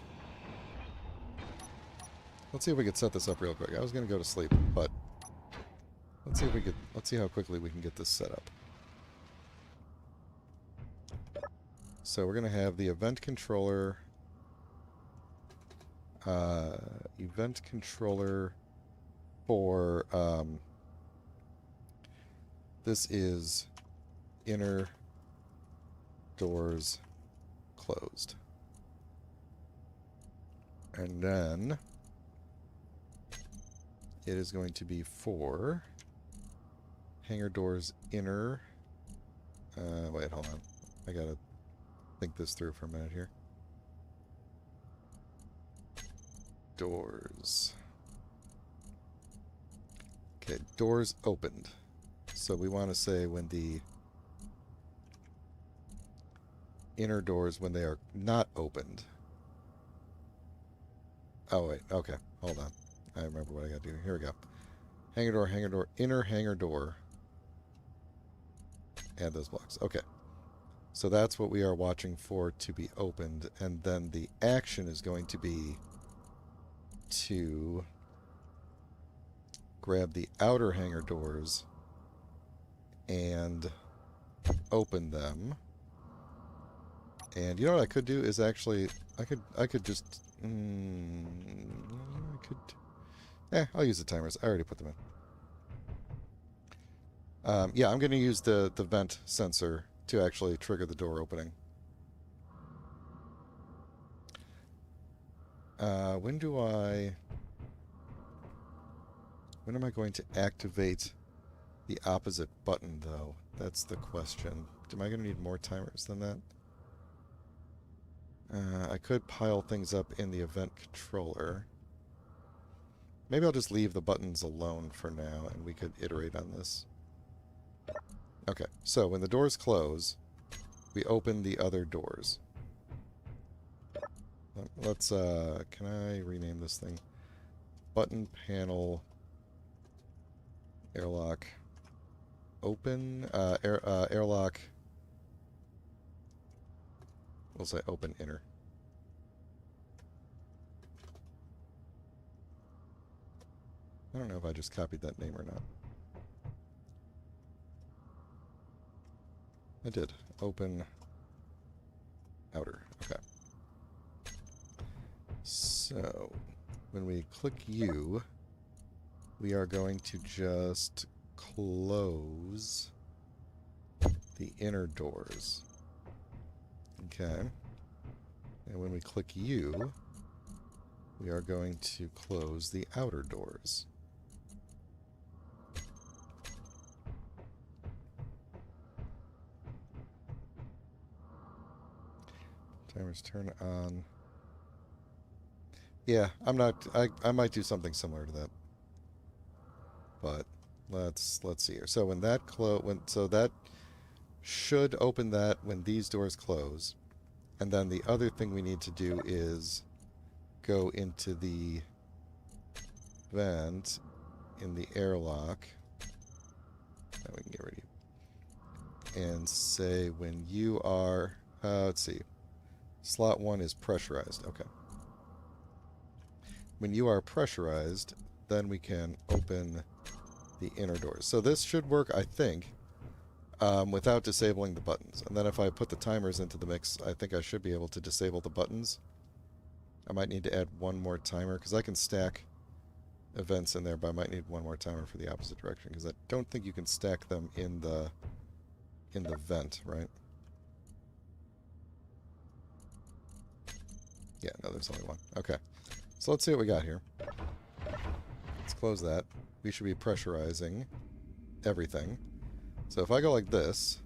Let's see if we could set this up real quick. I was going to go to sleep, but let's see how quickly we can get this set up. So we're going to have the event controller for this is inner doors closed. And then it is going to be for hangar doors inner. Wait, hold on. I gotta think this through for a minute here. Doors. Okay, doors opened. So we want to say when the inner doors, when they are not opened. Oh, wait. Okay. Hold on. I remember what I got to do. Here we go. Hangar door, inner hangar door. Add those blocks. Okay. So that's what we are watching for to be opened. And then the action is going to be to grab the outer hangar doors and open them. And you know what I could do is actually I could just I'll use the timers. I already put them in. Yeah, I'm going to use the vent sensor to actually trigger the door opening. When am I going to activate the opposite button, though? That's the question. Am I going to need more timers than that? I could pile things up in the event controller. Maybe I'll just leave the buttons alone for now, and we could iterate on this. Okay, so when the doors close, we open the other doors. Let's, can I rename this thing? Button panel airlock open, airlock, we'll say open inner. I don't know if I just copied that name or not. I did. Open outer. Okay. So, when we click U, we are going to just close the inner doors. Okay. And when we click U, we are going to close the outer doors. Timers turn on. Yeah, I'm not. I might do something similar to that. But let's see here. So when that so that should open that when these doors close. And then the other thing we need to do is go into the vent in the airlock. Now we can get rid of you. And say when you are, let's see, slot 1 is pressurized. Okay. When you are pressurized, then we can open the inner doors. So this should work, I think, without disabling the buttons. And then if I put the timers into the mix, I think I should be able to disable the buttons. I might need to add one more timer, because I can stack events in there, but I might need one more timer for the opposite direction, because I don't think you can stack them in the vent, right? Yeah, no, there's only one. Okay. So let's see what we got here. Let's close that. We should be pressurizing everything. So if I go like this...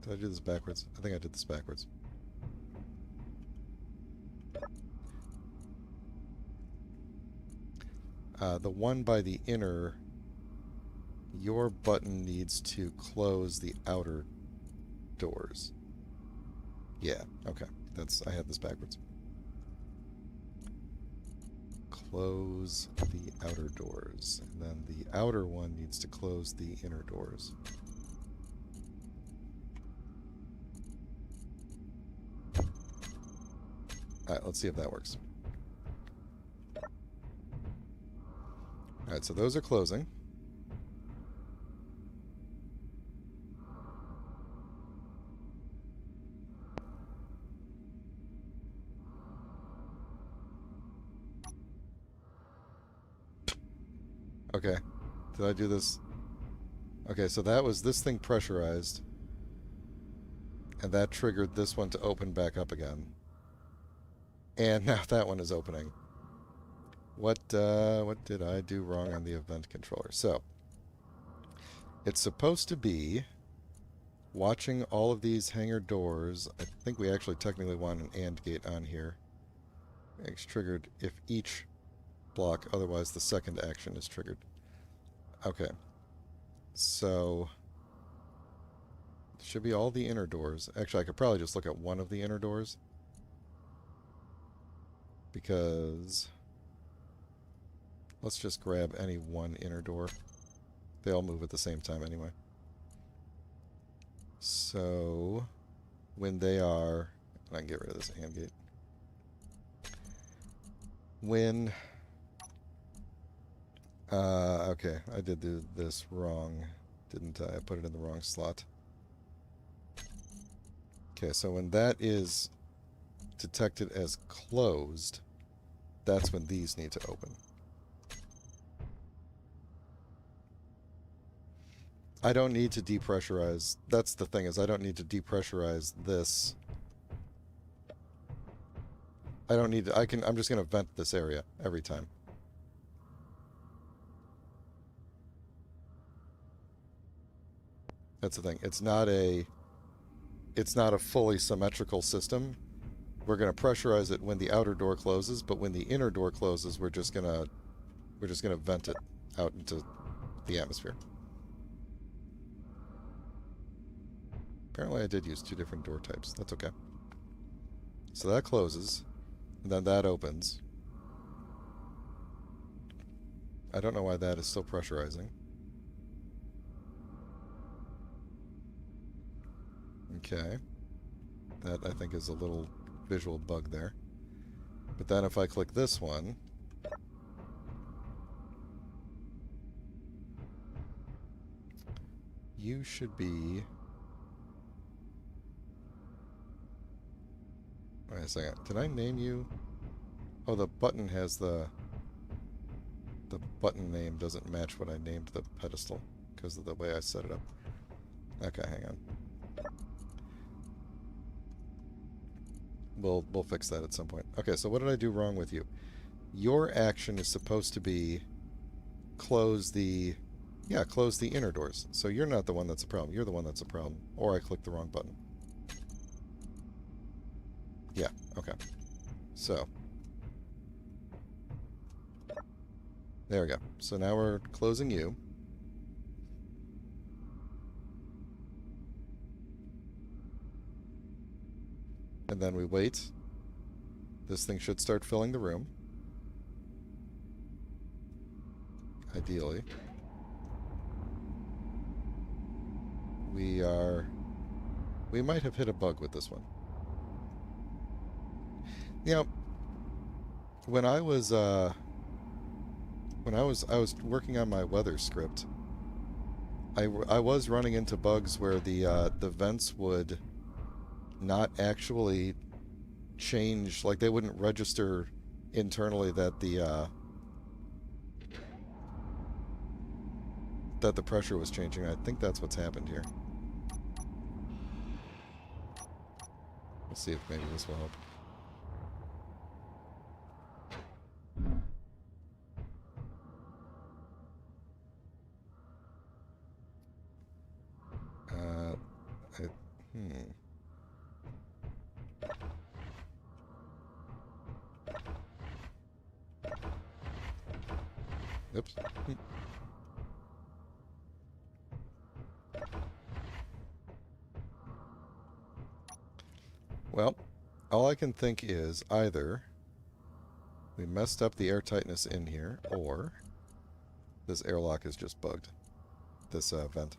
Did I do this backwards? I think I did this backwards. The one by the inner, your button needs to close the outer doors. Yeah, okay. I had this backwards. Close the outer doors. And then the outer one needs to close the inner doors. Alright, let's see if that works. Alright, so those are closing. Okay. Did I do this? Okay, so that was this thing pressurized. And that triggered this one to open back up again. And now that one is opening. What did I do wrong on the event controller? So, it's supposed to be watching all of these hangar doors. I think we actually technically want an AND gate on here. It's triggered if each block, otherwise the second action is triggered. Okay. So, it should be all the inner doors. Actually, I could probably just look at one of the inner doors. Because... let's just grab any one inner door. They all move at the same time anyway. So, when they are... and I can get rid of this AND gate. When... okay, I did do this wrong, didn't I? I put it in the wrong slot. Okay, so when that is detected as closed, that's when these need to open. I don't need to depressurize. That's the thing, is I don't need to depressurize this. I don't need to, I'm just going to vent this area every time. That's the thing. It's not a fully symmetrical system. We're going to pressurize it when the outer door closes, but when the inner door closes, we're just going to vent it out into the atmosphere. Apparently I did use two different door types. That's okay. So that closes, and then that opens. I don't know why that is still pressurizing. Okay. That, I think, is a little visual bug there. But then if I click this one... You should be... Wait a second. Did I name you? Oh, the button has the button name doesn't match what I named the pedestal because of the way I set it up. Okay, hang on. We'll fix that at some point. Okay, so what did I do wrong with you? Your action is supposed to be close the inner doors. So you're not the one that's a problem. You're the one that's a problem. Or I clicked the wrong button. Yeah, okay. So there we go. So now we're closing you. And then we wait. This thing should start filling the room. Ideally. We might have hit a bug with this one. You know, when I was working on my weather script, I was running into bugs where the vents would not actually change, like they wouldn't register internally that the pressure was changing. I think that's what's happened here. Let's see if maybe this will help. Hmm. Oops. Well, all I can think is either we messed up the air tightness in here, or this airlock is just bugged. This vent.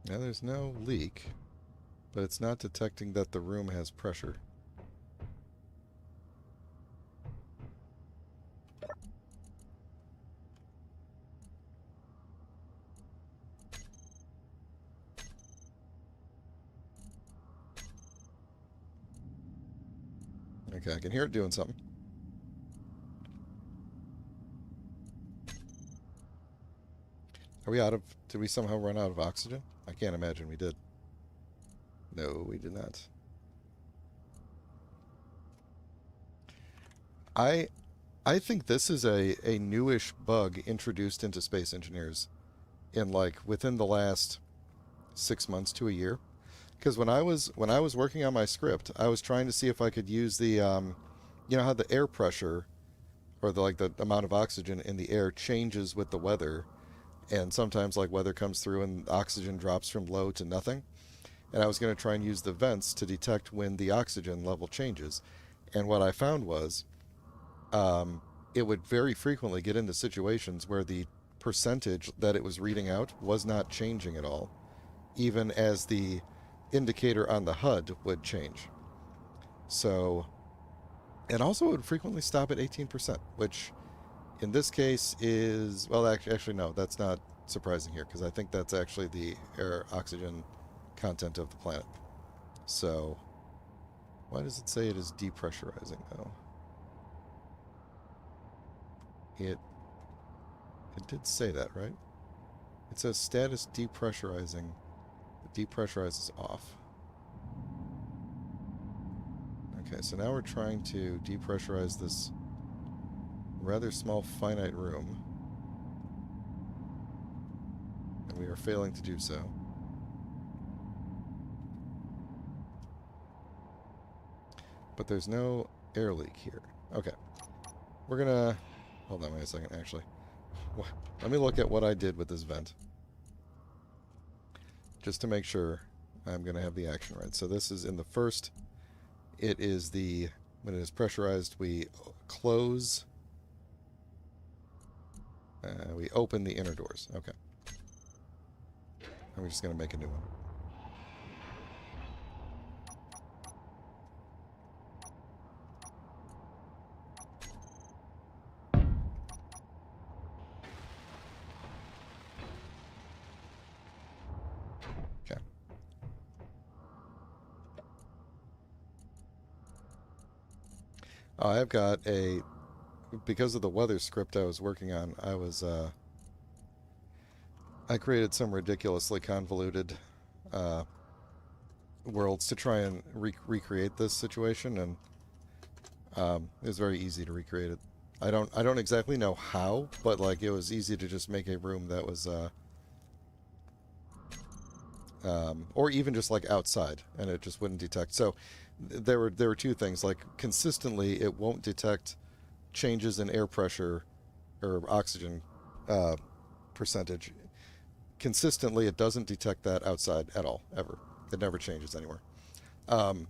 Now there's no leak, but it's not detecting that the room has pressure. Okay, I can hear it doing something. Are we out of... Did we somehow run out of oxygen? I can't imagine we did. No, we did not. I think this is a newish bug introduced into Space Engineers in like within the last 6 months to a year. Because when I was working on my script, I was trying to see if I could use the you know how the air pressure or the amount of oxygen in the air changes with the weather, and sometimes like weather comes through and oxygen drops from low to nothing. And I was going to try and use the vents to detect when the oxygen level changes. And what I found was it would very frequently get into situations where the percentage that it was reading out was not changing at all, even as the indicator on the HUD would change. So, and also it would frequently stop at 18%, which in this case is, well, actually no, that's not surprising here, because I think that's actually the air oxygen content of the planet. So, why does it say it is depressurizing though? It did say that, right? It says status depressurizing. The depressurize is off. Okay, so now we're trying to depressurize this rather small finite room. And we are failing to do so. But there's no air leak here. Okay. We're gonna... Hold on, wait a second, actually. Let me look at what I did with this vent. Just to make sure I'm gonna have the action right. So this is in the first... It is the... When it is pressurized, we close... we open the inner doors. Okay. And we're just gonna make a new one. I've got a because of the weather script I was working on. I created some ridiculously convoluted uh, worlds to try and recreate this situation, and it was very easy to recreate it. I don't exactly know how, but like it was easy to just make a room that was or even just like outside, and it just wouldn't detect. So there were two things. Like consistently, it won't detect changes in air pressure or oxygen uh, percentage. Consistently, it doesn't detect that outside at all, ever. It never changes anywhere.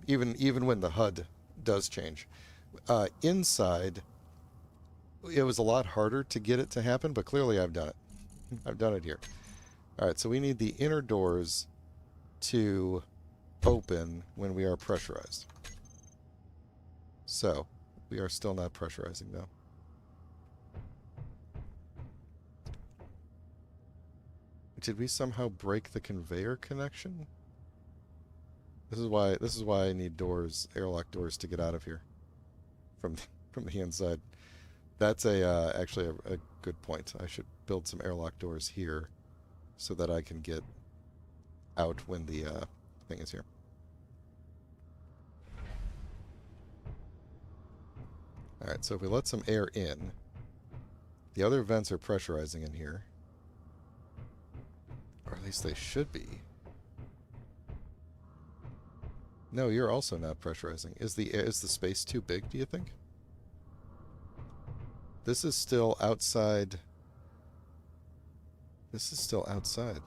Even when the HUD does change. Inside, it was a lot harder to get it to happen, but clearly I've done it. I've done it here. All right, so we need the inner doors to open when we are pressurized. So, we are still not pressurizing though. Did we somehow break the conveyor connection? This is why I need doors, airlock doors to get out of here from from the inside. That's actually a good point. I should build some airlock doors here so that I can get out when the thing is here. All right, so if we let some air in, the other vents are pressurizing in here, or at least they should be. No, you're also not pressurizing. Is the space too big, do you think? This is still outside. This is still outside.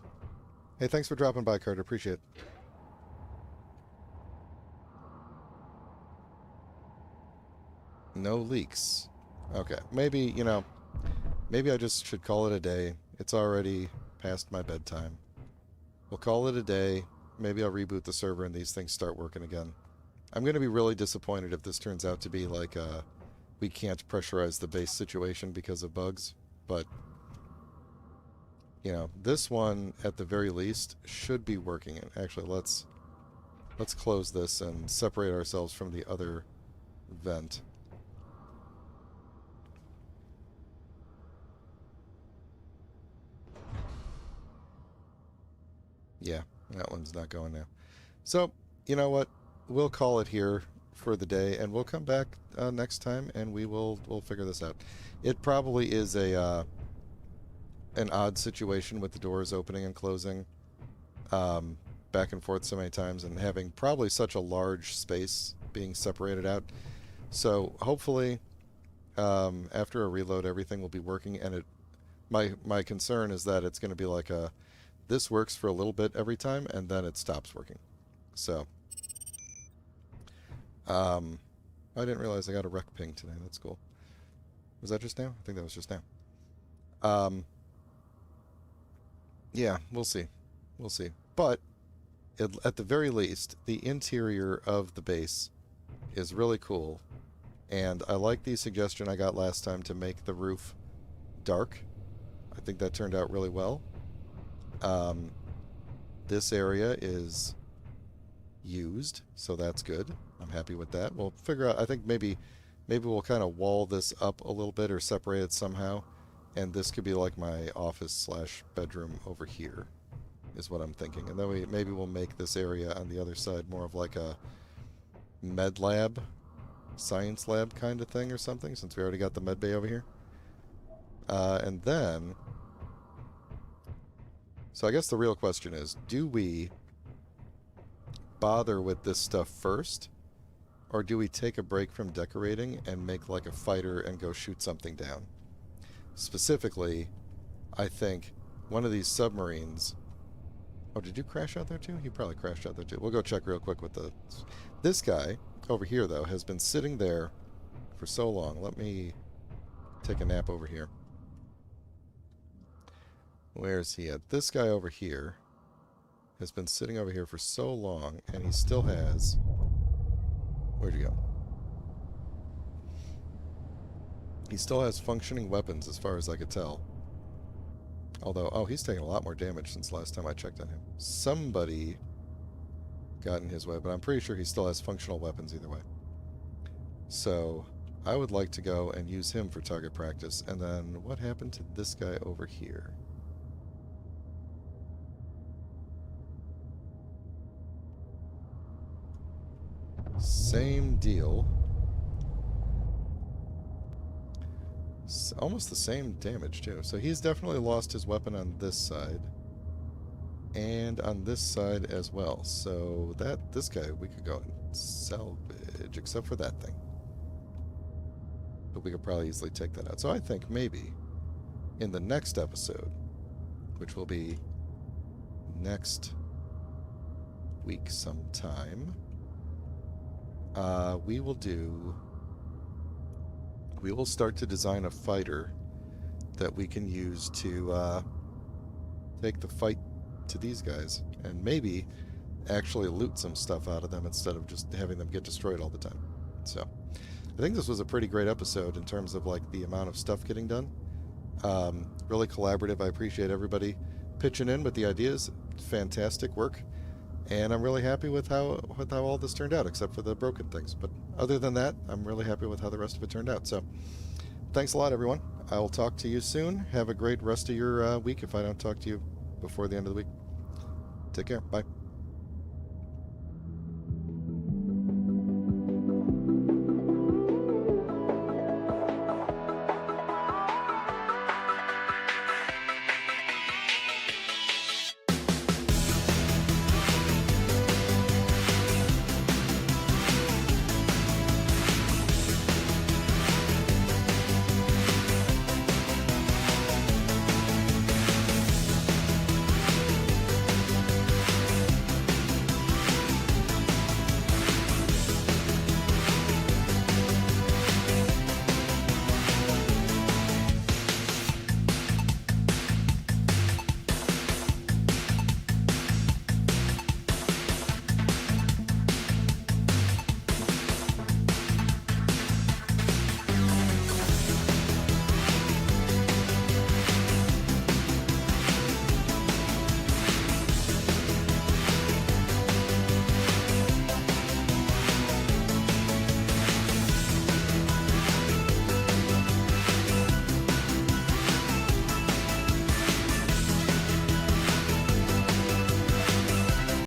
Hey, thanks for dropping by, Carter. Appreciate it. No leaks. Okay, maybe, maybe I just should call it a day. It's already past my bedtime. We'll call it a day. Maybe I'll reboot the server and these things start working again. I'm going to be really disappointed if this turns out to be like we can't pressurize the base situation because of bugs. But, this one, at the very least, should be working. And actually, let's close this and separate ourselves from the other vent. Yeah, that one's not going now. So, you know what? We'll call it here for the day, and we'll come back next time, and we'll figure this out. It probably is an odd situation with the doors opening and closing back and forth so many times, and having probably such a large space being separated out. So hopefully, after a reload, everything will be working. And my concern is that it's going to be like this works for a little bit every time, and then it stops working. So, I didn't realize I got a rec ping today. That's cool. Was that just now? I think that was just now. Yeah, we'll see. We'll see. But at the very least, the interior of the base is really cool. And I like the suggestion I got last time to make the roof dark. I think that turned out really well. This area is used, so that's good. I'm happy with that. We'll figure out, I think maybe we'll kind of wall this up a little bit or separate it somehow. And this could be like my office slash bedroom over here, is what I'm thinking. And then maybe we'll make this area on the other side more of like a med lab, science lab kind of thing or something, since we already got the med bay over here. And then, so I guess the real question is, do we bother with this stuff first, or do we take a break from decorating and make like a fighter and go shoot something down? Specifically, I think one of these submarines... Oh, did you crash out there too? You probably crashed out there too. We'll go check real quick with the... This guy over here, though, has been sitting there for so long. Let me take a nap over here. Where's he at? This guy over here has been sitting over here for so long, and he still has... Where'd you go? He still has functioning weapons, as far as I could tell. Although, oh, he's taken a lot more damage since last time I checked on him. Somebody got in his way, but I'm pretty sure he still has functional weapons either way. So, I would like to go and use him for target practice. And then what happened to this guy over here? Same deal. Almost the same damage, too. So he's definitely lost his weapon on this side. And on this side as well. So this guy we could go and salvage, except for that thing. But we could probably easily take that out. So I think maybe in the next episode, which will be next week sometime, we will start to design a fighter that we can use to take the fight to these guys and maybe actually loot some stuff out of them instead of just having them get destroyed all the time. So I think this was a pretty great episode in terms of like the amount of stuff getting done. Really collaborative. I appreciate everybody pitching in with the ideas. Fantastic work. And I'm really happy with how all this turned out, except for the broken things. But other than that, I'm really happy with how the rest of it turned out. So thanks a lot, everyone. I will talk to you soon. Have a great rest of your week if I don't talk to you before the end of the week. Take care. Bye.